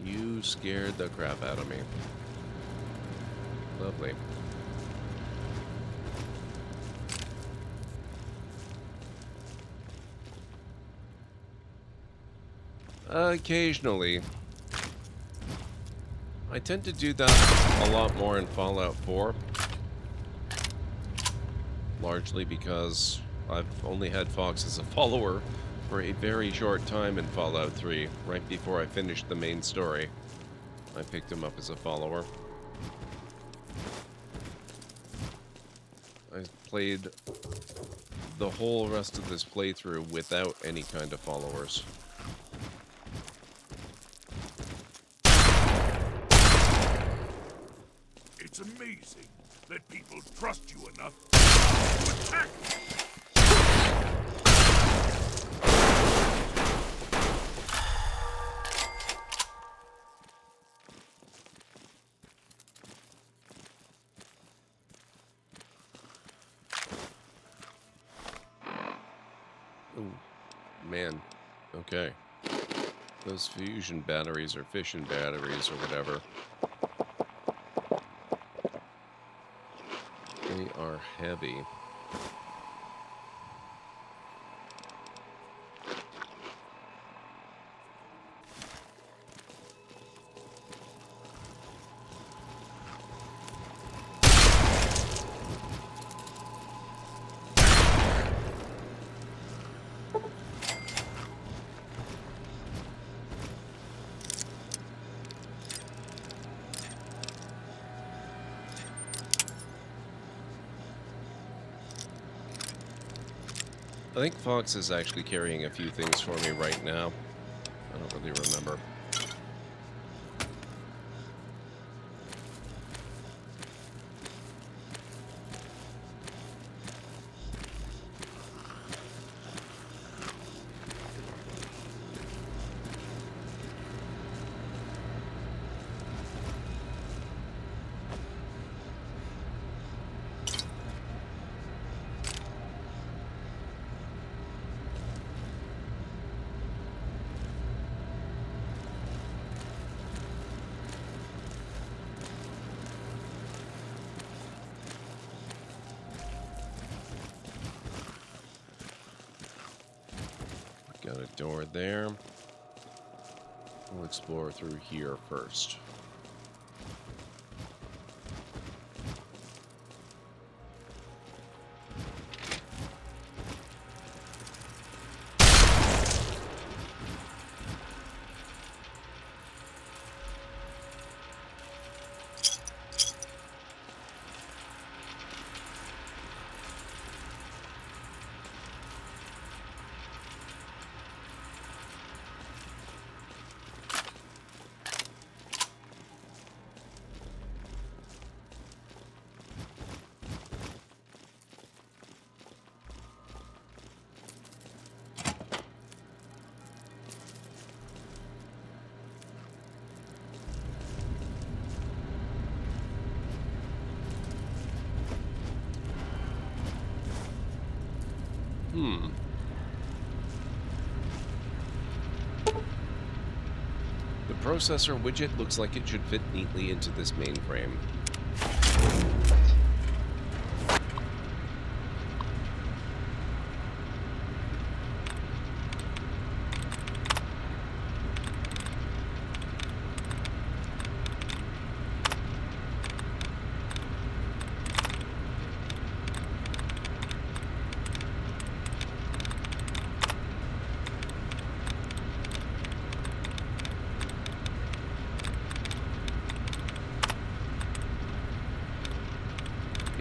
You scared the crap out of me. Lovely. Occasionally. I tend to do that a lot more in Fallout 4. Largely because I've only had Fox as a follower for a very short time in Fallout 3. Right before I finished the main story, I picked him up as a follower. I played the whole rest of this playthrough without any kind of followers. It's amazing that people trust you enough to attack you. Ooh, man. Okay. Those fusion batteries or fission batteries or whatever. They are heavy. I think Fox is actually carrying a few things for me right now. I don't really remember. Got a door there. We'll explore through here first. The processor widget looks like it should fit neatly into this mainframe.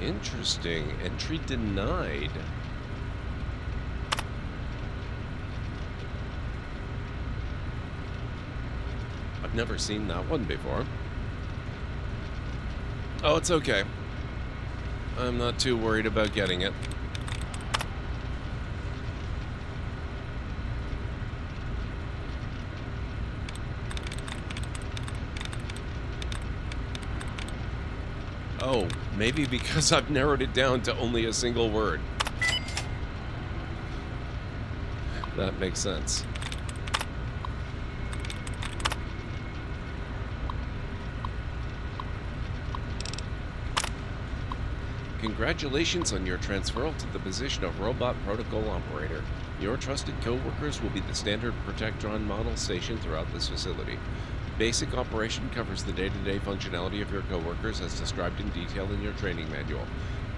Interesting. Entry denied. I've never seen that one before. Oh, it's okay. I'm not too worried about getting it. Oh, maybe because I've narrowed it down to only a single word. That makes sense. Congratulations on your transferal to the position of Robot Protocol Operator. Your trusted co-workers will be the standard Protectron model stationed throughout this facility. Basic operation covers the day-to-day functionality of your co-workers as described in detail in your training manual.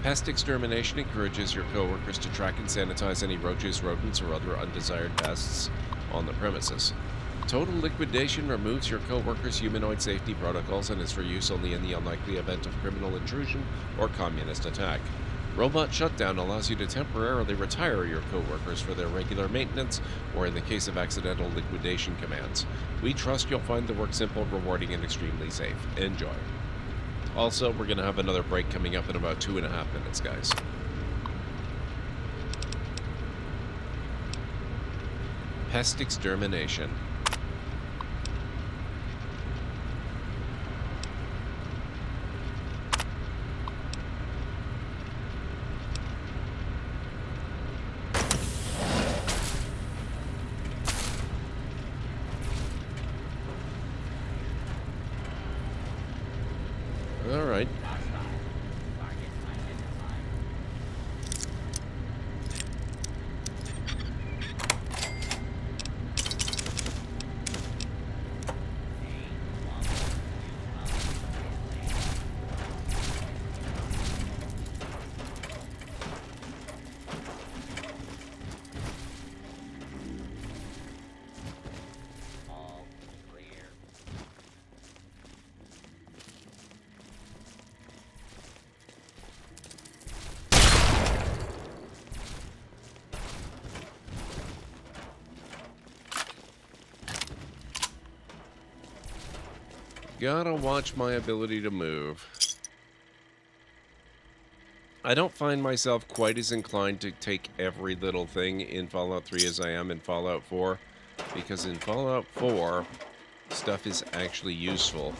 Pest extermination encourages your co-workers to track and sanitize any roaches, rodents, or other undesired pests on the premises. Total liquidation removes your co-workers' humanoid safety protocols and is for use only in the unlikely event of criminal intrusion or communist attack. Robot shutdown allows you to temporarily retire your co-workers for their regular maintenance or in the case of accidental liquidation commands. We trust you'll find the work simple, rewarding, and extremely safe. Enjoy. Also, we're going to have another break coming up in about 2.5 minutes, guys. Pest extermination. All right. Gotta watch my ability to move. I don't find myself quite as inclined to take every little thing in Fallout 3 as I am in Fallout 4, because in Fallout 4, stuff is actually useful.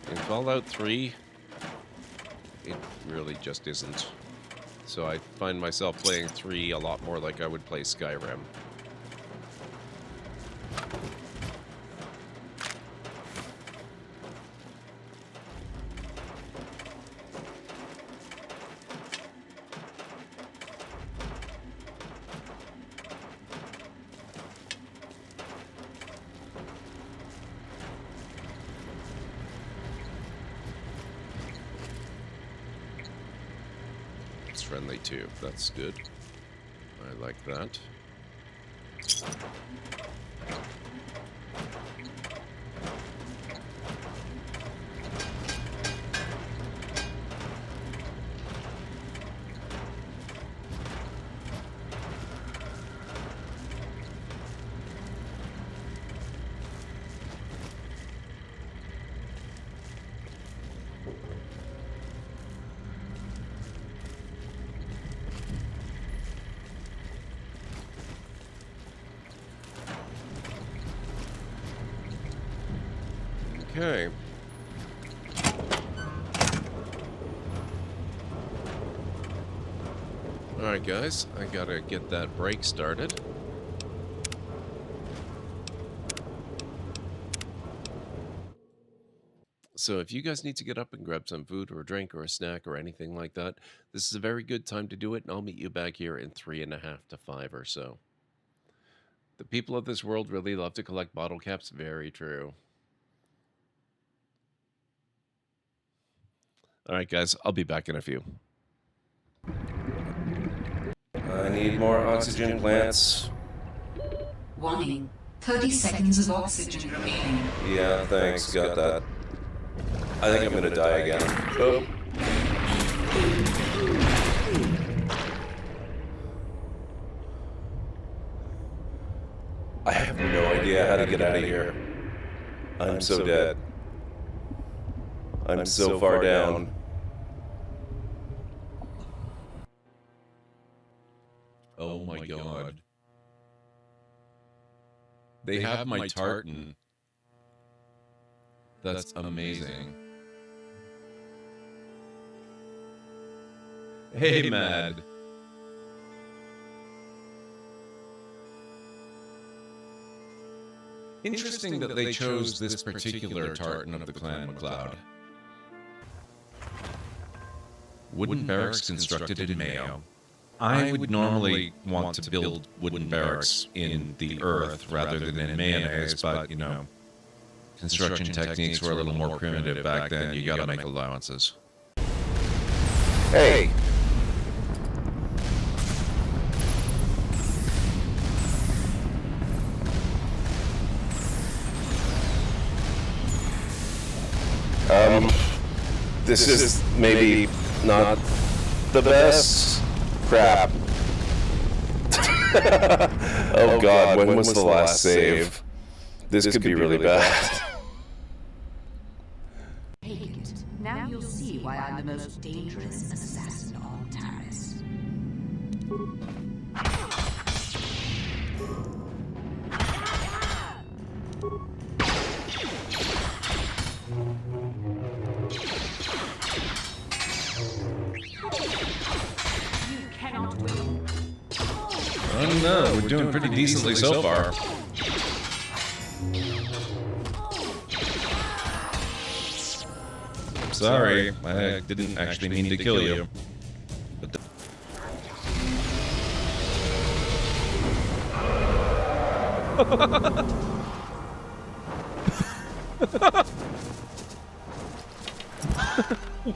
In Fallout 3, it really just isn't. So I find myself playing 3 a lot more like I would play Skyrim. Friendly too. That's good. I like that. Okay. Alright guys, I gotta get that break started. So if you guys need to get up and grab some food or a drink or a snack or anything like that, this is a very good time to do it, and I'll meet you back here in 3.5 to 5 or so. The people of this world really love to collect bottle caps. Very true. Alright guys, I'll be back in a few. I need more oxygen plants. Warning. 30 seconds of oxygen remaining. Yeah, thanks. Got that. I think I'm gonna die again. Oh. I have no idea how to get out of here. I'm so dead. I'm so far down. Oh my god. They have my tartan. That's amazing. Hey, Mad. Interesting that they chose this particular tartan of the Clan McLeod. Wooden barracks constructed in Mayo. I would normally want to build wooden barracks in the earth rather than in mayonnaise, but, you know, construction techniques were a little more primitive back then. You gotta make allowances. Hey! This is maybe not the best. Crap. Oh god, when was the last save? This could be really bad. Now you'll see why I'm the most dangerous assassin on Taris. You cannot win. I don't know, we're doing pretty decently so far. Sorry, I didn't actually mean to kill you. But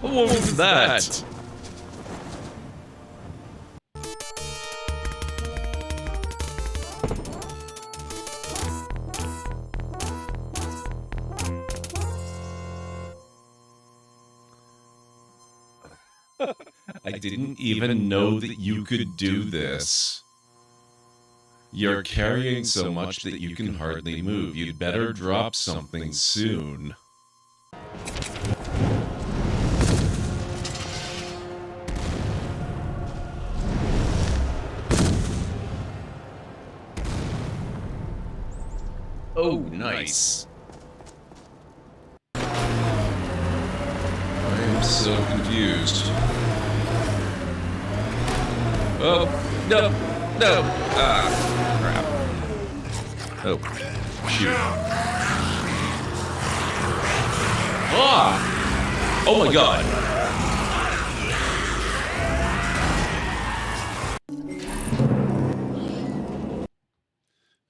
what was that? I didn't even know that you could do this. You're carrying so much that you can hardly move. You'd better drop something soon. Oh, nice. I am so confused. Oh, no, no. Ah, crap. Oh, shoot. Ah! Oh my god.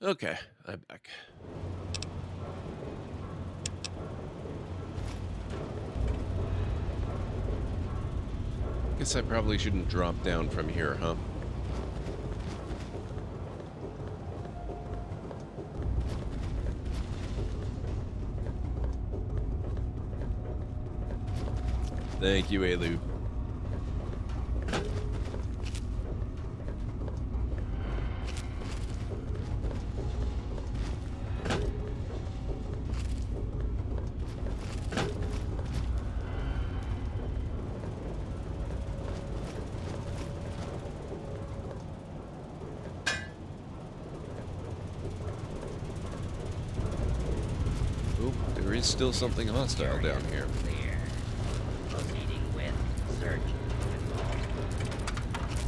Okay, I'm back. Guess I probably shouldn't drop down from here, huh? Thank you, Elu. There is still something hostile down here. Proceeding with search.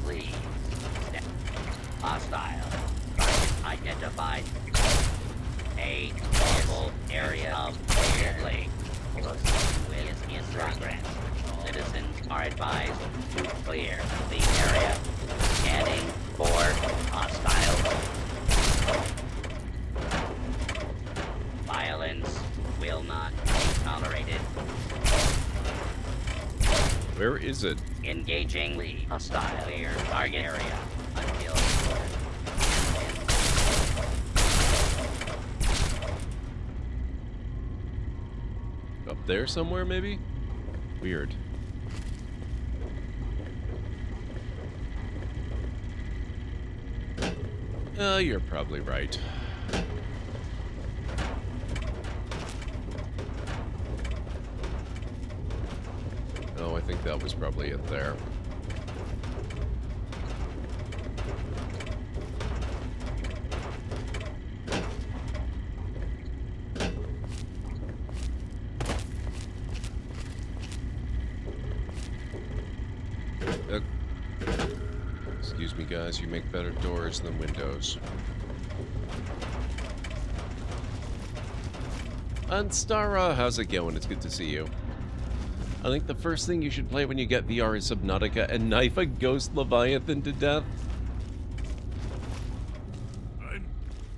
Please. Hostile. Identified. A normal area of clearly. With in progress. Citizens are advised to clear the area. Scanning for hostile. Violence will not be tolerated. Where is it? Engaging the hostile clear target area until Up there somewhere, maybe? Weird. You're probably right. Oh, I think that was probably it there. Excuse me, guys, you make better doors than windows. And Stara, how's it going? It's good to see you. I think the first thing you should play when you get VR is Subnautica and knife a ghost Leviathan to death. I'm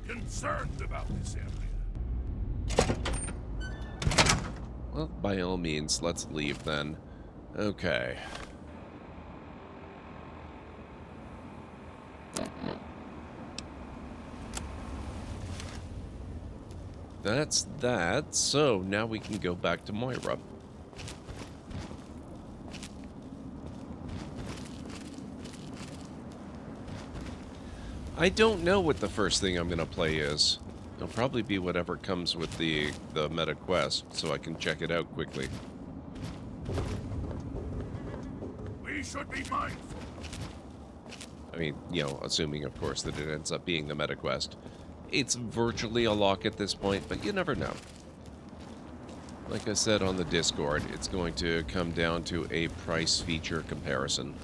concerned about this area. Well, by all means, let's leave then. Okay. That's that. So now we can go back to Moira. I don't know what the first thing I'm going to play is. It'll probably be whatever comes with the meta quest, so I can check it out quickly. We should be mindful. I mean, you know, assuming, of course, that it ends up being the meta quest. It's virtually a lock at this point, but you never know. Like I said on the Discord, it's going to come down to a price-feature comparison.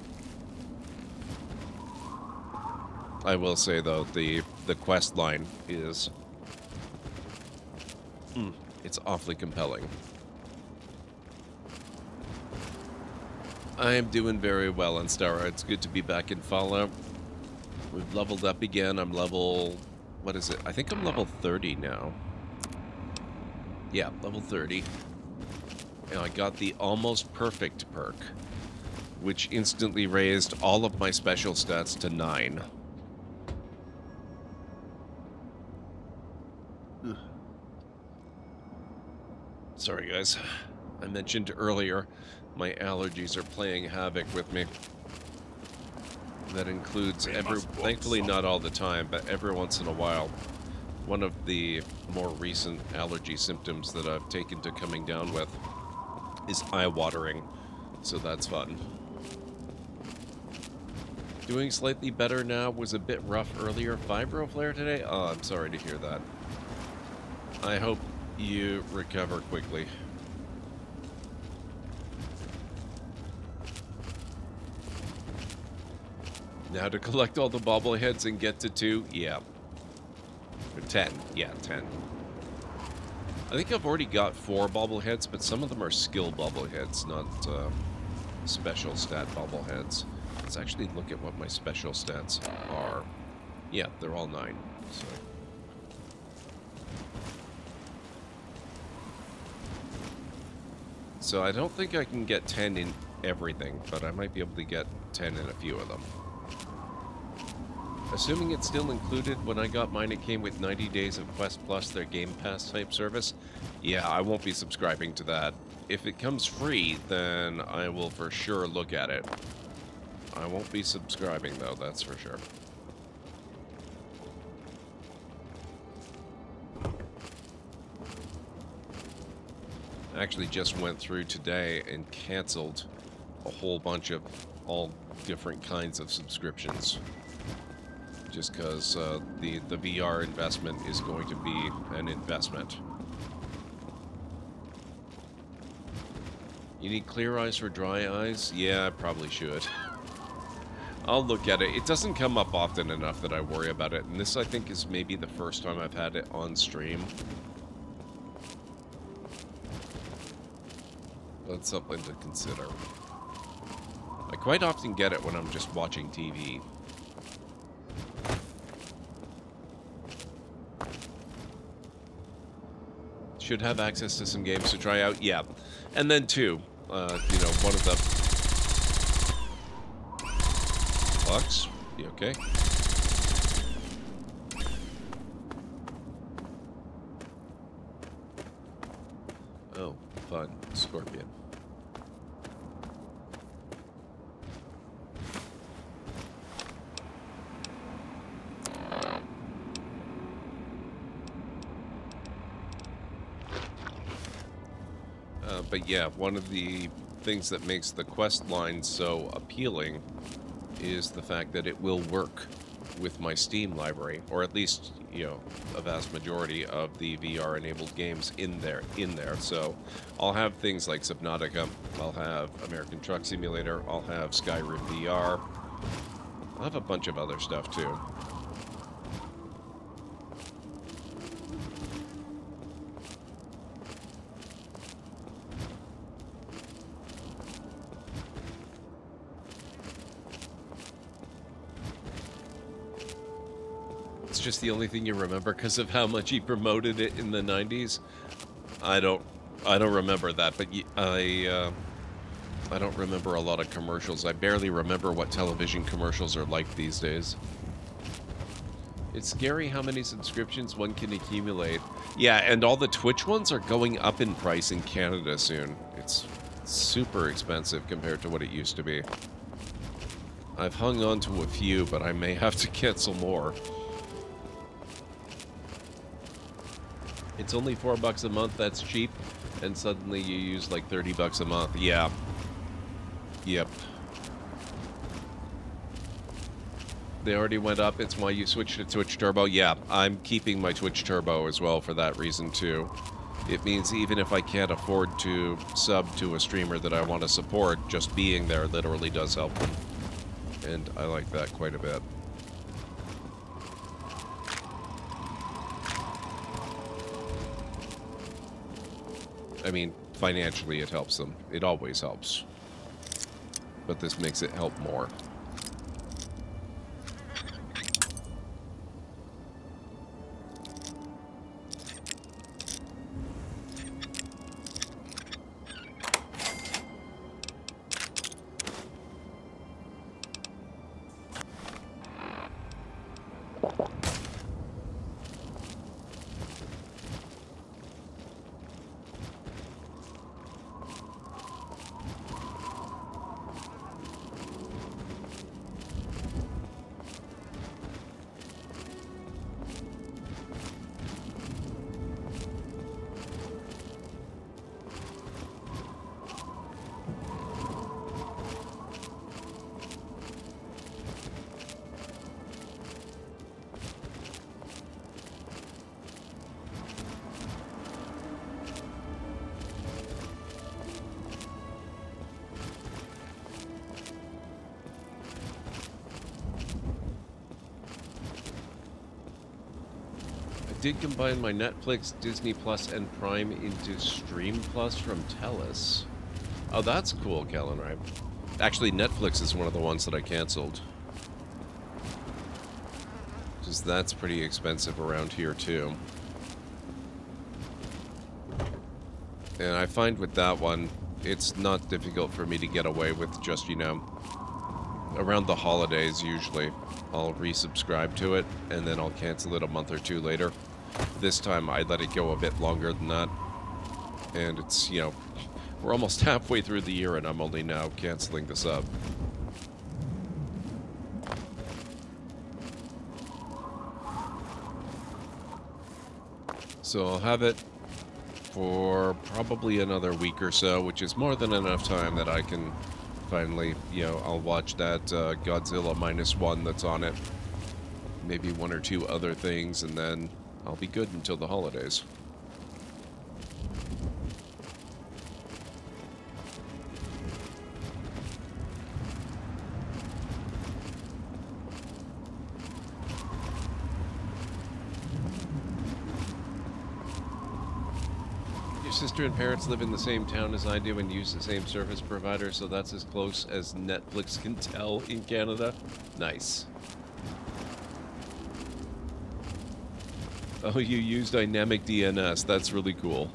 I will say, though, the quest line is... it's awfully compelling. I am doing very well on Stara. It's good to be back in Fallout. We've leveled up again. I'm level... what is it? I think I'm level 30 now. Yeah, level 30. And I got the almost perfect perk, which instantly raised all of my special stats to 9. Ugh. Sorry, guys. I mentioned earlier my allergies are playing havoc with me. That includes thankfully not all the time, but every once in a while. One of the more recent allergy symptoms that I've taken to coming down with is eye watering, so that's fun. Doing slightly better now. Was a bit rough earlier. Fibro flare today? Oh, I'm sorry to hear that. I hope you recover quickly. Now to collect all the bobbleheads and get to 2? Yeah. Or 10. Yeah, 10. I think I've already got 4 bobbleheads, but some of them are skill bobbleheads, not special stat bobbleheads. Let's actually look at what my special stats are. Yeah, they're all 9. So I don't think I can get 10 in everything, but I might be able to get 10 in a few of them. Assuming it's still included, when I got mine it came with 90 days of Quest Plus, their Game Pass type service. Yeah, I won't be subscribing to that. If it comes free, then I will for sure look at it. I won't be subscribing though, that's for sure. I actually just went through today and canceled a whole bunch of all different kinds of subscriptions. Just because the VR investment is going to be an investment. You need clear eyes for dry eyes? Yeah, I probably should. I'll look at it. It doesn't come up often enough that I worry about it, and this I think is maybe the first time I've had it on stream. That's something to consider. I quite often get it when I'm just watching TV. Should have access to some games to try out. Yeah. And then 2, you know, one of the... Lux? You okay? Oh, fun. Scorpion. But yeah, one of the things that makes the quest line so appealing is the fact that it will work with my Steam library, or at least, you know, a vast majority of the VR-enabled games in there. So I'll have things like Subnautica, I'll have American Truck Simulator, I'll have Skyrim VR, I'll have a bunch of other stuff too. It's just the only thing you remember because of how much he promoted it in the 90s. I don't remember that, but I don't remember a lot of commercials. I barely remember what television commercials are like these days. It's scary how many subscriptions one can accumulate. Yeah, and all the Twitch ones are going up in price in Canada soon. It's super expensive compared to what it used to be. I've hung on to a few, but I may have to cancel more. It's only $4 a month, that's cheap, and suddenly you use like $30 a month. Yeah. Yep. They already went up, it's why you switched to Twitch Turbo. Yeah, I'm keeping my Twitch Turbo as well for that reason too. It means even if I can't afford to sub to a streamer that I want to support, just being there literally does help them. And I like that quite a bit. I mean, financially it helps them. It always helps. But this makes it help more. Did combine my Netflix, Disney Plus, and Prime into Stream Plus from Telus. Oh, that's cool, Kellen, right? Actually, Netflix is one of the ones that I canceled. Because that's pretty expensive around here, too. And I find with that one, it's not difficult for me to get away with just, you know, around the holidays, usually. I'll resubscribe to it, and then I'll cancel it a month or two later. This time, I let it go a bit longer than that. And it's, you know, we're almost halfway through the year, and I'm only now canceling the sub. So I'll have it for probably another week or so, which is more than enough time that I can finally, you know, I'll watch that Godzilla -1 that's on it. Maybe one or two other things, and then I'll be good until the holidays. Your sister and parents live in the same town as I do and use the same service provider, so that's as close as Netflix can tell in Canada. Nice. Oh, you use dynamic DNS. That's really cool.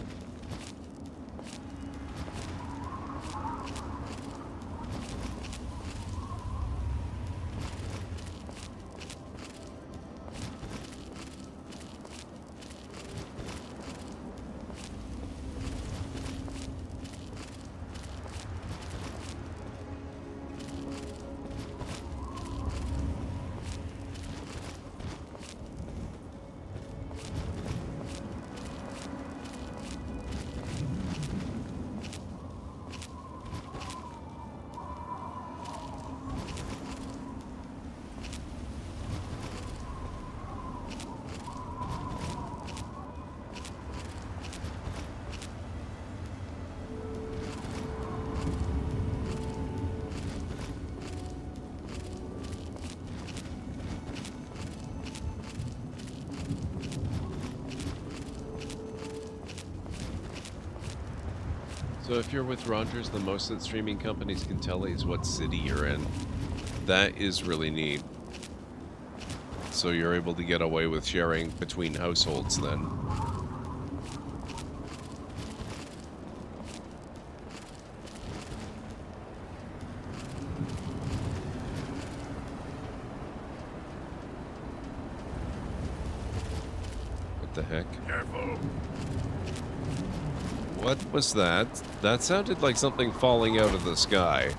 So if you're with Rogers, the most that streaming companies can tell is what city you're in. That is really neat. So you're able to get away with sharing between households then. What the heck? Careful. What was that? That sounded like something falling out of the sky.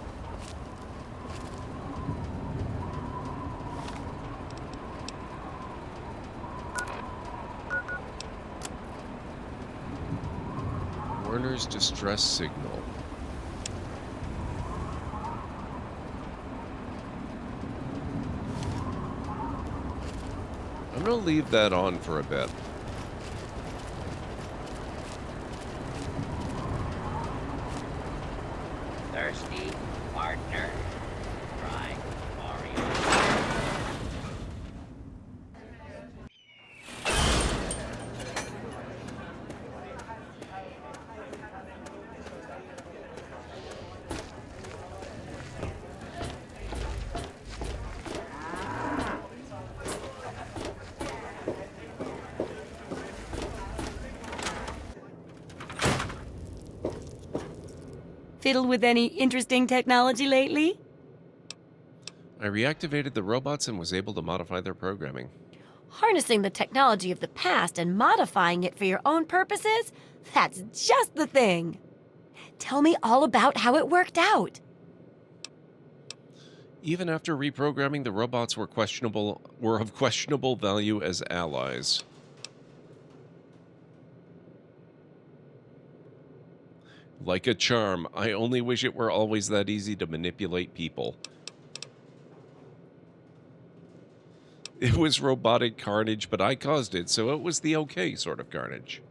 Warner's distress signal. I'm gonna leave that on for a bit. Thirsty, partner. Try Mario. Fiddled with any interesting technology lately? I reactivated the robots and was able to modify their programming. Harnessing the technology of the past and modifying it for your own purposes? That's just the thing. Tell me all about how it worked out. Even after reprogramming, the robots were of questionable value as allies. Like a charm, I only wish it were always that easy to manipulate people. It was robotic carnage, but I caused it, so it was the okay sort of carnage.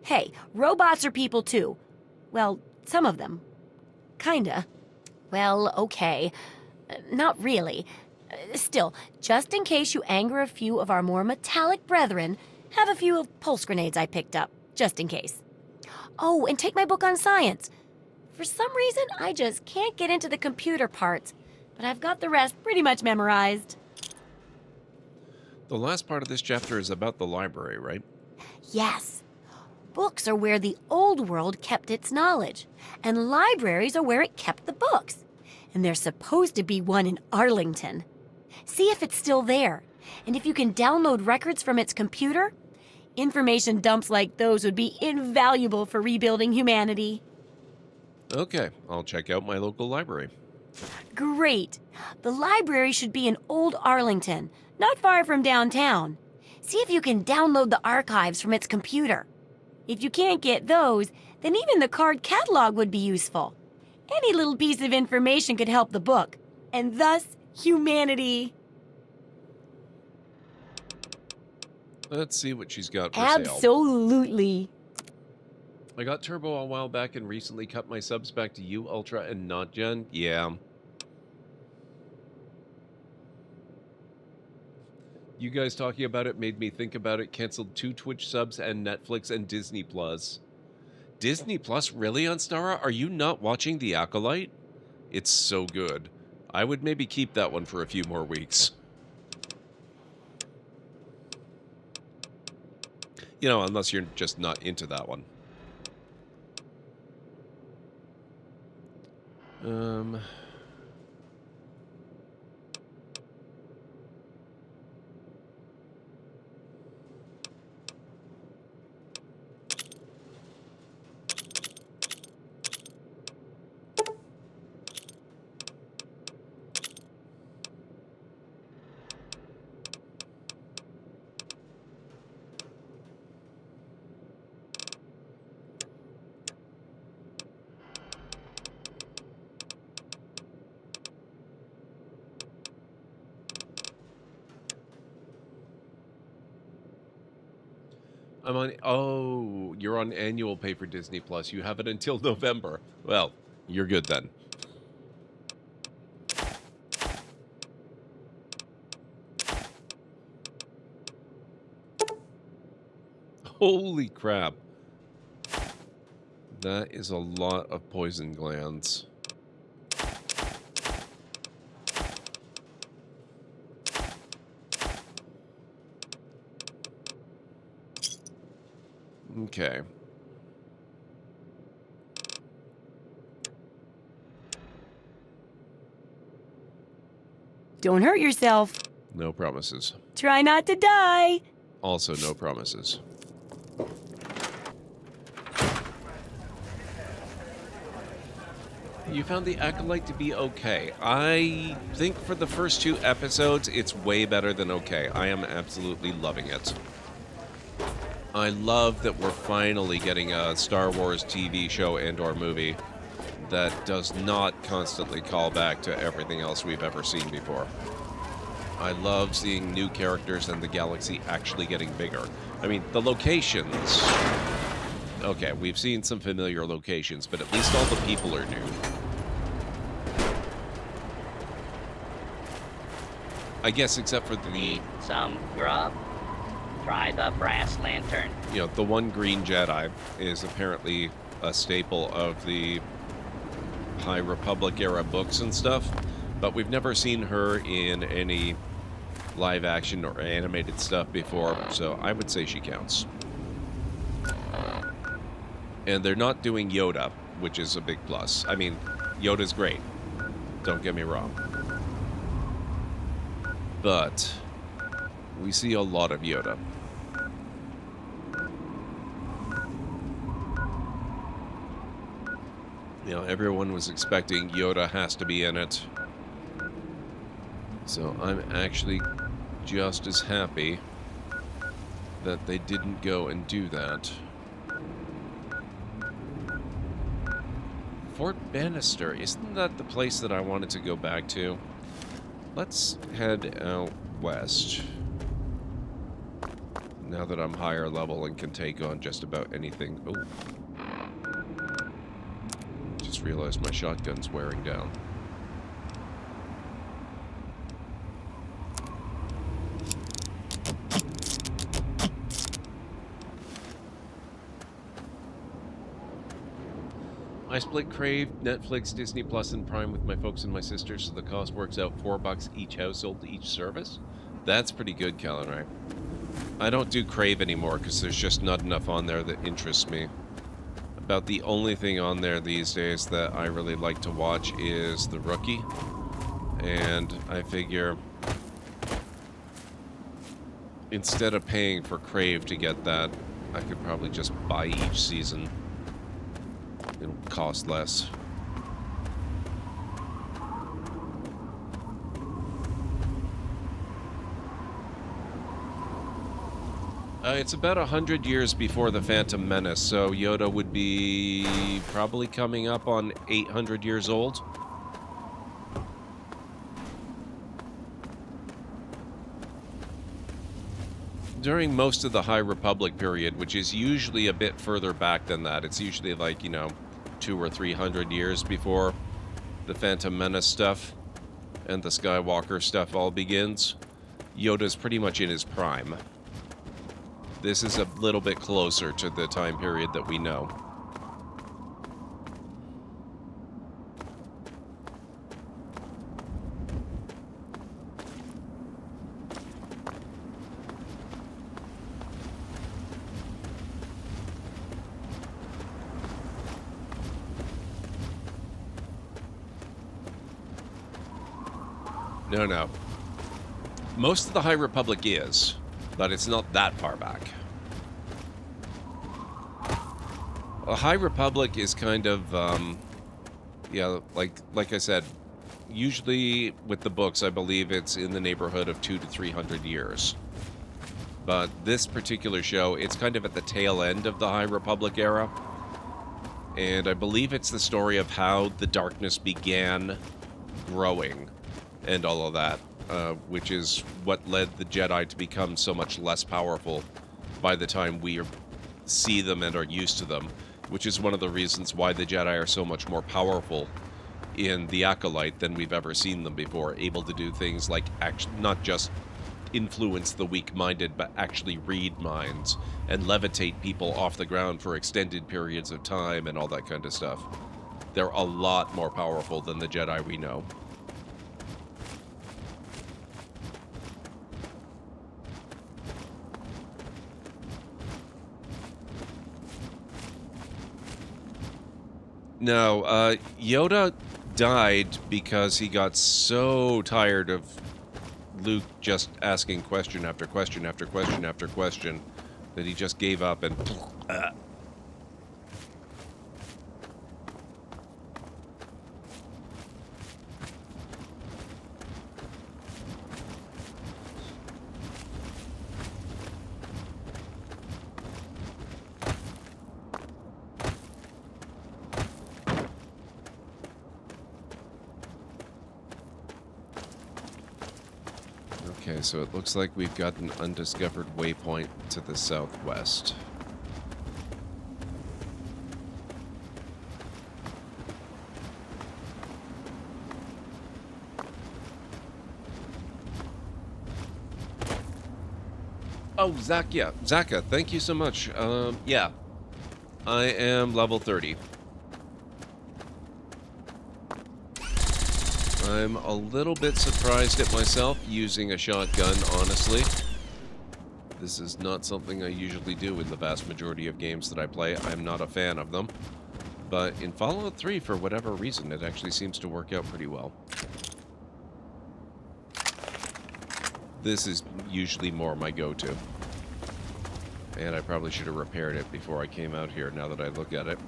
Hey, robots are people too. Well, some of them. Kinda. Well, okay. Not really. Still, just in case you anger a few of our more metallic brethren, have a few of pulse grenades I picked up, just in case. Oh, and take my book on science. For some reason, I just can't get into the computer parts, but I've got the rest pretty much memorized. The last part of this chapter is about the library, right? Yes. Books are where the old world kept its knowledge, and libraries are where it kept the books. And there's supposed to be one in Arlington. See if it's still there. And if you can download records from its computer, information dumps like those would be invaluable for rebuilding humanity. Okay, I'll check out my local library. Great. The library should be in Old Arlington, not far from downtown. See if you can download the archives from its computer. If you can't get those, then even the card catalog would be useful. Any little piece of information could help the book, and thus humanity. Let's see what she's got for sale. Absolutely. I got Turbo a while back and recently cut my subs back to U, Ultra, and Not Gen. Yeah. You guys talking about it made me think about it. Canceled 2 Twitch subs and Netflix and Disney Plus. Disney Plus really on Stara? Are you not watching The Acolyte? It's so good. I would maybe keep that one for a few more weeks. You know, unless you're just not into that one. I'm on... Oh, you're on annual pay for Disney Plus. You have it until November. Well, you're good then. Holy crap. That is a lot of poison glands. Okay. Don't hurt yourself. No promises. Try not to die. Also, no promises. You found the Acolyte to be okay. I think for the first 2 episodes, it's way better than okay. I am absolutely loving it. I love that we're finally getting a Star Wars TV show and/or movie that does not constantly call back to everything else we've ever seen before. I love seeing new characters and the galaxy actually getting bigger. I mean, the locations... Okay, we've seen some familiar locations, but at least all the people are new. I guess except for the... Some grub? Try the brass lantern. You know, the one green Jedi is apparently a staple of the High Republic era books and stuff, but we've never seen her in any live action or animated stuff before, so I would say she counts. And they're not doing Yoda, which is a big plus. I mean, Yoda's great. Don't get me wrong. But we see a lot of Yoda. You know, everyone was expecting Yoda has to be in it. So I'm actually just as happy that they didn't go and do that. Fort Bannister, isn't that the place that I wanted to go back to? Let's head out west. Now that I'm higher level and can take on just about anything. Oh. Just realized my shotgun's wearing down. I split Crave, Netflix, Disney Plus, and Prime with my folks and my sisters, so the cost works out $4 each household to each service. That's pretty good, Callan, right? I don't do Crave anymore because there's just not enough on there that interests me. About the only thing on there these days that I really like to watch is The Rookie. And I figure instead of paying for Crave to get that, I could probably just buy each season. It'll cost less. It's about 100 years before the Phantom Menace, so Yoda would be probably coming up on 800 years old. During most of the High Republic period, which is usually a bit further back than that, it's usually like, you know, 200 or 300 years before the Phantom Menace stuff and the Skywalker stuff all begins, Yoda's pretty much in his prime. This is a little bit closer to the time period that we know. No. Most of the High Republic is, but it's not that far back. The High Republic is kind of, yeah, like I said, usually with the books, I believe it's in the neighborhood of 200 to 300 years. But this particular show, it's kind of at the tail end of the High Republic era. And I believe it's the story of how the darkness began growing and all of that, which is what led the Jedi to become so much less powerful by the time we see them and are used to them, which is one of the reasons why the Jedi are so much more powerful in the Acolyte than we've ever seen them before, able to do things like not just influence the weak-minded, but actually read minds and levitate people off the ground for extended periods of time and all that kind of stuff. They're a lot more powerful than the Jedi we know. No, Yoda died because he got so tired of Luke just asking question after question after question after question that he just gave up and... Okay, so it looks like we've got an undiscovered waypoint to the southwest. Oh, Zaka, thank you so much. Yeah, I am level 30. I'm a little bit surprised at myself using a shotgun, honestly. This is not something I usually do in the vast majority of games that I play. I'm not a fan of them. But in Fallout 3, for whatever reason, it actually seems to work out pretty well. This is usually more my go-to. And I probably should have repaired it before I came out here, now that I look at it.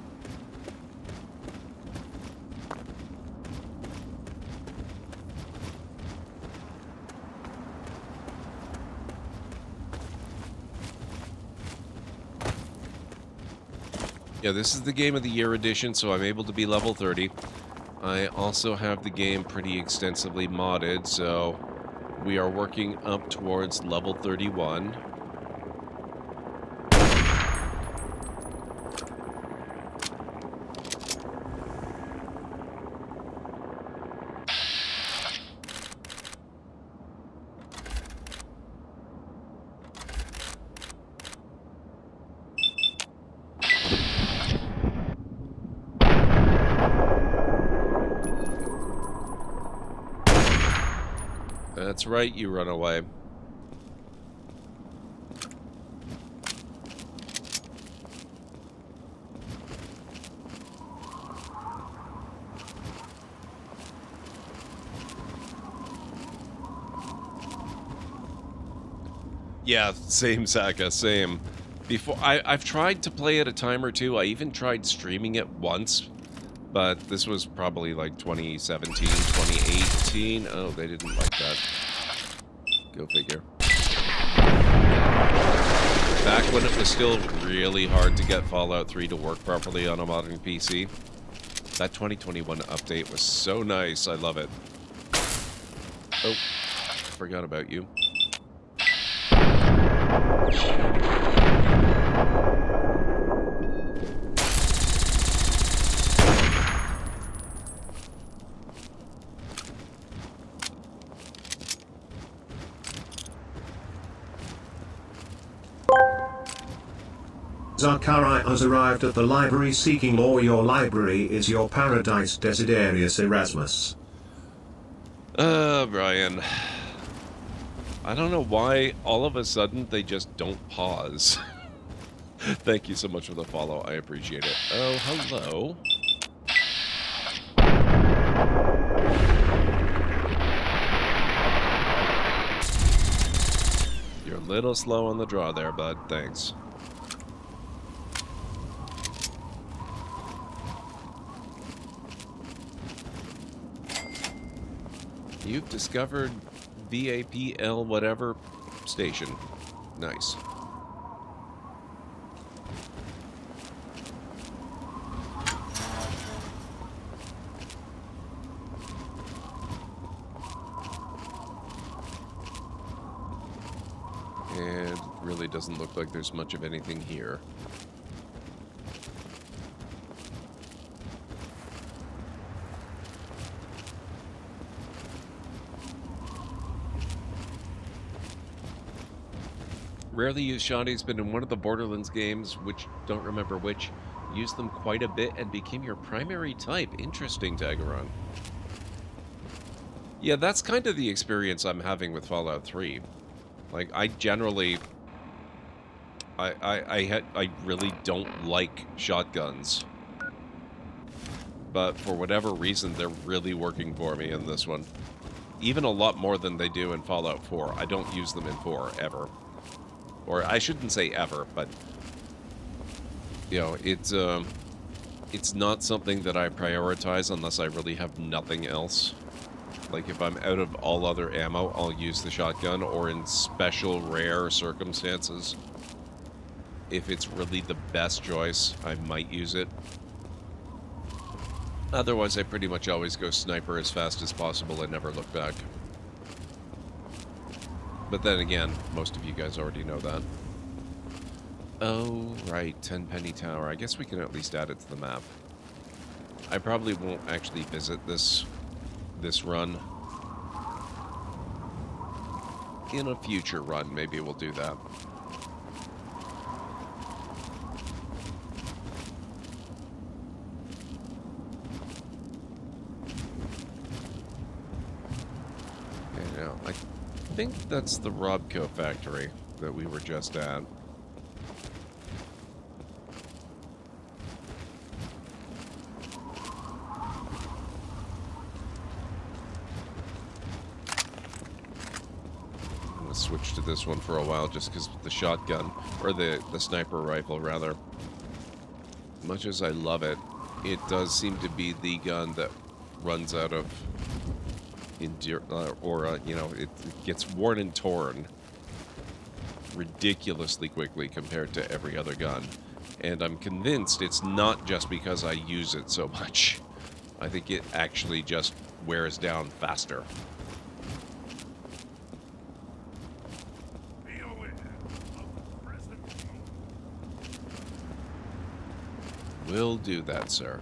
Yeah, this is the Game of the Year edition, so I'm able to be level 30. I also have the game pretty extensively modded, so we are working up towards level 31. That's right, you run away. Yeah, same, Saka, same. Before I've tried to play it a time or two. I even tried streaming it once, but this was probably like 2017, 2018. Oh, they didn't like that. Go figure. Back when it was still really hard to get Fallout 3 to work properly on a modern PC. That 2021 update was so nice. I love it. Oh, forgot about you. Zakarai has arrived at the library seeking law. Your library is your paradise, Desiderius Erasmus. Brian. I don't know why all of a sudden they just don't pause. Thank you so much for the follow. I appreciate it. Oh, hello. You're a little slow on the draw there, bud. Thanks. You've discovered VAPL whatever station. Nice. And really doesn't look like there's much of anything here. Rarely used shotties, but in one of the Borderlands games, which don't remember which, used them quite a bit and became your primary type. Interesting, Tagaron. Yeah, that's kind of the experience I'm having with Fallout 3. Like, I generally... I really don't like shotguns. but for whatever reason, they're really working for me in this one. Even a lot more than they do in Fallout 4. I don't use them in 4, ever. Or, I shouldn't say ever, but... You know, it's not something that I prioritize unless I really have nothing else. Like, if I'm out of all other ammo, I'll use the shotgun, or in special, rare circumstances. If it's really the best choice, I might use it. Otherwise, I pretty much always go sniper as fast as possible and never look back. But then again, most of you guys already know that. Oh, right, 10 Penny Tower. I guess we can at least add it to the map. I probably won't actually visit this run. In a future run, maybe we'll do that. I think that's the Robco factory that we were just at. I'm gonna switch to this one for a while just because the shotgun, or the sniper rifle rather, much as I love it, it does seem to be the gun that runs out of you know, it gets worn and torn ridiculously quickly compared to every other gun. And I'm convinced it's not just because I use it so much. I think it actually just wears down faster. Will do that, sir.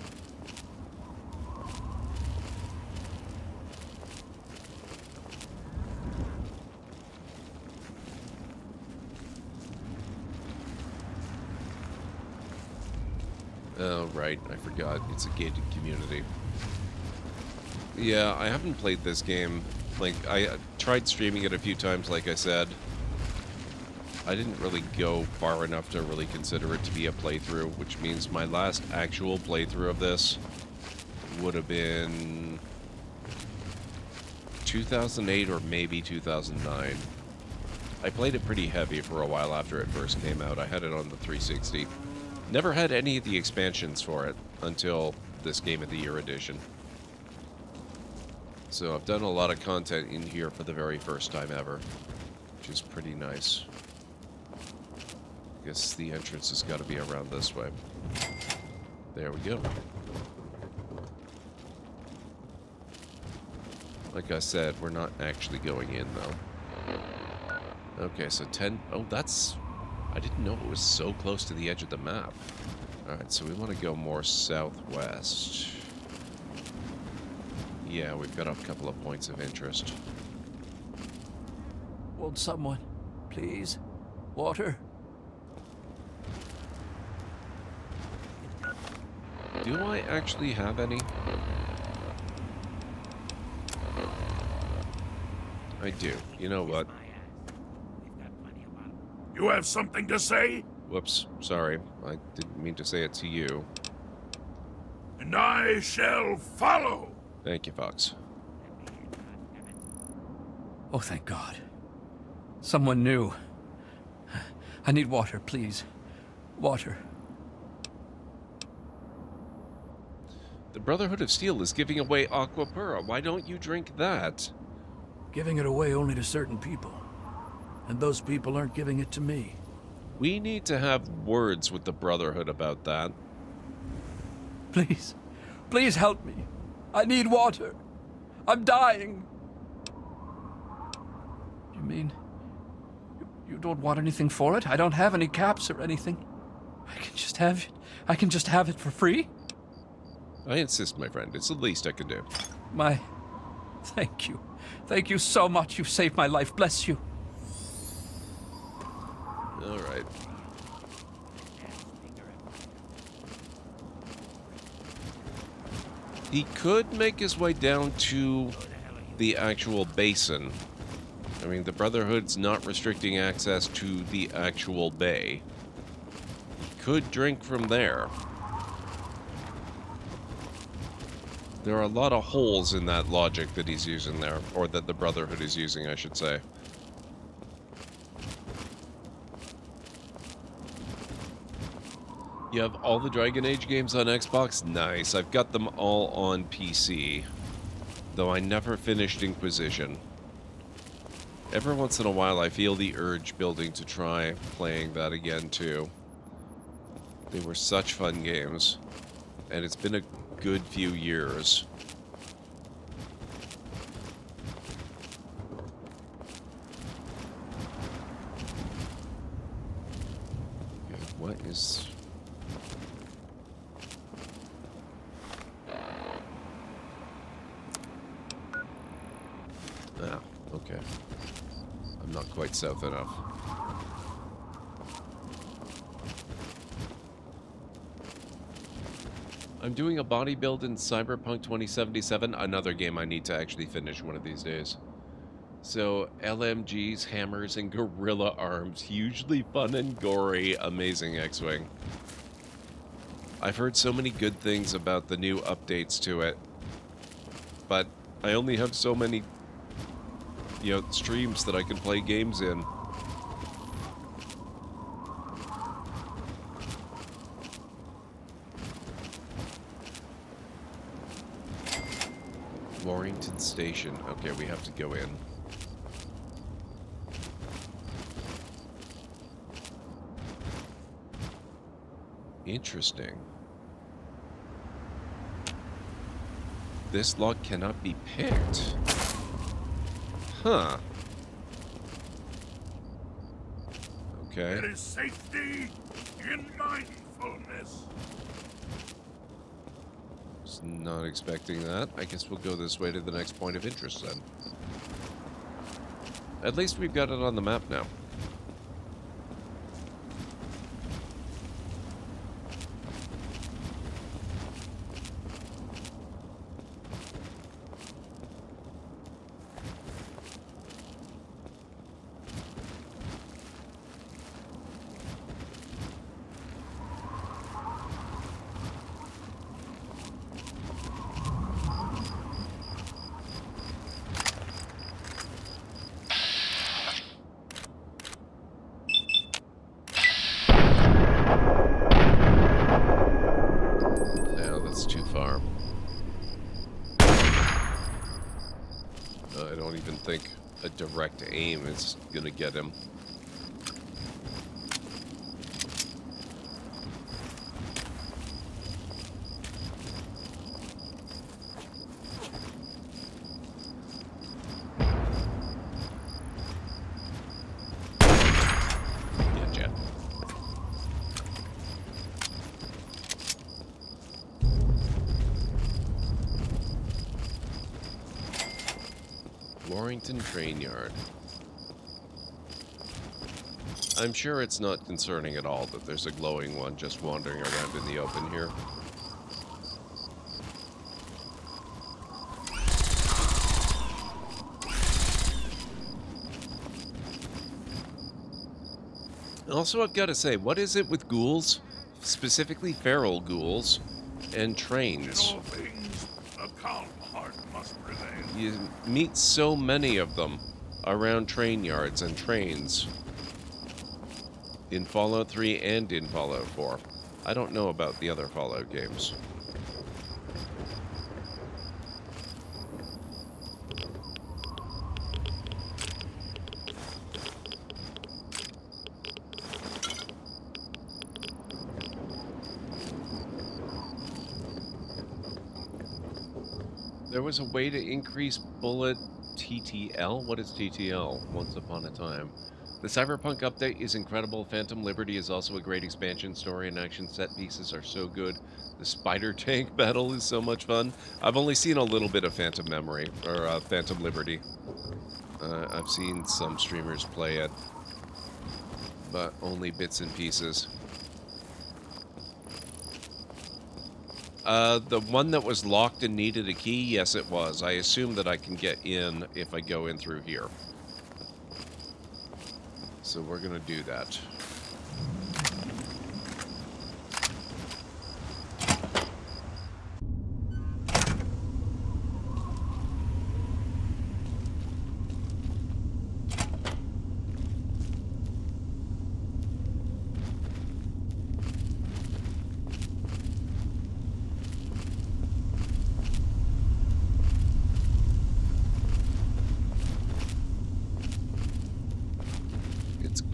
Oh, right, I forgot. It's a gated community. Yeah, I haven't played this game. Like, I tried streaming it a few times, like I said. I didn't really go far enough to really consider it to be a playthrough, which means my last actual playthrough of this would have been 2008 or maybe 2009. I played it pretty heavy for a while after it first came out. I had it on the 360. Never had any of the expansions for it until this Game of the Year edition. So I've done a lot of content in here for the very first time ever, which is pretty nice. I guess the entrance has got to be around this way. There we go. Like I said, we're not actually going in, though. Okay, so 10... Oh, that's... I didn't know it was so close to the edge of the map. Alright, so we want to go more southwest. Yeah, we've got a couple of points of interest. Won't someone, please? Water? Do I actually have any? I do. You know what? You have something to say? Whoops, sorry. I didn't mean to say it to you. And I shall follow. Thank you, Fox. Oh, thank God. Someone knew. I need water, please. Water. The Brotherhood of Steel is giving away Aqua Pura. Why don't you drink that? Giving it away only to certain people. And those people aren't giving it to me. We need to have words with the Brotherhood about that. Please. Please help me. I need water. I'm dying. You mean... You don't want anything for it? I don't have any caps or anything. I can just have it. I can just have it for free? I insist, my friend. It's the least I can do. Thank you. Thank you so much. You've saved my life. Bless you. All right. He could make his way down to the actual basin. I mean, the Brotherhood's not restricting access to the actual bay. He could drink from there. There are a lot of holes in that logic that he's using there, or that the Brotherhood is using, I should say. You have all the Dragon Age games on Xbox? Nice. I've got them all on PC, though I never finished Inquisition. Every once in a while, I feel the urge building to try playing that again, too. They were such fun games, and it's been a good few years. Okay, what is... Ah, okay. I'm not quite south enough. I'm doing a body build in Cyberpunk 2077, another game I need to actually finish one of these days. So, LMGs, hammers, and gorilla arms. Hugely fun and gory, amazing X-Wing. I've heard so many good things about the new updates to it, but I only have so many, streams that I can play games in. Warrington Station. Okay, we have to go in. Interesting. This lock cannot be picked. Huh. Okay. There is safety in mindfulness. Was not expecting that. I guess we'll go this way to the next point of interest then. At least we've got it on the map now. Direct aim is gonna get him. Gotcha. Warrington Train Yard. I'm sure it's not concerning at all that there's a glowing one just wandering around in the open here. Also, I've got to say, what is it with ghouls, specifically feral ghouls, and trains? In all things, a calm heart must prevail. You meet so many of them around train yards and trains. In Fallout 3 and in Fallout 4. I don't know about the other Fallout games. There was a way to increase bullet TTL? What is TTL? Once upon a time. The Cyberpunk update is incredible. Phantom Liberty is also a great expansion. Story and action set pieces are so good. The spider tank battle is so much fun. I've only seen a little bit of Phantom Memory, or Phantom Liberty. I've seen some streamers play it, but only bits and pieces. The one that was locked and needed a key? Yes, it was. I assume that I can get in if I go in through here. So we're gonna do that.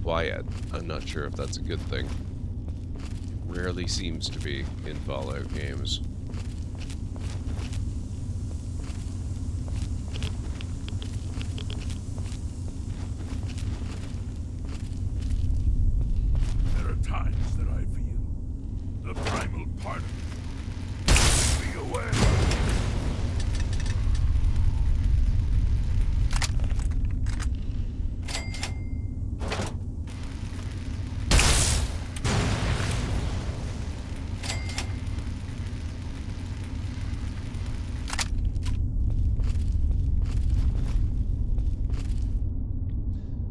quiet. I'm not sure if that's a good thing. It rarely seems to be in Fallout games. There are times that I feel the primal part of me pulling me away.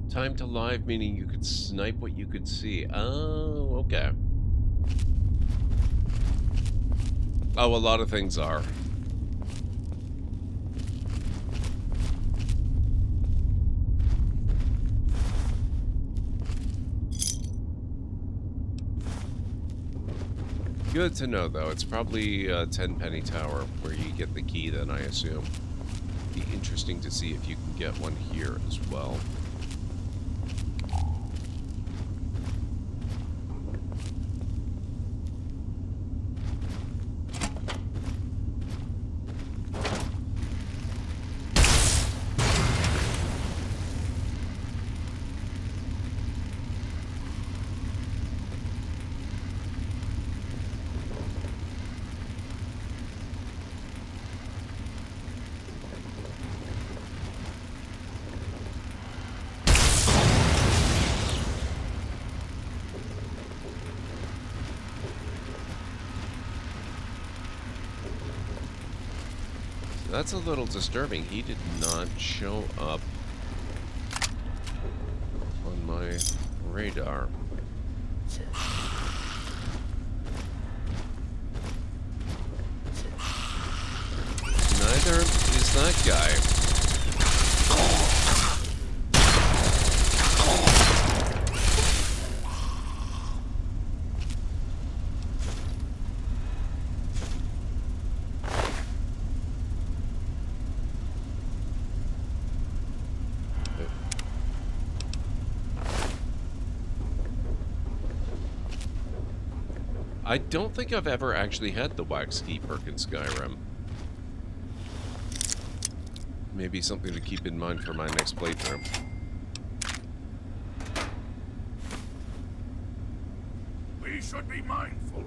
Time to live, meaning you could snipe what you could see. Oh, okay. Oh, a lot of things are. Good to know, though. It's probably a 10-penny tower where you get the key, then, I assume. Be interesting to see if you can get one here as well. That's a little disturbing. He did not show up on my radar. Neither is that guy. I don't think I've ever actually had the wax key perk in Skyrim. Maybe something to keep in mind for my next playthrough. We should be mindful.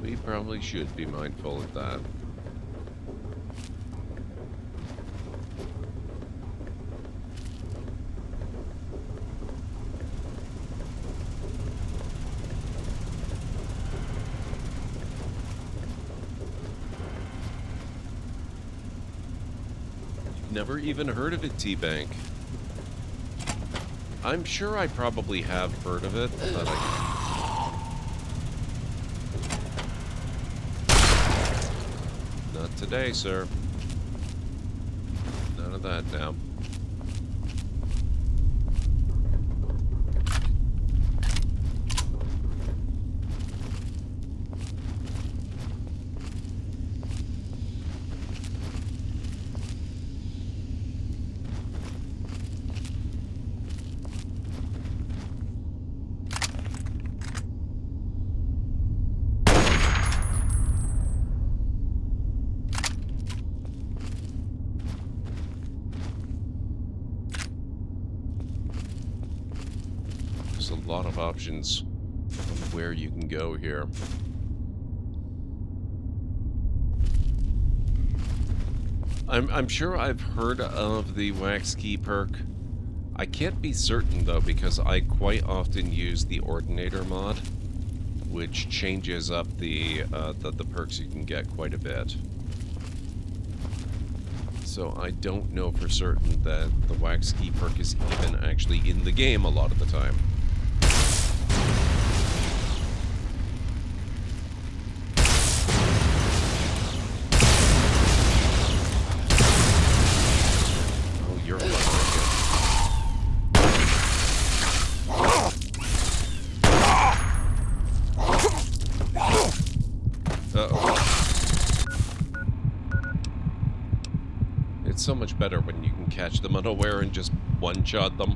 We probably should be mindful of that. Never even heard of it, T-Bank. I'm sure I probably have heard of it, but not today, sir. None of that now. A lot of options on where you can go here. I'm sure I've heard of the wax key perk. I can't be certain though because I quite often use the Ordinator mod, which changes up the perks you can get quite a bit. So I don't know for certain that the wax key perk is even actually in the game a lot of the time. So much better when you can catch them unaware and just one-shot them.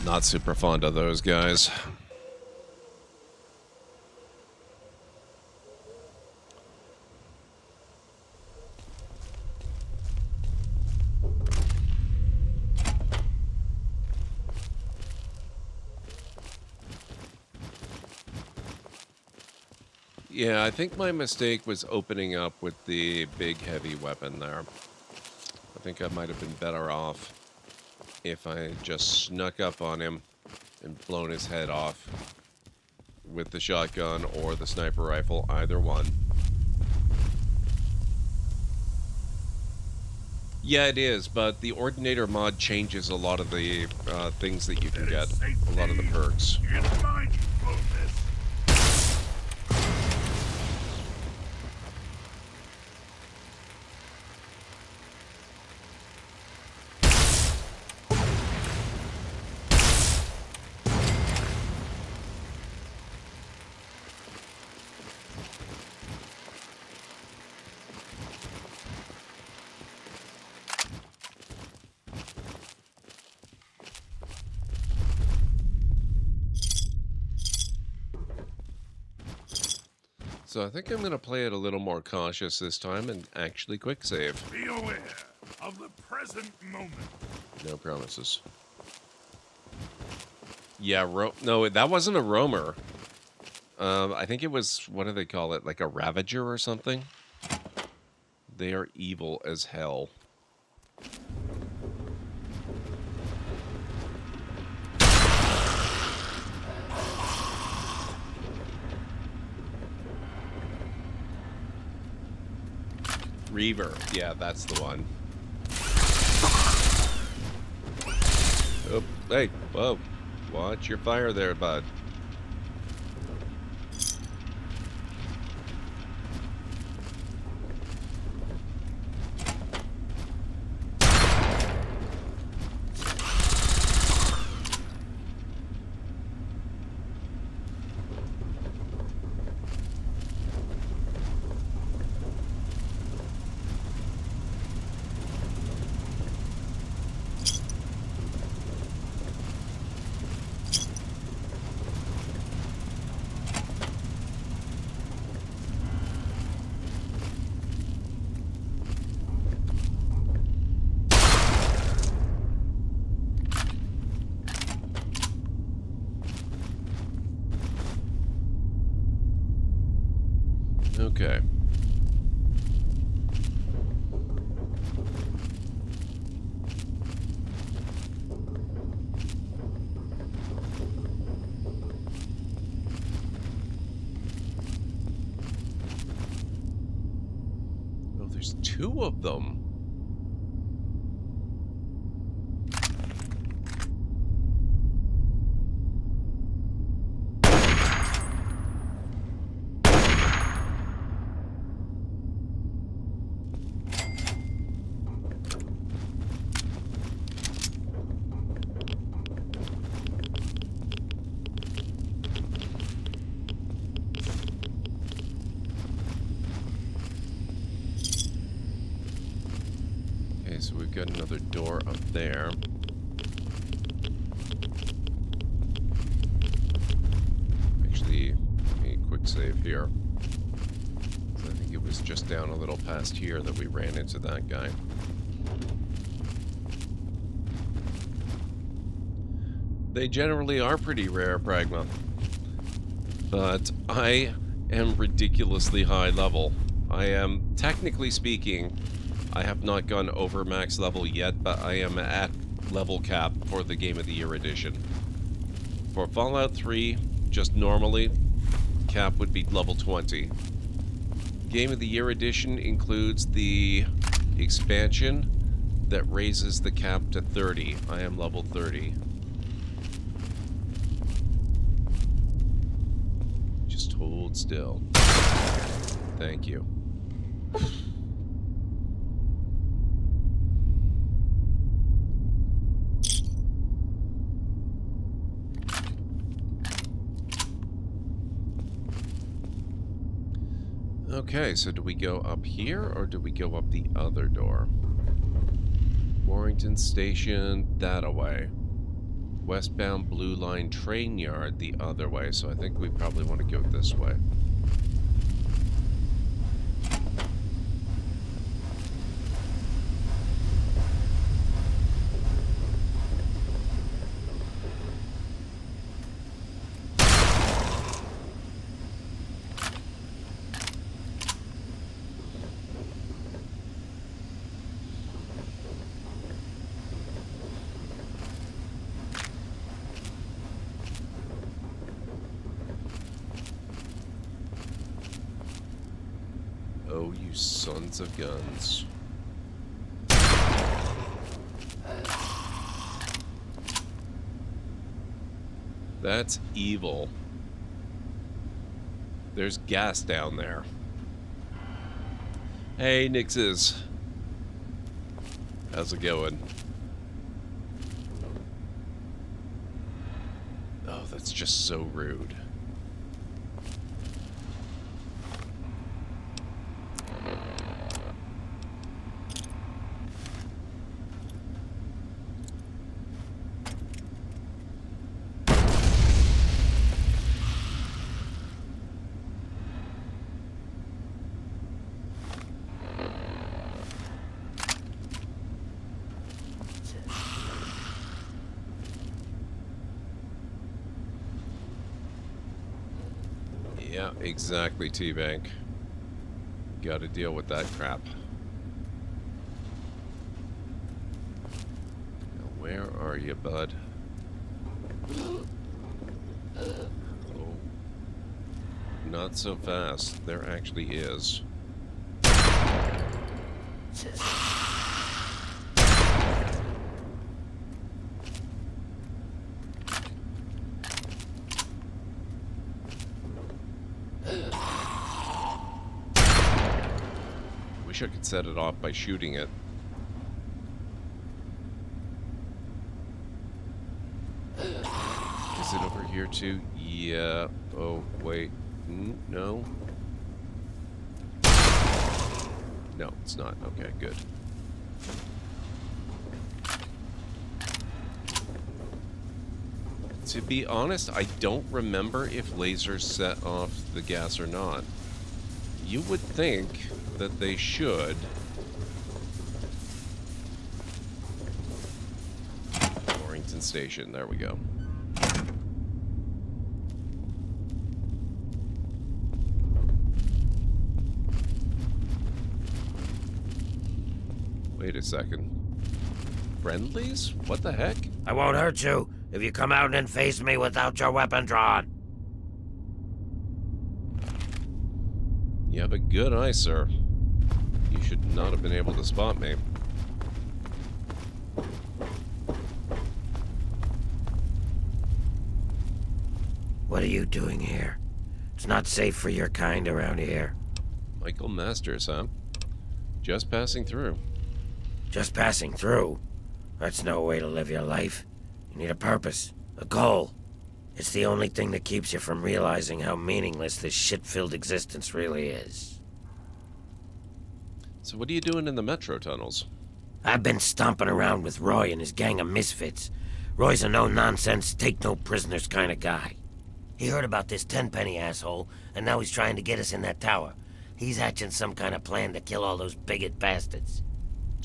Not super fond of those guys. Yeah, I think my mistake was opening up with the big heavy weapon there. I think I might have been better off if I just snuck up on him and blown his head off with the shotgun or the sniper rifle, either one. Yeah, it is, but the Ordinator mod changes a lot of the things that you can get, a lot of the perks. So I think I'm going to play it a little more cautious this time and actually quick save. Be aware of the present moment. No promises. Yeah, no, that wasn't a roamer. I think it was, what do they call it, like a ravager or something? They are evil as hell. Reaver. Yeah, that's the one. Oh, hey, whoa. Watch your fire there, bud. Okay. Oh, there's two of them. So we've got another door up there. Actually, let me quick save here. So I think it was just down a little past here that we ran into that guy. They generally are pretty rare, Pragma. But I am ridiculously high level. I am, technically speaking, I have not gone over max level yet, but I am at level cap for the Game of the Year edition. For Fallout 3, just normally, cap would be level 20. Game of the Year edition includes the expansion that raises the cap to 30. I am level 30. Just hold still. Thank you. Okay, so do we go up here or do we go up the other door? Warrington Station, that away. Westbound Blue Line train yard, the other way. So I think we probably want to go this way. Oh, you sons of guns. That's evil. There's gas down there. Hey, Nixes. How's it going? Oh, that's just so rude. Yeah, exactly, T-Bank. Gotta deal with that crap. Now, where are you, bud? Oh. Not so fast. There actually is. Wish I could set it off by shooting it. Is it over here too? Yeah. Oh, wait. No. No, it's not. Okay, good. To be honest, I don't remember if lasers set off the gas or not. You would think that they should. Warrington Station, there we go. Wait a second. Friendlies? What the heck? I won't hurt you if you come out and face me without your weapon drawn. You have a good eye, sir. You should not have been able to spot me. What are you doing here? It's not safe for your kind around here. Michael Masters, huh? Just passing through. Just passing through? That's no way to live your life. You need a purpose, a goal. It's the only thing that keeps you from realizing how meaningless this shit-filled existence really is. So what are you doing in the metro tunnels? I've been stomping around with Roy and his gang of misfits. Roy's a no-nonsense, take-no-prisoners kind of guy. He heard about this tenpenny asshole, and now he's trying to get us in that tower. He's hatching some kind of plan to kill all those bigot bastards.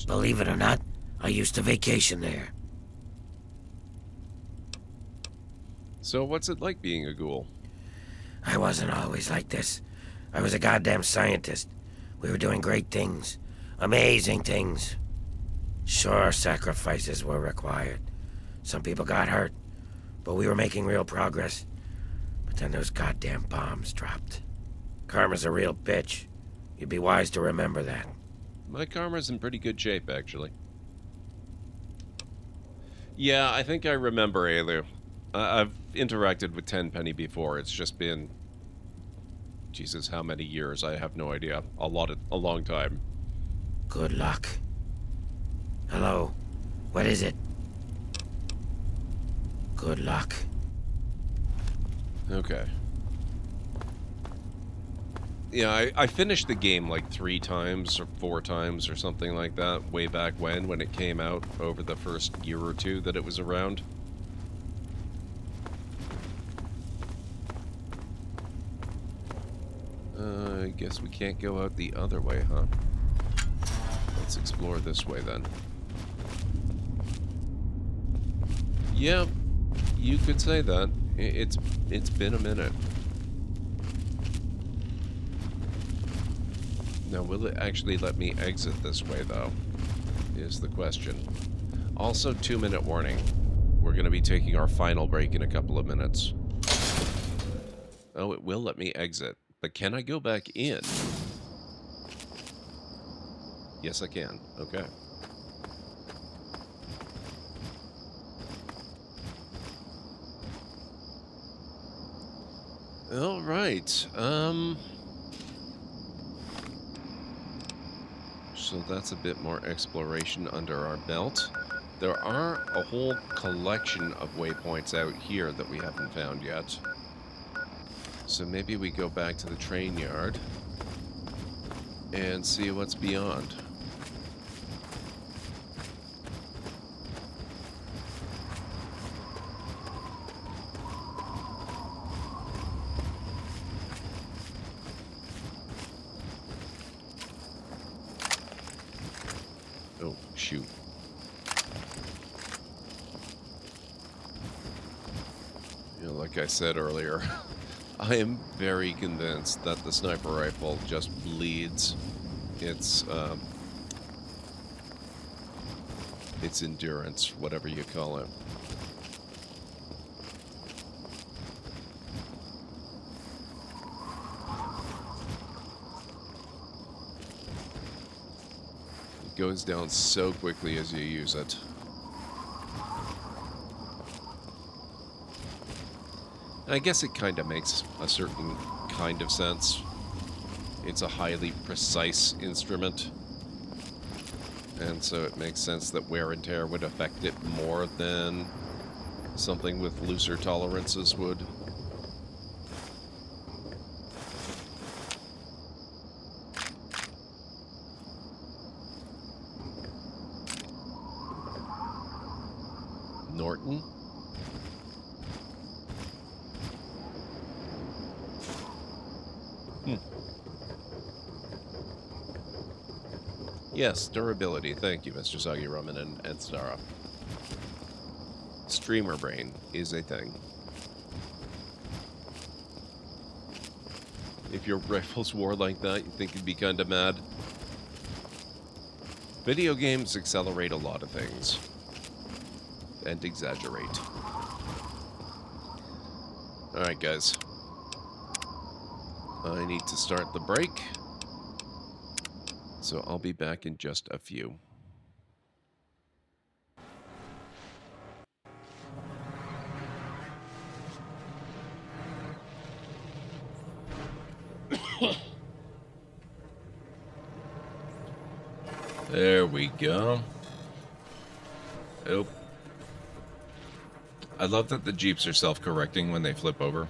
Believe it or not, I used to vacation there. So what's it like being a ghoul? I wasn't always like this. I was a goddamn scientist. We were doing great things. Amazing things. Sure, sacrifices were required. Some people got hurt, but we were making real progress. But then those goddamn bombs dropped. Karma's a real bitch. You'd be wise to remember that. My karma's in pretty good shape, actually. Yeah, I think I remember Ailu. I've interacted with Tenpenny before. It's just been... Jesus, how many years? I have no idea. A long time. Good luck. Hello. What is it? Good luck. Okay. Yeah, I finished the game like 3 times or 4 times or something like that way back when it came out over the first year or 2 that it was around. I guess we can't go out the other way, huh? Let's explore this way then. Yeah, you could say that. It's been a minute. Now, will it actually let me exit this way, though? Is the question. Also, 2-minute warning. We're going to be taking our final break in a couple of minutes. Oh, it will let me exit. But can I go back in? Yes, I can. Okay. All right. So that's a bit more exploration under our belt. There are a whole collection of waypoints out here that we haven't found yet. So maybe we go back to the train yard and see what's beyond. Oh, shoot. You know, like I said earlier, I am very convinced that the sniper rifle just bleeds its endurance, whatever you call it. It goes down so quickly as you use it. I guess it kind of makes a certain kind of sense. It's a highly precise instrument, and so it makes sense that wear and tear would affect it more than something with looser tolerances would. Norton? Yes, durability. Thank you, Mr. Soggy Roman and Stara. Streamer brain is a thing. If your rifles wore like that, you think you'd be kinda mad. Video games accelerate a lot of things. And exaggerate. Alright, guys. I need to start the break. So I'll be back in just a few. There we go. Oh. I love that the Jeeps are self-correcting when they flip over.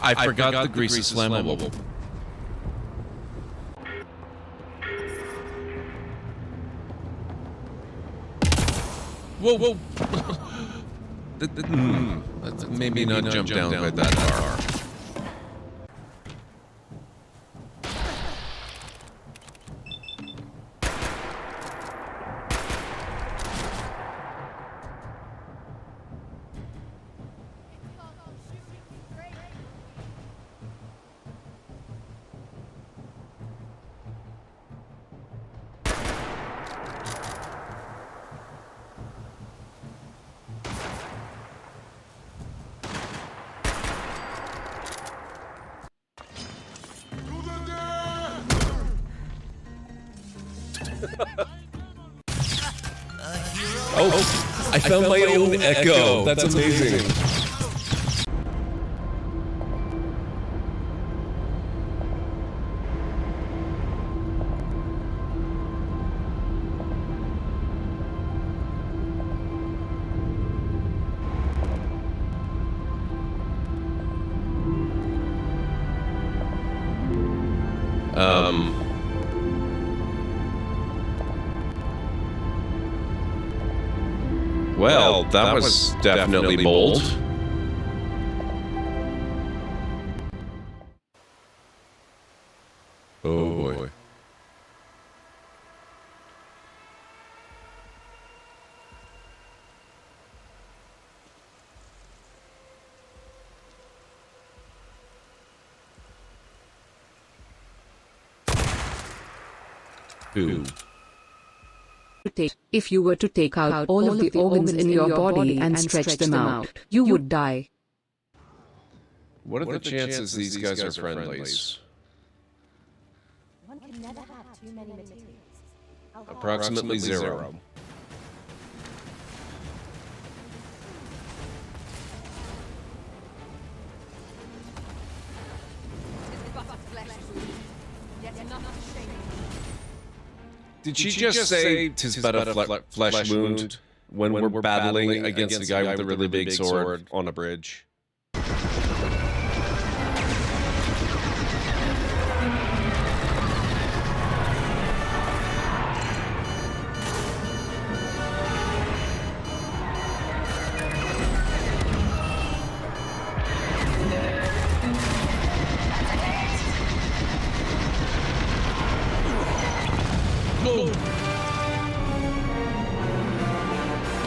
I forgot the grease is flammable. Whoa, whoa! Let's maybe not jump down quite that far. Oh, I found my own echo. That's amazing. Well, that was definitely bold. Oh boy. Who? If you were to take out all of the organs in your body and stretch them out, you would die. What are the chances these guys are friendlies? One can never have too many materials. Approximately zero. Did she just say "tis but a flesh wound" when we're battling against a guy with a really big sword on a bridge?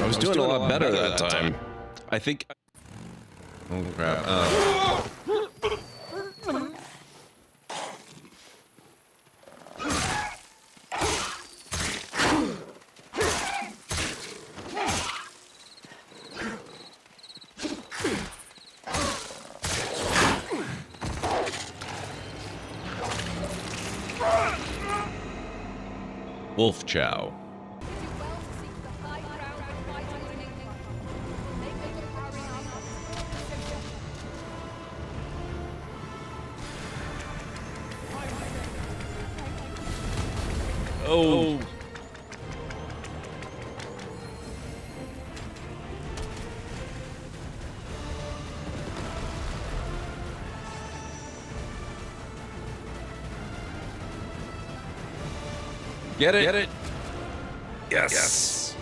I was doing a lot better that time. I think. Oh crap! Wolf Chow. Oh. Get it? Get it? Yes.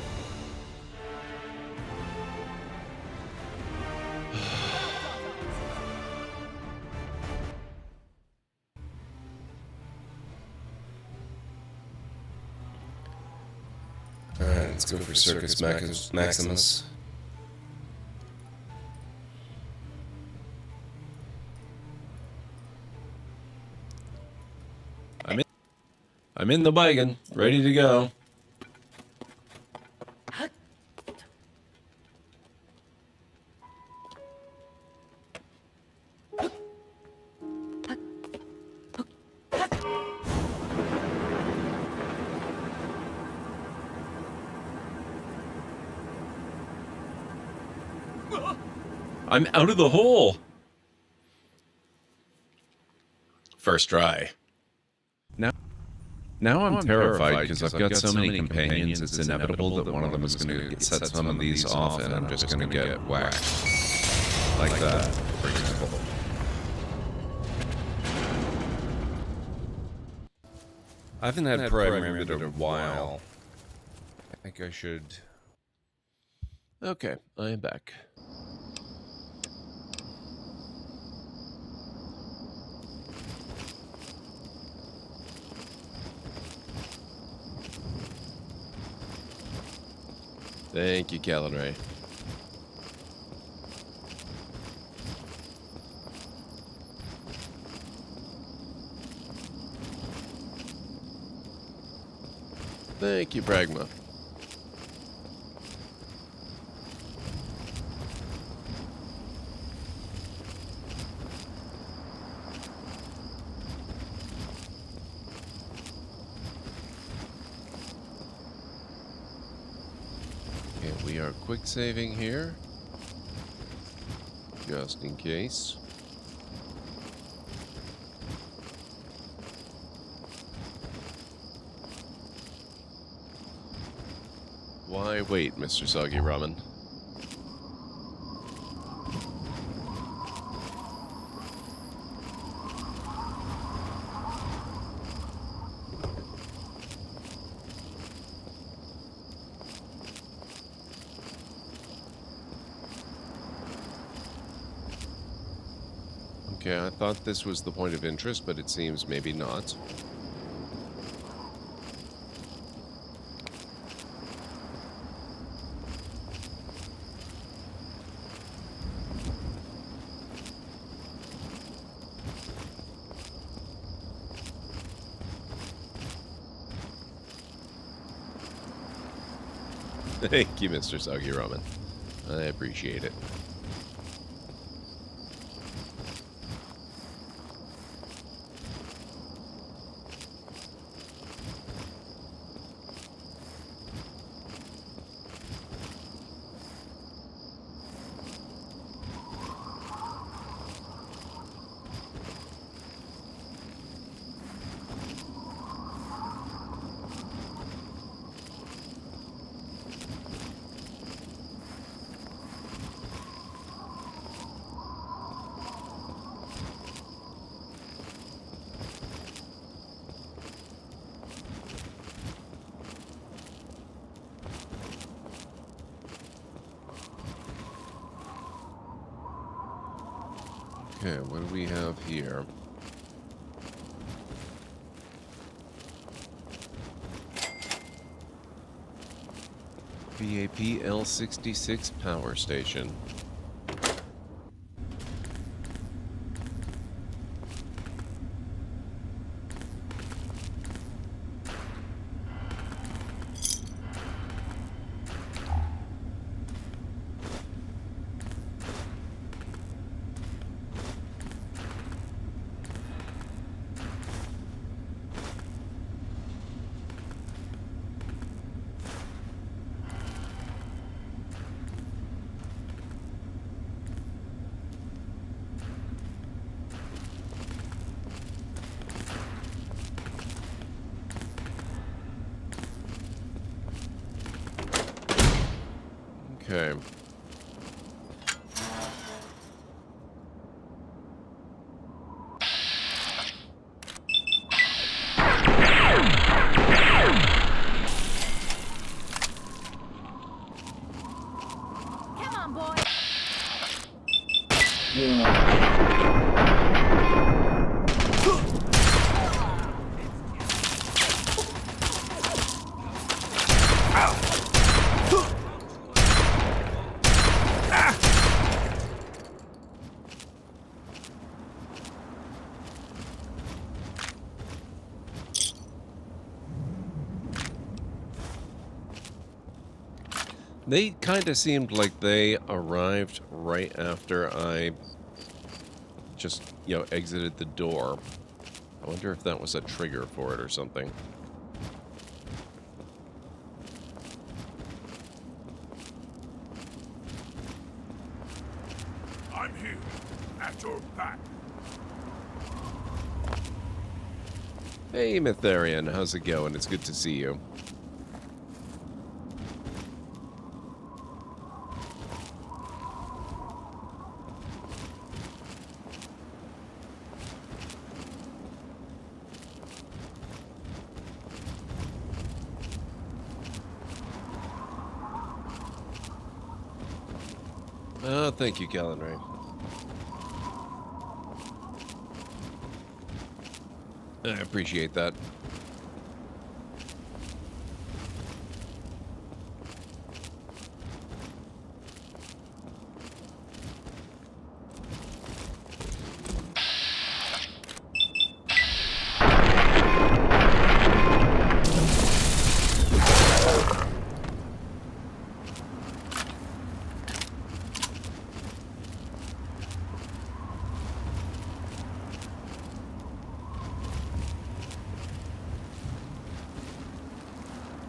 Alright, let's go for Circus Maximus. I'm in the wagon, ready to go. I'm out of the hole. First try. Now I'm terrified because I've got so many companions, it's inevitable that one of them is going to set some of these off and I'm just going to get whacked. Like that, for example. I haven't had Prime in a while. I think I should... Okay, I am back. Thank you, Callan. Thank you, Pragma. We are quick saving here, just in case. Why wait, Mr. Soggy Ramen? Okay, I thought this was the point of interest, but it seems maybe not. Thank you, Mr. Soggy Roman. I appreciate it. Okay, what do we have here? VAP L66 power station. Okay. Come on, boy. They kind of seemed like they arrived right after I just, exited the door. I wonder if that was a trigger for it or something. I'm here, at your back. Hey, Mytharian, how's it going? It's good to see you. Oh, thank you, Callan Ray. I appreciate that.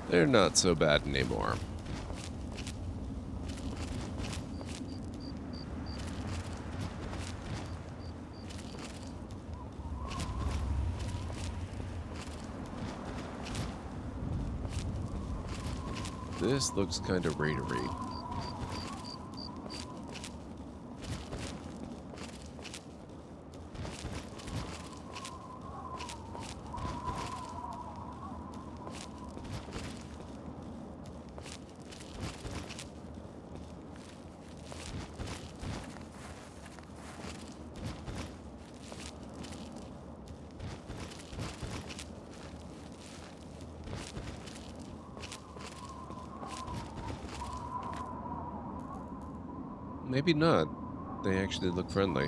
They're not so bad anymore. This looks kind of raidery. Maybe not. They actually look friendly.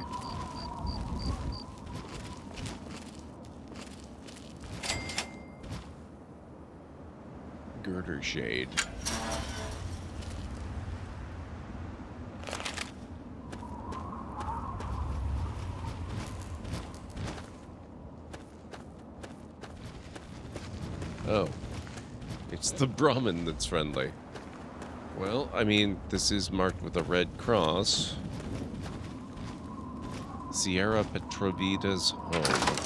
Girder shade. Oh. It's the Brahmin that's friendly. Well, I mean, this is marked with a red cross. Sierra Petrovida's home.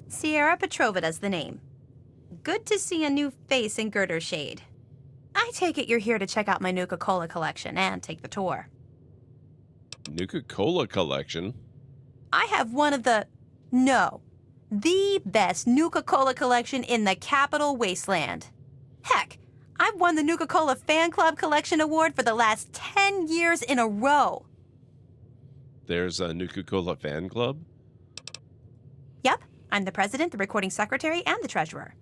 Sierra Petrovida's the name. Good to see a new face in Girder Shade. I take it you're here to check out my Nuka-Cola collection and take the tour. Nuka-Cola collection? I have one of the best Nuka-Cola collection in the capital Wasteland. Heck, I've won the Nuka-Cola Fan Club Collection Award for the last 10 years in a row. There's a Nuka-Cola fan club? Yep, I'm the president, the recording secretary, and the treasurer.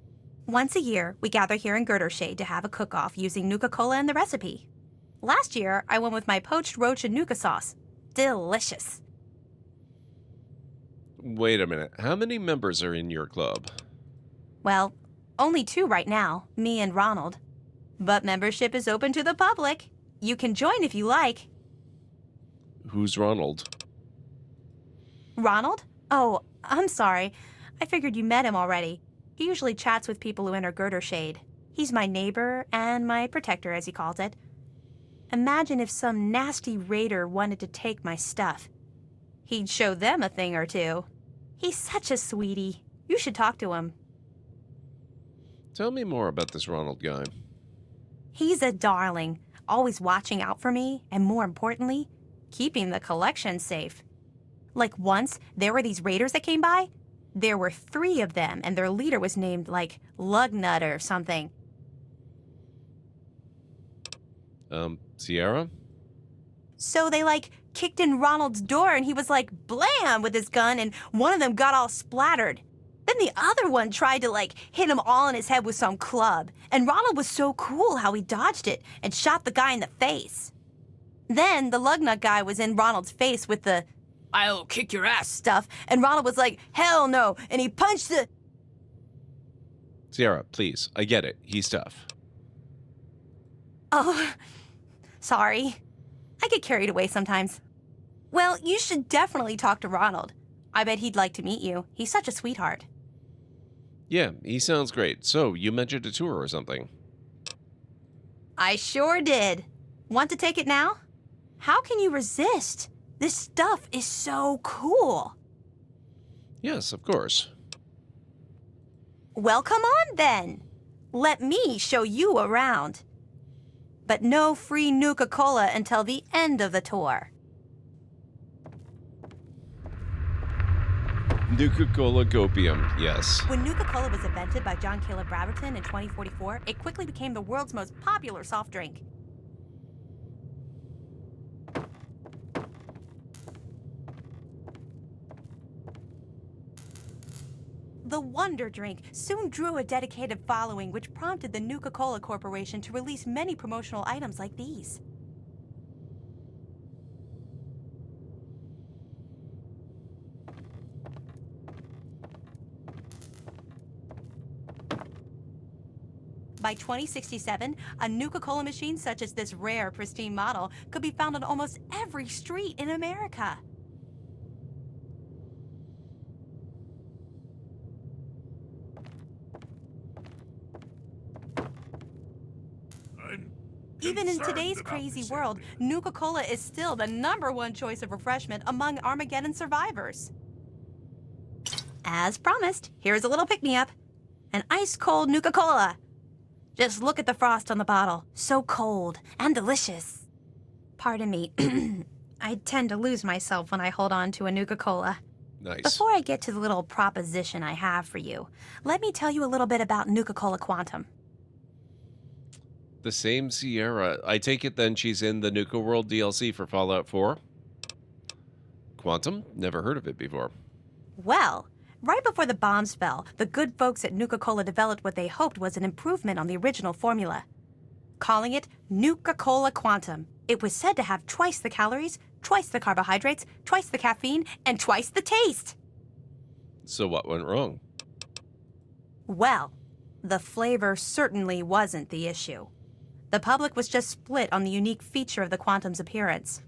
Once a year, we gather here in Girder Shade to have a cook-off using Nuka-Cola and the recipe. Last year, I won with my poached roach and Nuka sauce. Delicious. Wait a minute. How many members are in your club? Well, only 2 right now, me and Ronald. But membership is open to the public. You can join if you like. Who's Ronald? Ronald? Oh, I'm sorry. I figured you met him already. He usually chats with people who enter Girder Shade. He's my neighbor and my protector, as he calls it. Imagine if some nasty raider wanted to take my stuff. He'd show them a thing or two. He's such a sweetie. You should talk to him. Tell me more about this Ronald guy. He's a darling, always watching out for me, and more importantly, keeping the collection safe. Like once, there were these raiders that came by. There were 3 of them, and their leader was named, like, Lugnut or something. Sierra? So they, like, kicked in Ronald's door, and he was like, blam, with his gun, and one of them got all splattered. Then the other one tried to, like, hit him all in his head with some club. And Ronald was so cool how he dodged it and shot the guy in the face. Then the Lugnut guy was in Ronald's face with the "I'll kick your ass" stuff, and Ronald was like, hell no, and he punched the... Sierra, please. I get it. He's tough. Oh, sorry. I get carried away sometimes. Well, you should definitely talk to Ronald. I bet he'd like to meet you. He's such a sweetheart. Yeah, he sounds great. So, you mentioned a tour or something. I sure did. Want to take it now? How can you resist? This stuff is so cool. Yes, of course. Well, come on then. Let me show you around. But no free Nuka-Cola until the end of the tour. Nuka-Cola Copium, yes. When Nuka-Cola was invented by John Caleb Braverton in 2044, it quickly became the world's most popular soft drink. The Wonder Drink soon drew a dedicated following, which prompted the Nuka-Cola Corporation to release many promotional items like these. By 2067, a Nuka-Cola machine such as this rare, pristine model could be found on almost every street in America. Even in today's crazy world, Nuka-Cola is still the #1 choice of refreshment among Armageddon survivors. As promised, here's a little pick-me-up. An ice-cold Nuka-Cola. Just look at the frost on the bottle. So cold and delicious. Pardon me. I tend to lose myself when I hold on to a Nuka-Cola. Nice. Before I get to the little proposition I have for you, let me tell you a little bit about Nuka-Cola Quantum. The same Sierra. I take it then she's in the Nuka World DLC for Fallout 4? Quantum? Never heard of it before. Well, Right before the bombs fell, the good folks at Nuka-Cola developed what they hoped was an improvement on the original formula, calling it Nuka-Cola Quantum. It was said to have twice the calories, twice the carbohydrates, twice the caffeine, and twice the taste. So what went wrong? Well, the flavor certainly wasn't the issue. The public was just split on the unique feature of the Quantum's appearance.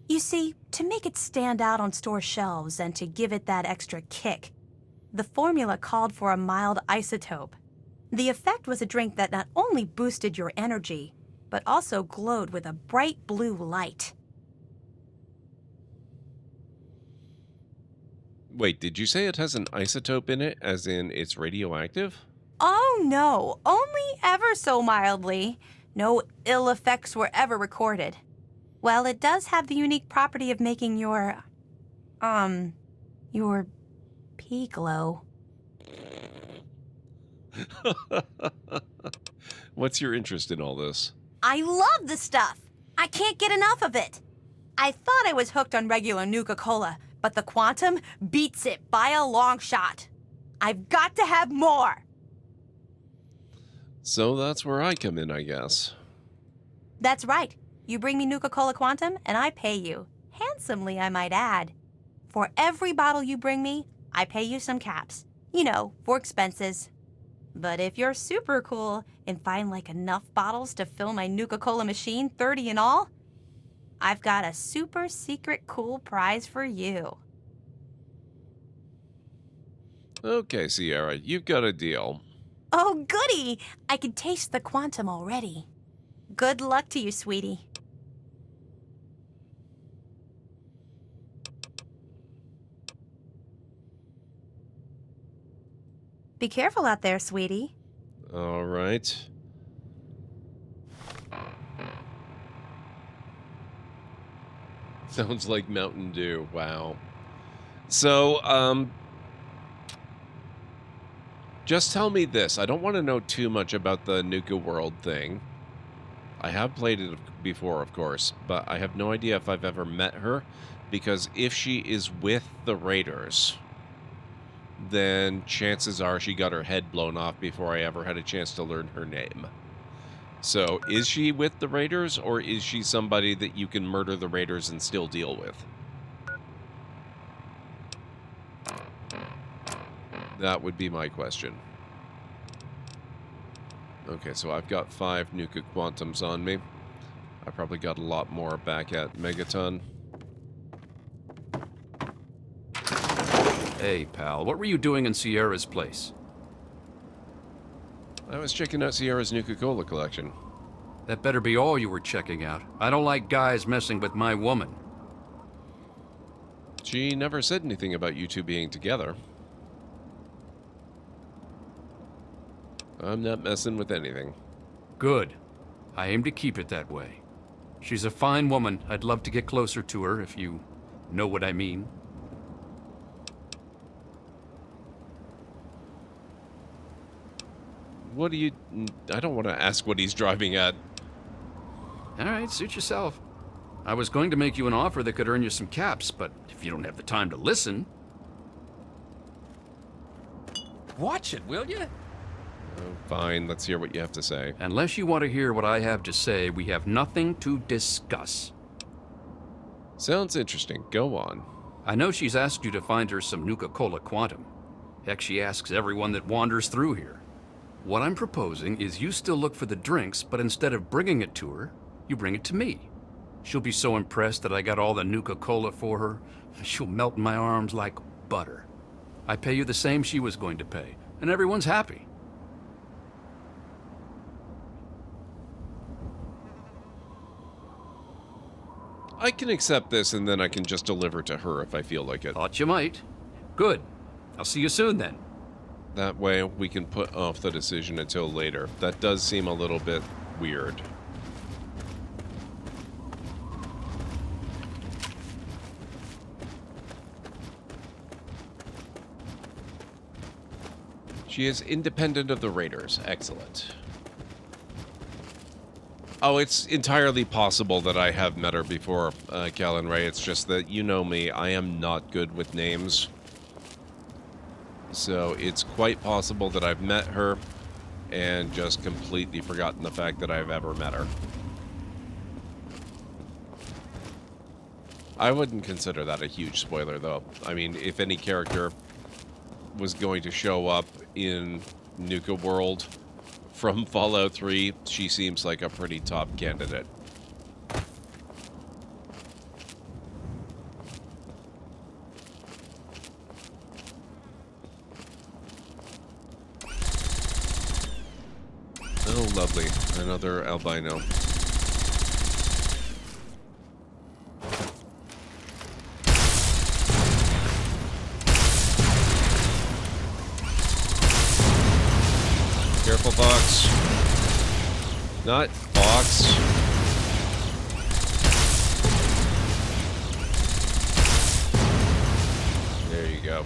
You see, to make it stand out on store shelves and to give it that extra kick, the formula called for a mild isotope. The effect was a drink that not only boosted your energy, but also glowed with a bright blue light. Wait, did you say it has an isotope in it, as in it's radioactive? Oh no, only ever so mildly. No ill effects were ever recorded. Well, it does have the unique property of making your pee glow. What's your interest in all this? I love the stuff. I can't get enough of it. I thought I was hooked on regular Nuka-Cola, but the Quantum beats it by a long shot. I've got to have more. So that's where I come in, I guess. That's right. You bring me Nuka-Cola Quantum, and I pay you. Handsomely, I might add. For every bottle you bring me, I pay you some caps. You know, for expenses. But if you're super cool and find like enough bottles to fill my Nuka-Cola machine, 30 in all, I've got a super secret cool prize for you. Okay, Sierra, you've got a deal. Oh, goody! I can taste the Quantum already. Good luck to you, sweetie. Be careful out there, sweetie. All right. Sounds like Mountain Dew. Wow. So, just tell me this. I don't want to know too much about the Nuka World thing. I have played it before, of course, but I have no idea if I've ever met her, because if she is with the Raiders, then chances are she got her head blown off before I ever had a chance to learn her name. So, is she with the Raiders, or is she somebody that you can murder the Raiders and still deal with? That would be my question. Okay, so I've got 5 Nuka Quantums on me. I probably got a lot more back at Megaton. Hey, pal, what were you doing in Sierra's place? I was checking out Sierra's Nuka-Cola collection. That better be all you were checking out. I don't like guys messing with my woman. She never said anything about you two being together. I'm not messing with anything. Good. I aim to keep it that way. She's a fine woman. I'd love to get closer to her, if you know what I mean. What do you... I don't want to ask what he's driving at. All right, suit yourself. I was going to make you an offer that could earn you some caps, but if you don't have the time to listen... Watch it, will you? Oh, fine, let's hear what you have to say. Unless you want to hear what I have to say, we have nothing to discuss. Sounds interesting. Go on. I know she's asked you to find her some Nuka-Cola Quantum. Heck, she asks everyone that wanders through here. What I'm proposing is you still look for the drinks, but instead of bringing it to her, you bring it to me. She'll be so impressed that I got all the Nuka-Cola for her, she'll melt in my arms like butter. I pay you the same she was going to pay, and everyone's happy. I can accept this, and then I can just deliver to her if I feel like it. Thought you might. Good. I'll see you soon, then. That way, we can put off the decision until later. That does seem a little bit weird. She is independent of the Raiders. Excellent. Oh, it's entirely possible that I have met her before, Cal and Ray. It's just that, you know me, I am not good with names. So it's quite possible that I've met her and just completely forgotten the fact that I've ever met her. I wouldn't consider that a huge spoiler, though. I mean, if any character was going to show up in Nuka World from Fallout 3, she seems like a pretty top candidate. Oh, lovely. Another albino. Careful, Fox. Not Fox. There you go.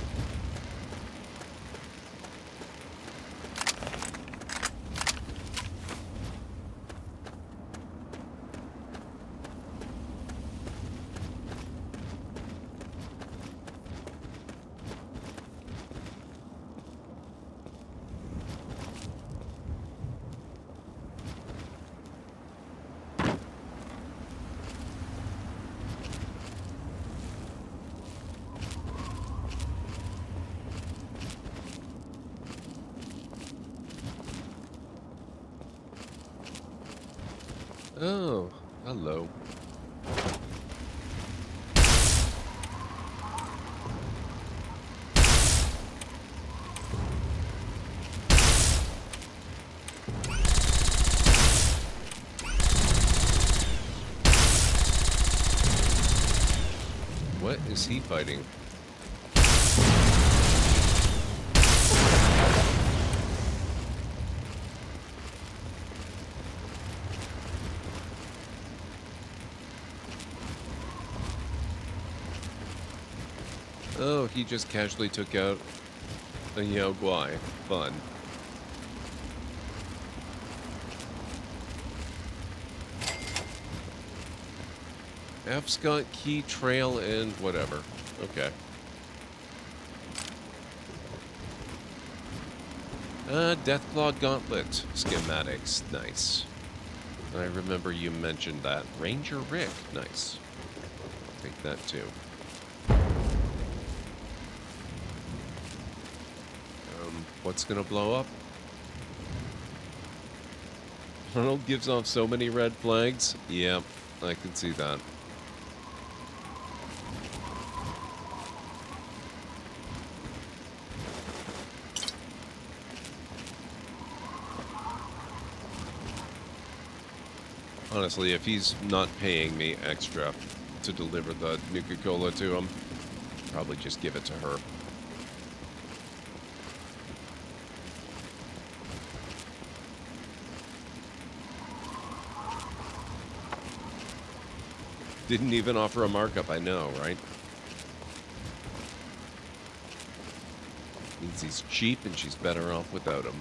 Oh, hello. What is he fighting? Oh, he just casually took out a Yao Guai. Fun. F-Scott, key, trail, and whatever. Okay. Deathclaw Gauntlet schematics. Nice. I remember you mentioned that. Ranger Rick. Nice. Take that too. What's gonna blow up? Arnold gives off so many red flags. Yeah, I can see that. Honestly, if he's not paying me extra to deliver the Nuka-Cola to him, probably just give it to her. Didn't even offer a markup, I know, right? Means he's cheap and she's better off without him.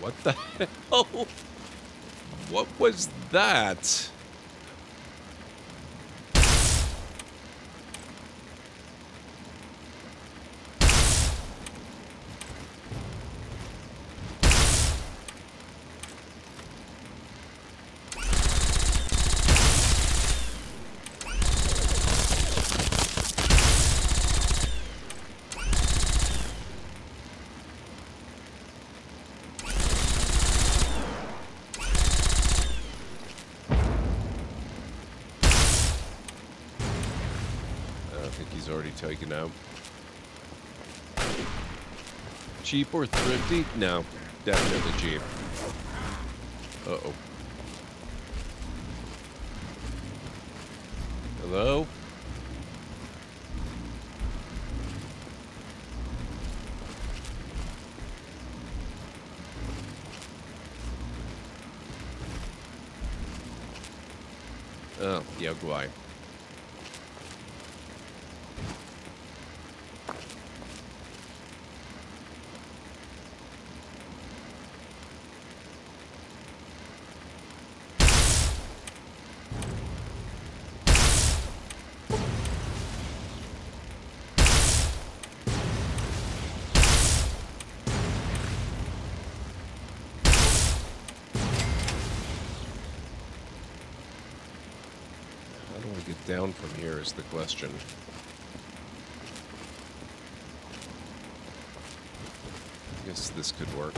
What the hell? What was that? Taken out. Cheap or thrifty? No, definitely cheap. Uh-oh. Hello? Oh, yeah, Guai. get down from here is the question. I guess this could work.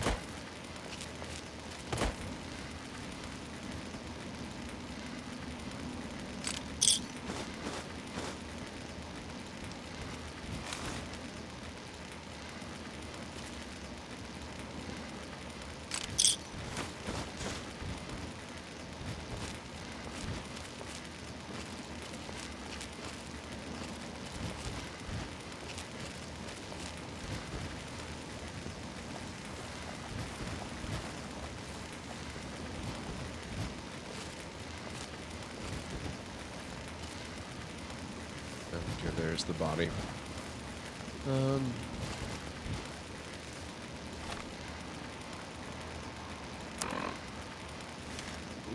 Okay, there's the body.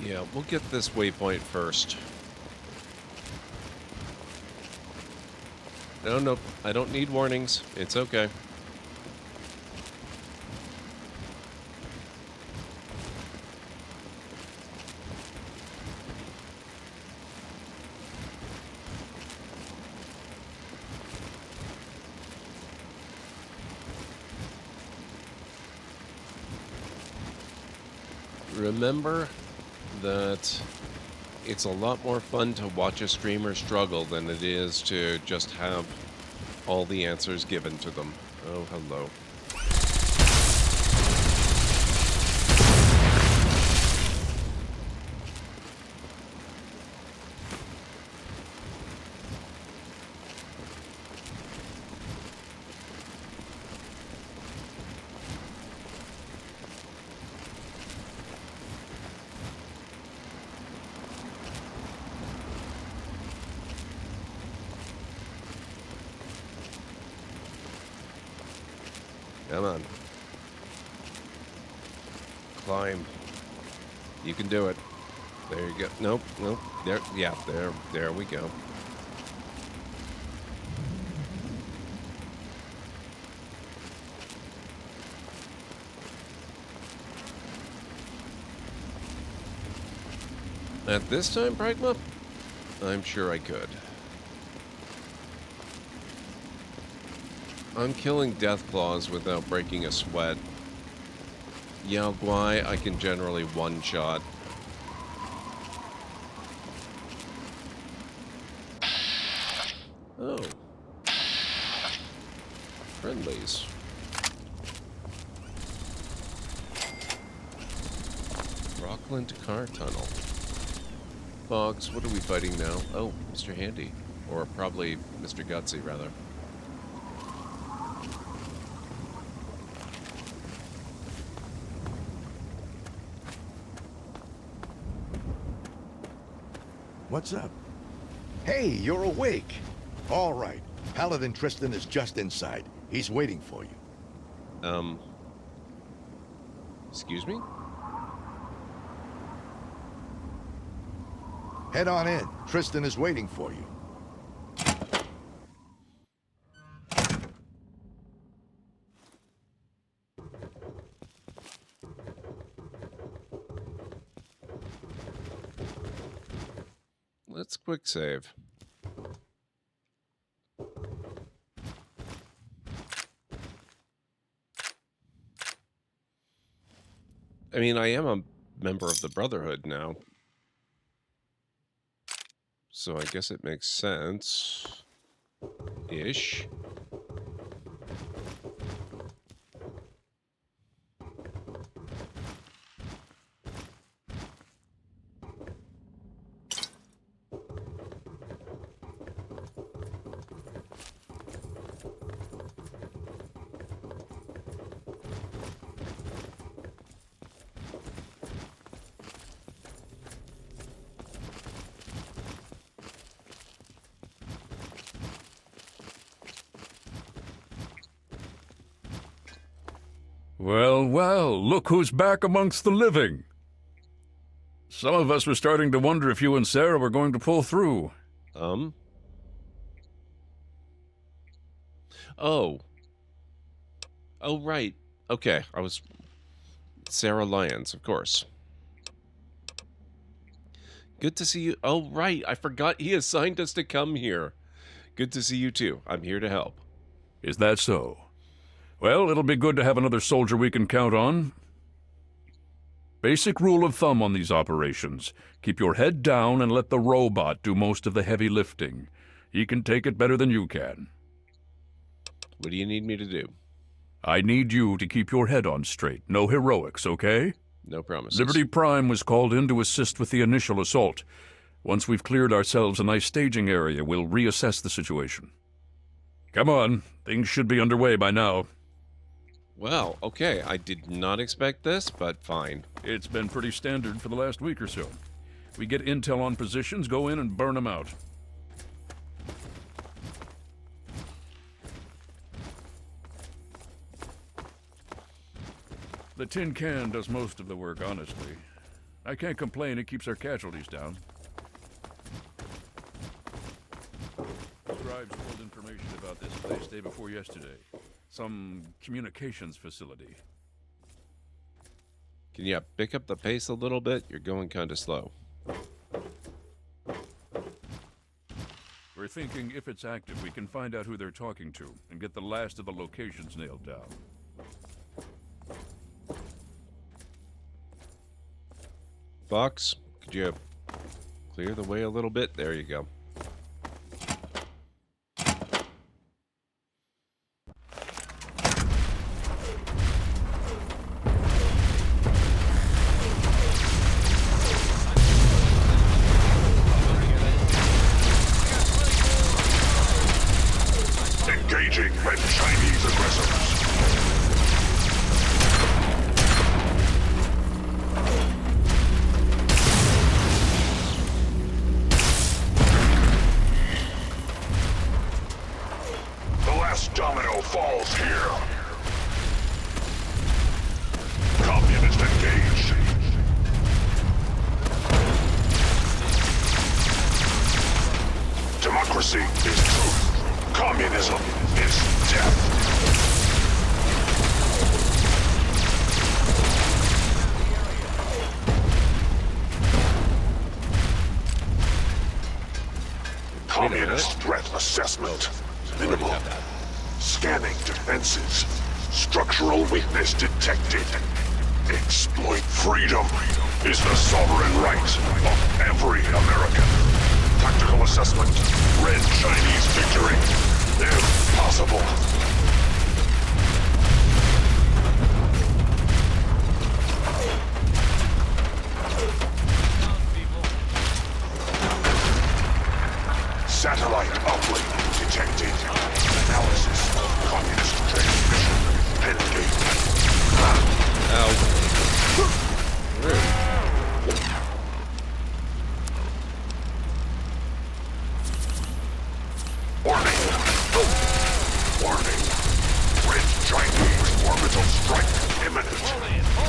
Yeah, we'll get this waypoint first. No, I don't need warnings. It's okay. Remember that it's a lot more fun to watch a streamer struggle than it is to just have all the answers given to them. Oh, hello. Come on. Climb. You can do it. There you go. Nope. There, yeah, there we go. At this time, Pragma, I'm sure I could. I'm killing Deathclaws without breaking a sweat. Yao Guai, I can generally one-shot. Oh. Friendlies. Rockland Car Tunnel. Boggs, what are we fighting now? Oh, Mr. Handy. Or probably Mr. Gutsy, rather. What's up? Hey, you're awake. All right. Paladin Tristan is just inside. He's waiting for you. Excuse me? Head on in. Tristan is waiting for you. Let's quick save. I mean, I am a member of the Brotherhood now. So I guess it makes sense. Ish. Well, well, look who's back amongst the living. Some of us were starting to wonder if you and Sarah were going to pull through. Oh. Oh, right. Okay, I was... Sarah Lyons, of course. Good to see you. Oh, right. I forgot he assigned us to come here. Good to see you, too. I'm here to help. Is that so? Well, it'll be good to have another soldier we can count on. Basic rule of thumb on these operations. Keep your head down and let the robot do most of the heavy lifting. He can take it better than you can. What do you need me to do? I need you to keep your head on straight. No heroics, okay? No promises. Liberty Prime was called in to assist with the initial assault. Once we've cleared ourselves a nice staging area, we'll reassess the situation. Come on, things should be underway by now. Well, okay. I did not expect this, but fine. It's been pretty standard for the last week or so. We get intel on positions, go in and burn them out. The tin can does most of the work, honestly. I can't complain, it keeps our casualties down. Scribes pulled information about this place day before yesterday. Some communications facility. Can you pick up the pace a little bit? You're going kind of slow. We're thinking if it's active, we can find out who they're talking to and get the last of the locations nailed down. Fox, could you clear the way a little bit? There you go. Engaging red Chinese aggressors. The last domino falls here. Communist engaged. Democracy is truth. Communism is death. Communist threat assessment. Minimal. Scanning defenses. Structural weakness detected. Exploit freedom is the sovereign right of every American. Tactical assessment. Red Chinese victory. Impossible. Satellite uplink detected. Analysis of communist transmission pending. Warning! Warning! Red Chinese orbital strike imminent.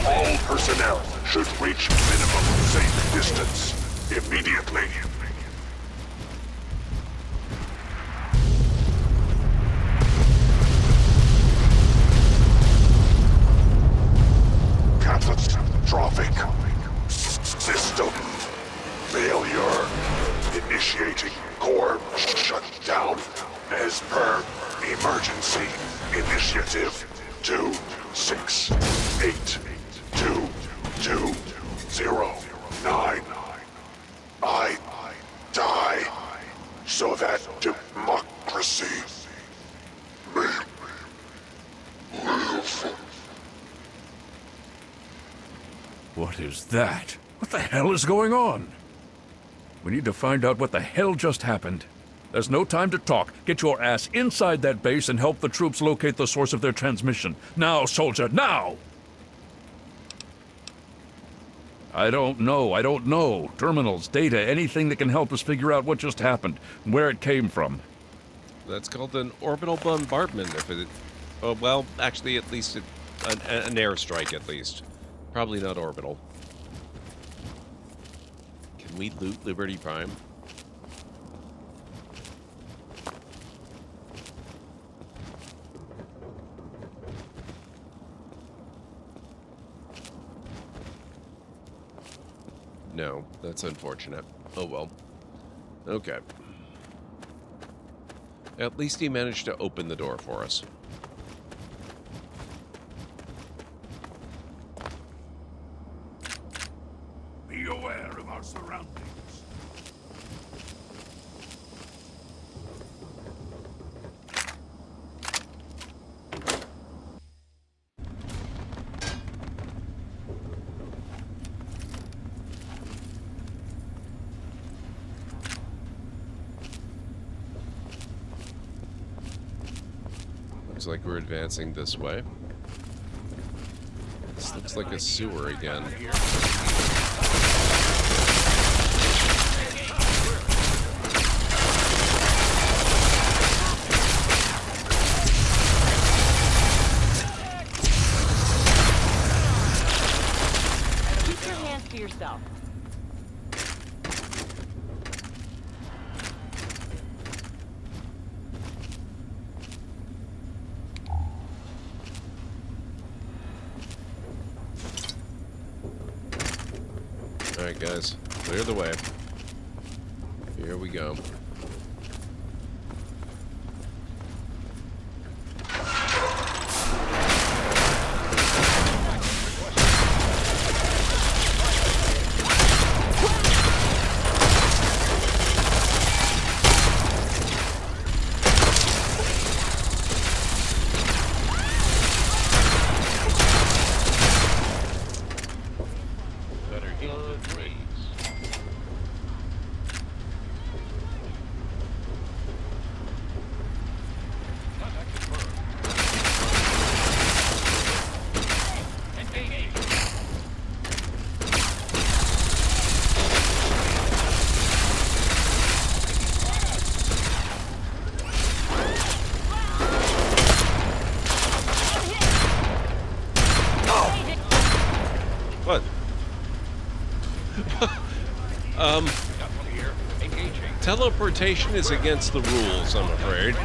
All personnel should reach minimum safe distance immediately. Catastrophic. System failure. Initiating core shutdown as per emergency initiative 26822009. I die so that democracy may live. What is that? What the hell is going on? We need to find out what the hell just happened. There's no time to talk. Get your ass inside that base and help the troops locate the source of their transmission. Now, soldier, now! I don't know. Terminals, data, anything that can help us figure out what just happened, and where it came from. That's called an orbital bombardment, if it... Oh, well, actually, at least an airstrike, at least. Probably not orbital. Can we loot Liberty Prime? No, that's unfortunate. Oh well. Okay. At least he managed to open the door for us. Be aware of our surroundings. Looks like we're advancing this way. This looks like a sewer again. Keep your hands to yourself. Alright guys, clear the way. Here we go. What? Teleportation is against the rules, I'm afraid.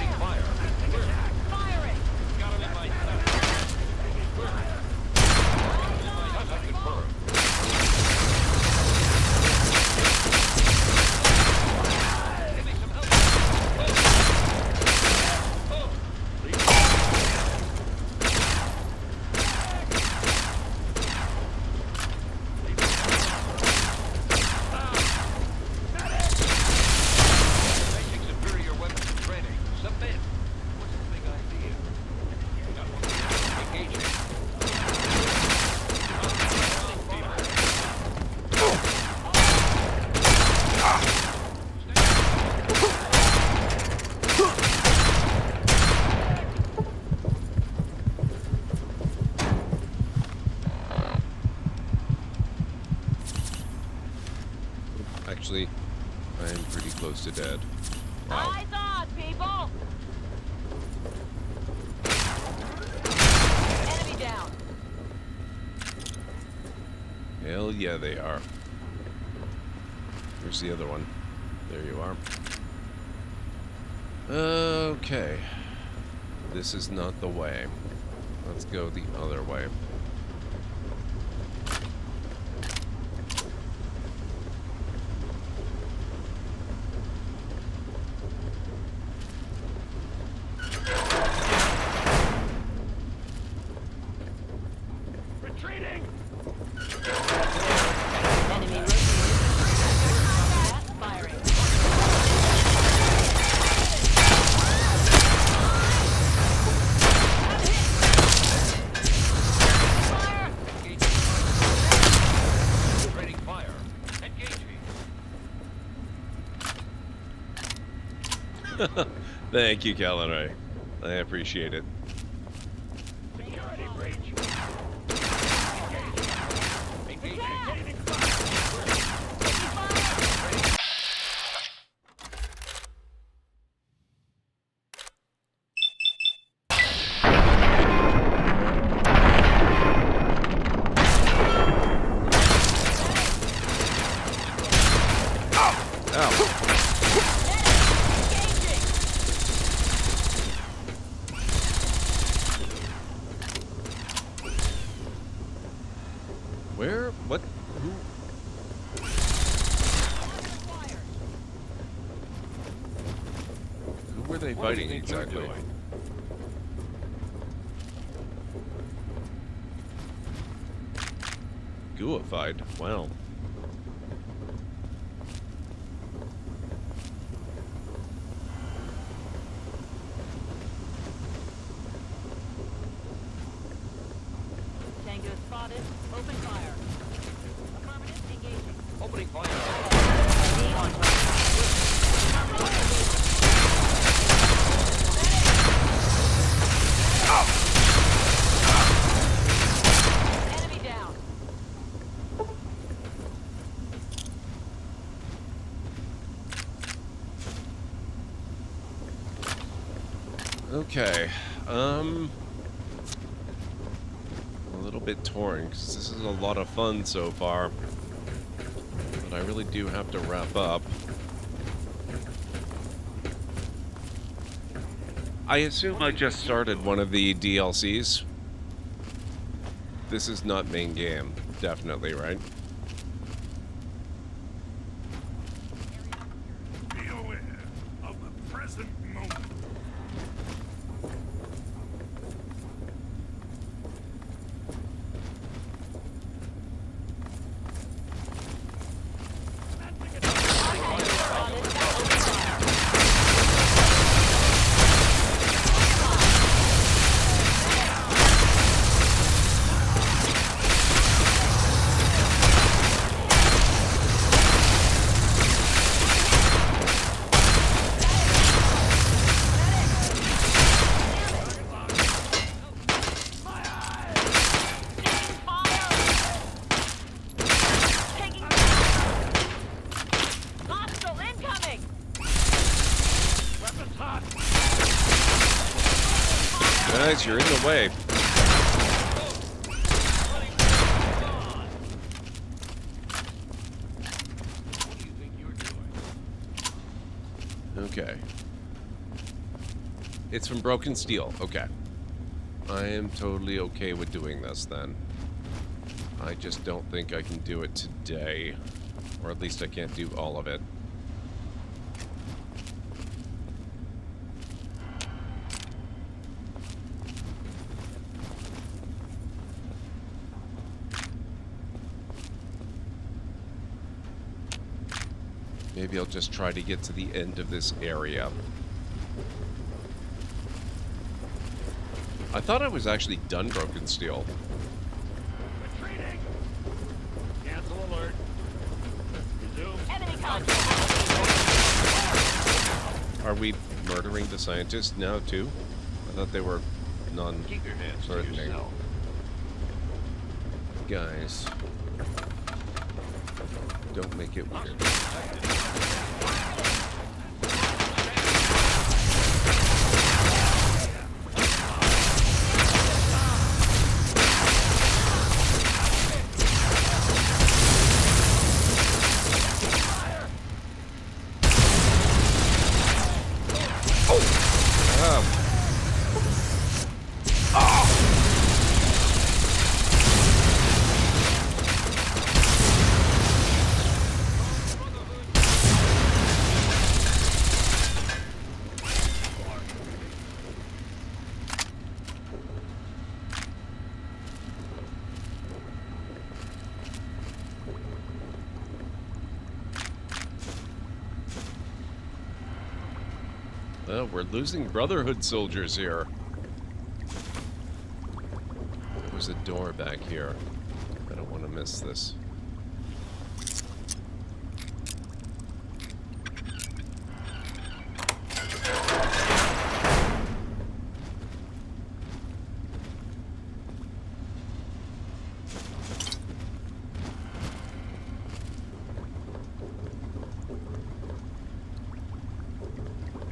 Actually, I am pretty close to dead. Wow. Eyes on, people! Enemy down. Hell yeah, they are. Where's the other one? There you are. Okay. This is not the way. Let's go the other way. Thank you, Calinray. I appreciate it. Ow. were they fighting exactly? Gooified? Wow. Tango spotted. Open fire. Affirmative, engaging. Opening fire. Enemy down. Okay. A little bit torn, because this is a lot of fun so far. But I really do have to wrap up. I assume I just started one of the DLCs. This is not main game, definitely, right? Be aware of the present moment. Hostile incoming. Weapons hot. Guys, you're in the way. Okay. It's from Broken Steel. Okay. I am totally okay with doing this then. I just don't think I can do it today. Or at least I can't do all of it. Maybe I'll just try to get to the end of this area. I thought I was actually done Broken Steel. Retreating. Cancel alert. Resume. Enemy contact. Are we murdering the scientists now too? I thought they were Keep your hands to non-threatening. yourself. Guys, don't make it weird. Well, we're losing Brotherhood soldiers here. There's a door back here. I don't want to miss this.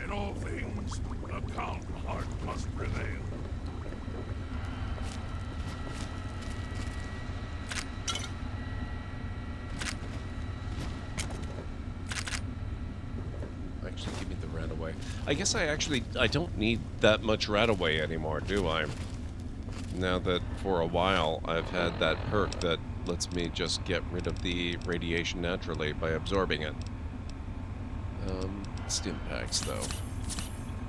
In all things, a calm heart must prevail. Actually, give me the Rataway. I guess I don't need that much Rataway anymore, do I? Now that for a while I've had that perk that lets me just get rid of the radiation naturally by absorbing it. Stim packs though.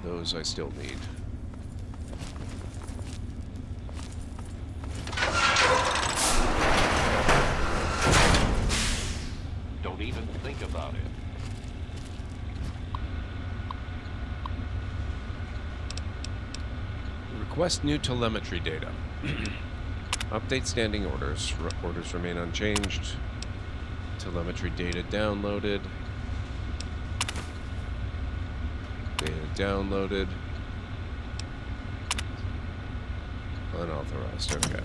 Those I still need. Don't even think about it. Request new telemetry data. Update standing orders. Orders remain unchanged. Telemetry data downloaded. Data downloaded. Unauthorized. Okay.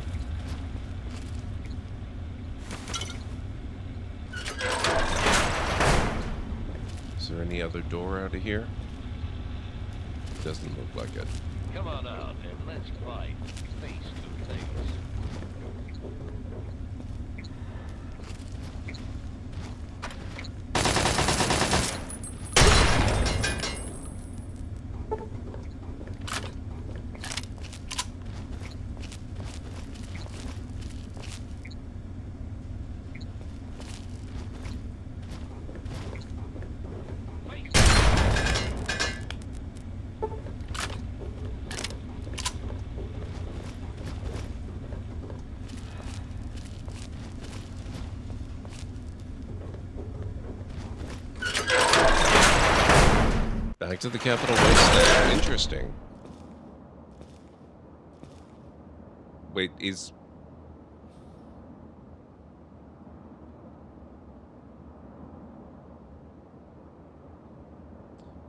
Is there any other door out of here? Doesn't look like it. Come on out and let's fight face to face. Back to the capital wasteland. Interesting. Wait, is...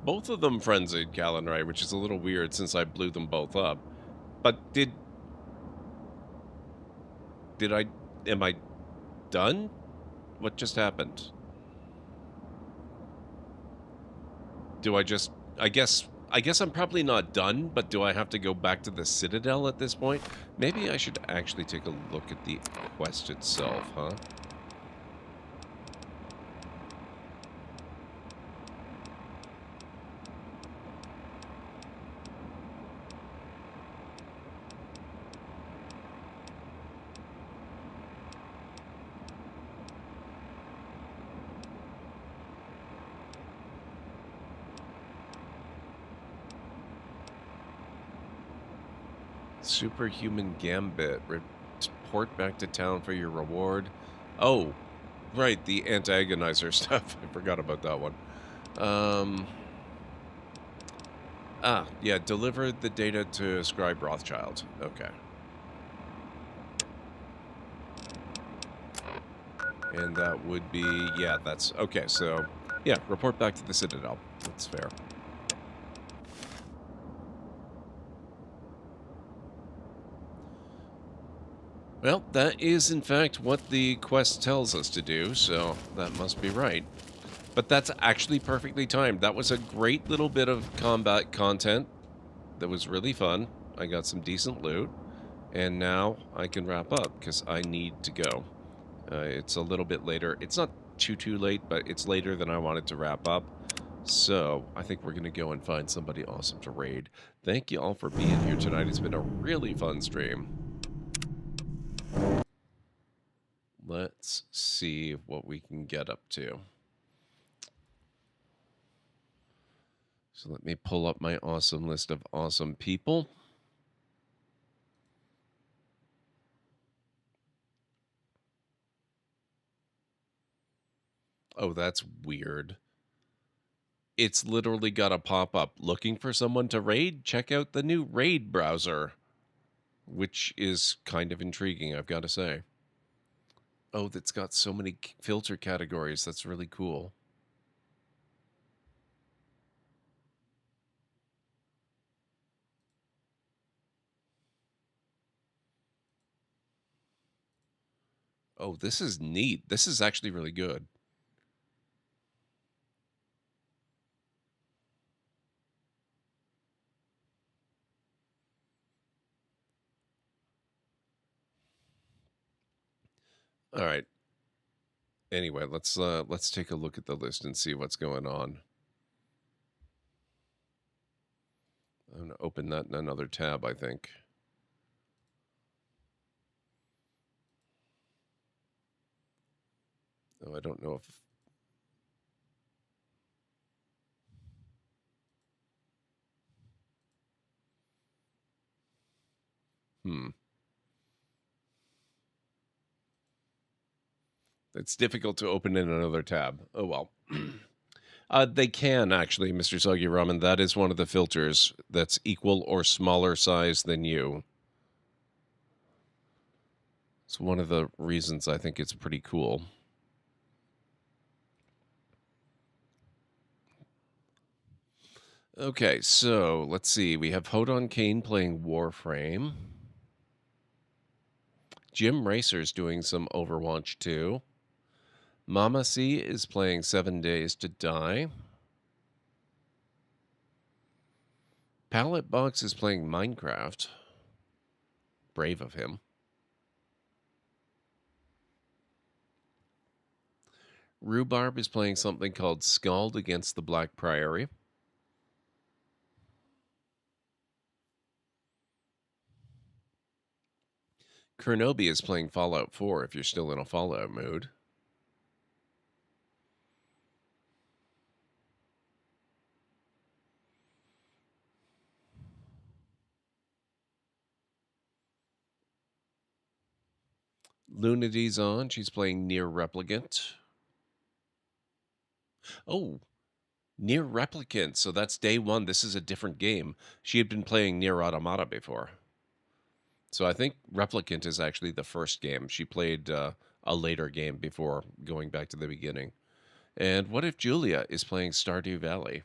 both of them frenzied Calendry, which is a little weird since I blew them both up. But did I... am I done? What just happened? Do I just... I guess I'm probably not done, but do I have to go back to the Citadel at this point? Maybe I should actually take a look at the quest itself, huh? Superhuman Gambit. Report back to town for your reward. Oh, right, the antagonizer stuff. I forgot about that one. Yeah, deliver the data to Scribe Rothschild. Okay. And that would be, yeah, that's, okay, so, yeah, report back to the Citadel. That's fair. Well, that is in fact what the quest tells us to do, so that must be right. But that's actually perfectly timed. That was a great little bit of combat content that was really fun. I got some decent loot, and now I can wrap up because I need to go. It's a little bit later. It's not too late, but it's later than I wanted to wrap up. So I think we're going to go and find somebody awesome to raid. Thank you all for being here tonight. It's been a really fun stream. Let's see what we can get up to. So let me pull up my awesome list of awesome people. Oh, that's weird. It's literally got a pop-up. Looking for someone to raid? Check out the new raid browser. Which is kind of intriguing, I've got to say. Oh, that's got so many filter categories. That's really cool. Oh, this is neat. This is actually really good. All right. Anyway, let's take a look at the list and see what's going on. I'm going to open that in another tab, I think. Oh, I don't know if... It's difficult to open in another tab. Oh, well. They can, actually, Mr. Soggy Ramen. That is one of the filters that's equal or smaller size than you. It's one of the reasons I think it's pretty cool. Okay, so let's see. We have Hodon Kane playing Warframe. Jim Racer's doing some Overwatch 2. Mama C is playing 7 Days to Die. Pallet Box is playing Minecraft. Brave of him. Rhubarb is playing something called Scald Against the Black Priory. Kernobi is playing Fallout 4 if you're still in a Fallout mood. Lunity's on. She's playing Near Replicant. Oh, Near Replicant. So that's day one. This is a different game. She had been playing Near Automata before. So I think Replicant is actually the first game. She played a later game before going back to the beginning. And what if Julia is playing Stardew Valley?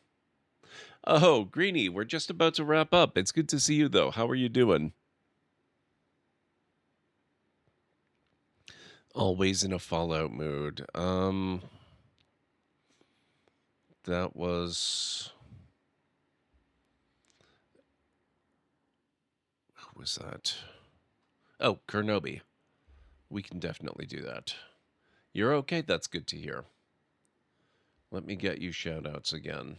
Oh, Greenie, we're just about to wrap up. It's good to see you, though. How are you doing? Always in a Fallout mood. That was... Who was that? Oh, Kernobi. We can definitely do that. You're okay? That's good to hear. Let me get you shout-outs again.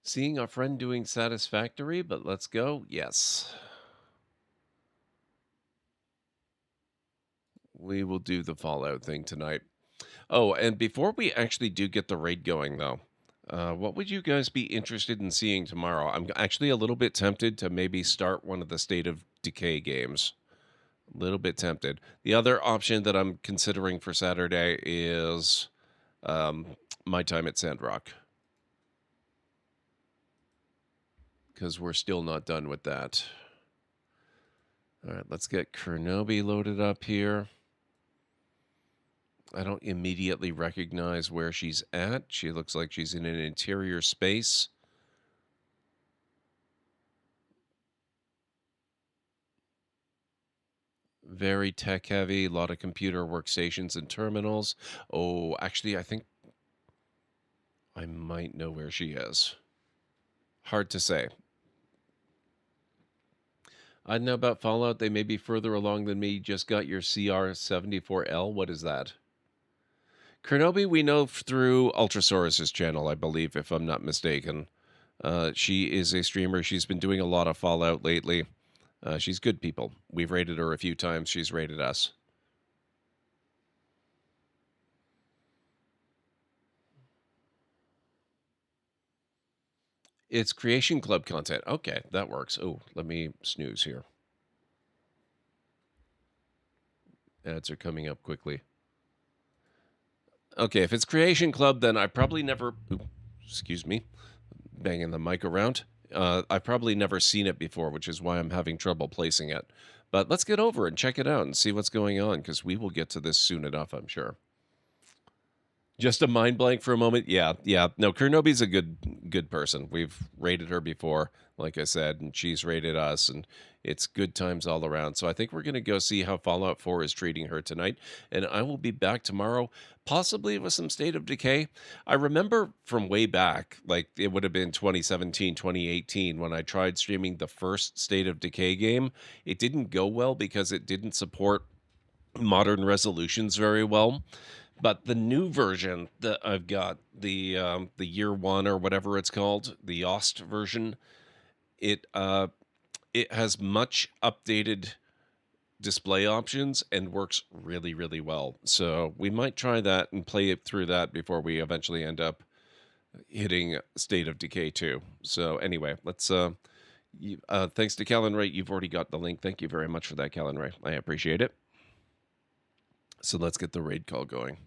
Seeing a friend doing Satisfactory, but let's go. Yes. We will do the Fallout thing tonight. Oh, and before we actually do get the raid going, though, what would you guys be interested in seeing tomorrow? I'm actually a little bit tempted to maybe start one of the State of Decay games. A little bit tempted. The other option that I'm considering for Saturday is My Time at Sandrock. Because we're still not done with that. All right, let's get Kernobi loaded up here. I don't immediately recognize where she's at. She looks like she's in an interior space. Very tech heavy, a lot of computer workstations and terminals. Oh, actually, I think I might know where she is. Hard to say. I know about Fallout. They may be further along than me. Just got your CR74L. What is that? Kernobi, we know through Ultrasaurus's channel, I believe, if I'm not mistaken. She is a streamer. She's been doing a lot of Fallout lately. She's good people. We've rated her a few times. She's rated us. It's Creation Club content. Okay, that works. Oh, let me snooze here. Ads are coming up quickly. Okay, if it's Creation Club, then I probably never... excuse me. Banging the mic around. I've probably never seen it before, which is why I'm having trouble placing it. But let's get over and check it out and see what's going on, because we will get to this soon enough, I'm sure. Just a mind blank for a moment? Yeah. No, Kernobi's a good person. We've rated her before, like I said, and she's rated us, and it's good times all around. So I think we're going to go see how Fallout 4 is treating her tonight, and I will be back tomorrow, possibly with some State of Decay. I remember from way back, like it would have been 2017, 2018, when I tried streaming the first State of Decay game. It didn't go well because it didn't support modern resolutions very well. But the new version that I've got, the year one or whatever it's called, the Yost version, it has much updated display options and works really, really well. So we might try that and play it through that before we eventually end up hitting State of Decay 2. So anyway, let's thanks to Callan Ray, you've already got the link. Thank you very much for that, Callan Ray. I appreciate it. So let's get the raid call going.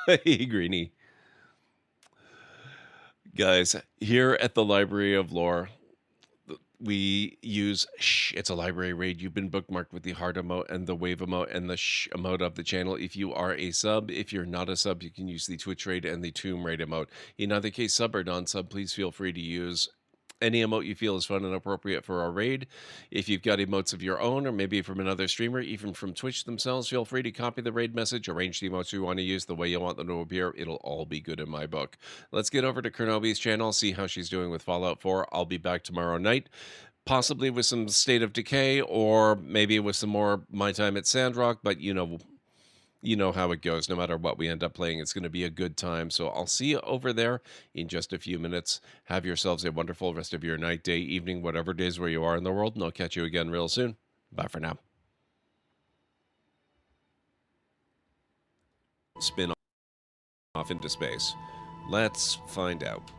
Hey, Greenie. Guys, here at the Library of Lore, we use it's a library raid. You've been bookmarked with the heart emote and the wave emote and the emote of the channel. If you are a sub, if you're not a sub, you can use the Twitch raid and the Tomb raid emote. In either case, sub or non-sub, please feel free to use any emote you feel is fun and appropriate for our raid. If you've got emotes of your own, or maybe from another streamer, even from Twitch themselves, feel free to copy the raid message, arrange the emotes you want to use the way you want them to appear. It'll all be good in my book. Let's get over to Kernobi's channel, see how she's doing with Fallout 4. I'll be back tomorrow night, possibly with some State of Decay, or maybe with some more My Time at Sandrock, but you know how it goes. No matter what we end up playing, it's going to be a good time. So I'll see you over there in just a few minutes. Have yourselves a wonderful rest of your night, day, evening, whatever it is where you are in the world, and I'll catch you again real soon. Bye for now. Spin off into space. Let's find out.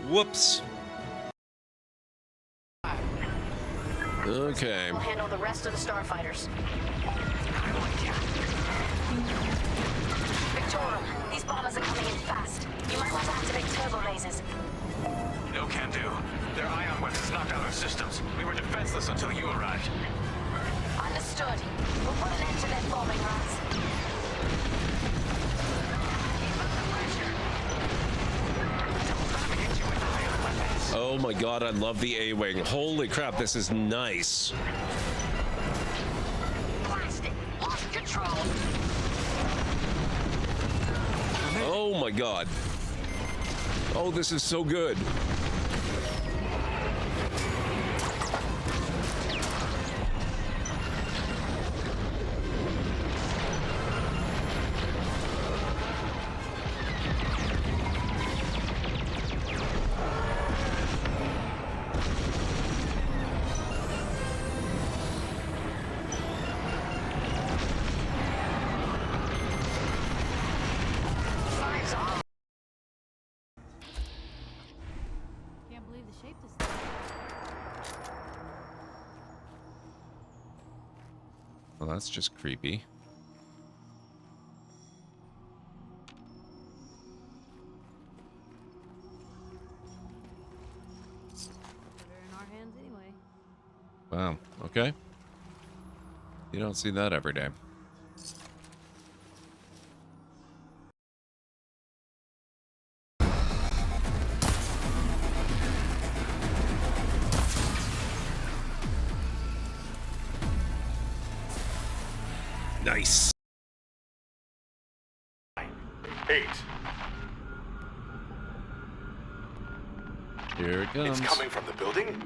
Whoops. Okay. We'll handle the rest of the starfighters. Victorum, these bombers are coming in fast. You might want to activate turbo lasers. No can do. Their ion weapons knocked out our systems. We were defenseless until you arrived. Understood. We'll put an end to their bombing runs. Oh my god, I love the A-Wing. Holy crap, this is nice. Plastic, lost control. Oh my god. Oh, this is so good. Can't believe the shape this thing. Well, that's just creepy. They're in our hands anyway. Wow, okay. You don't see that every day. Nice. 8. Here it comes. It's coming from the building?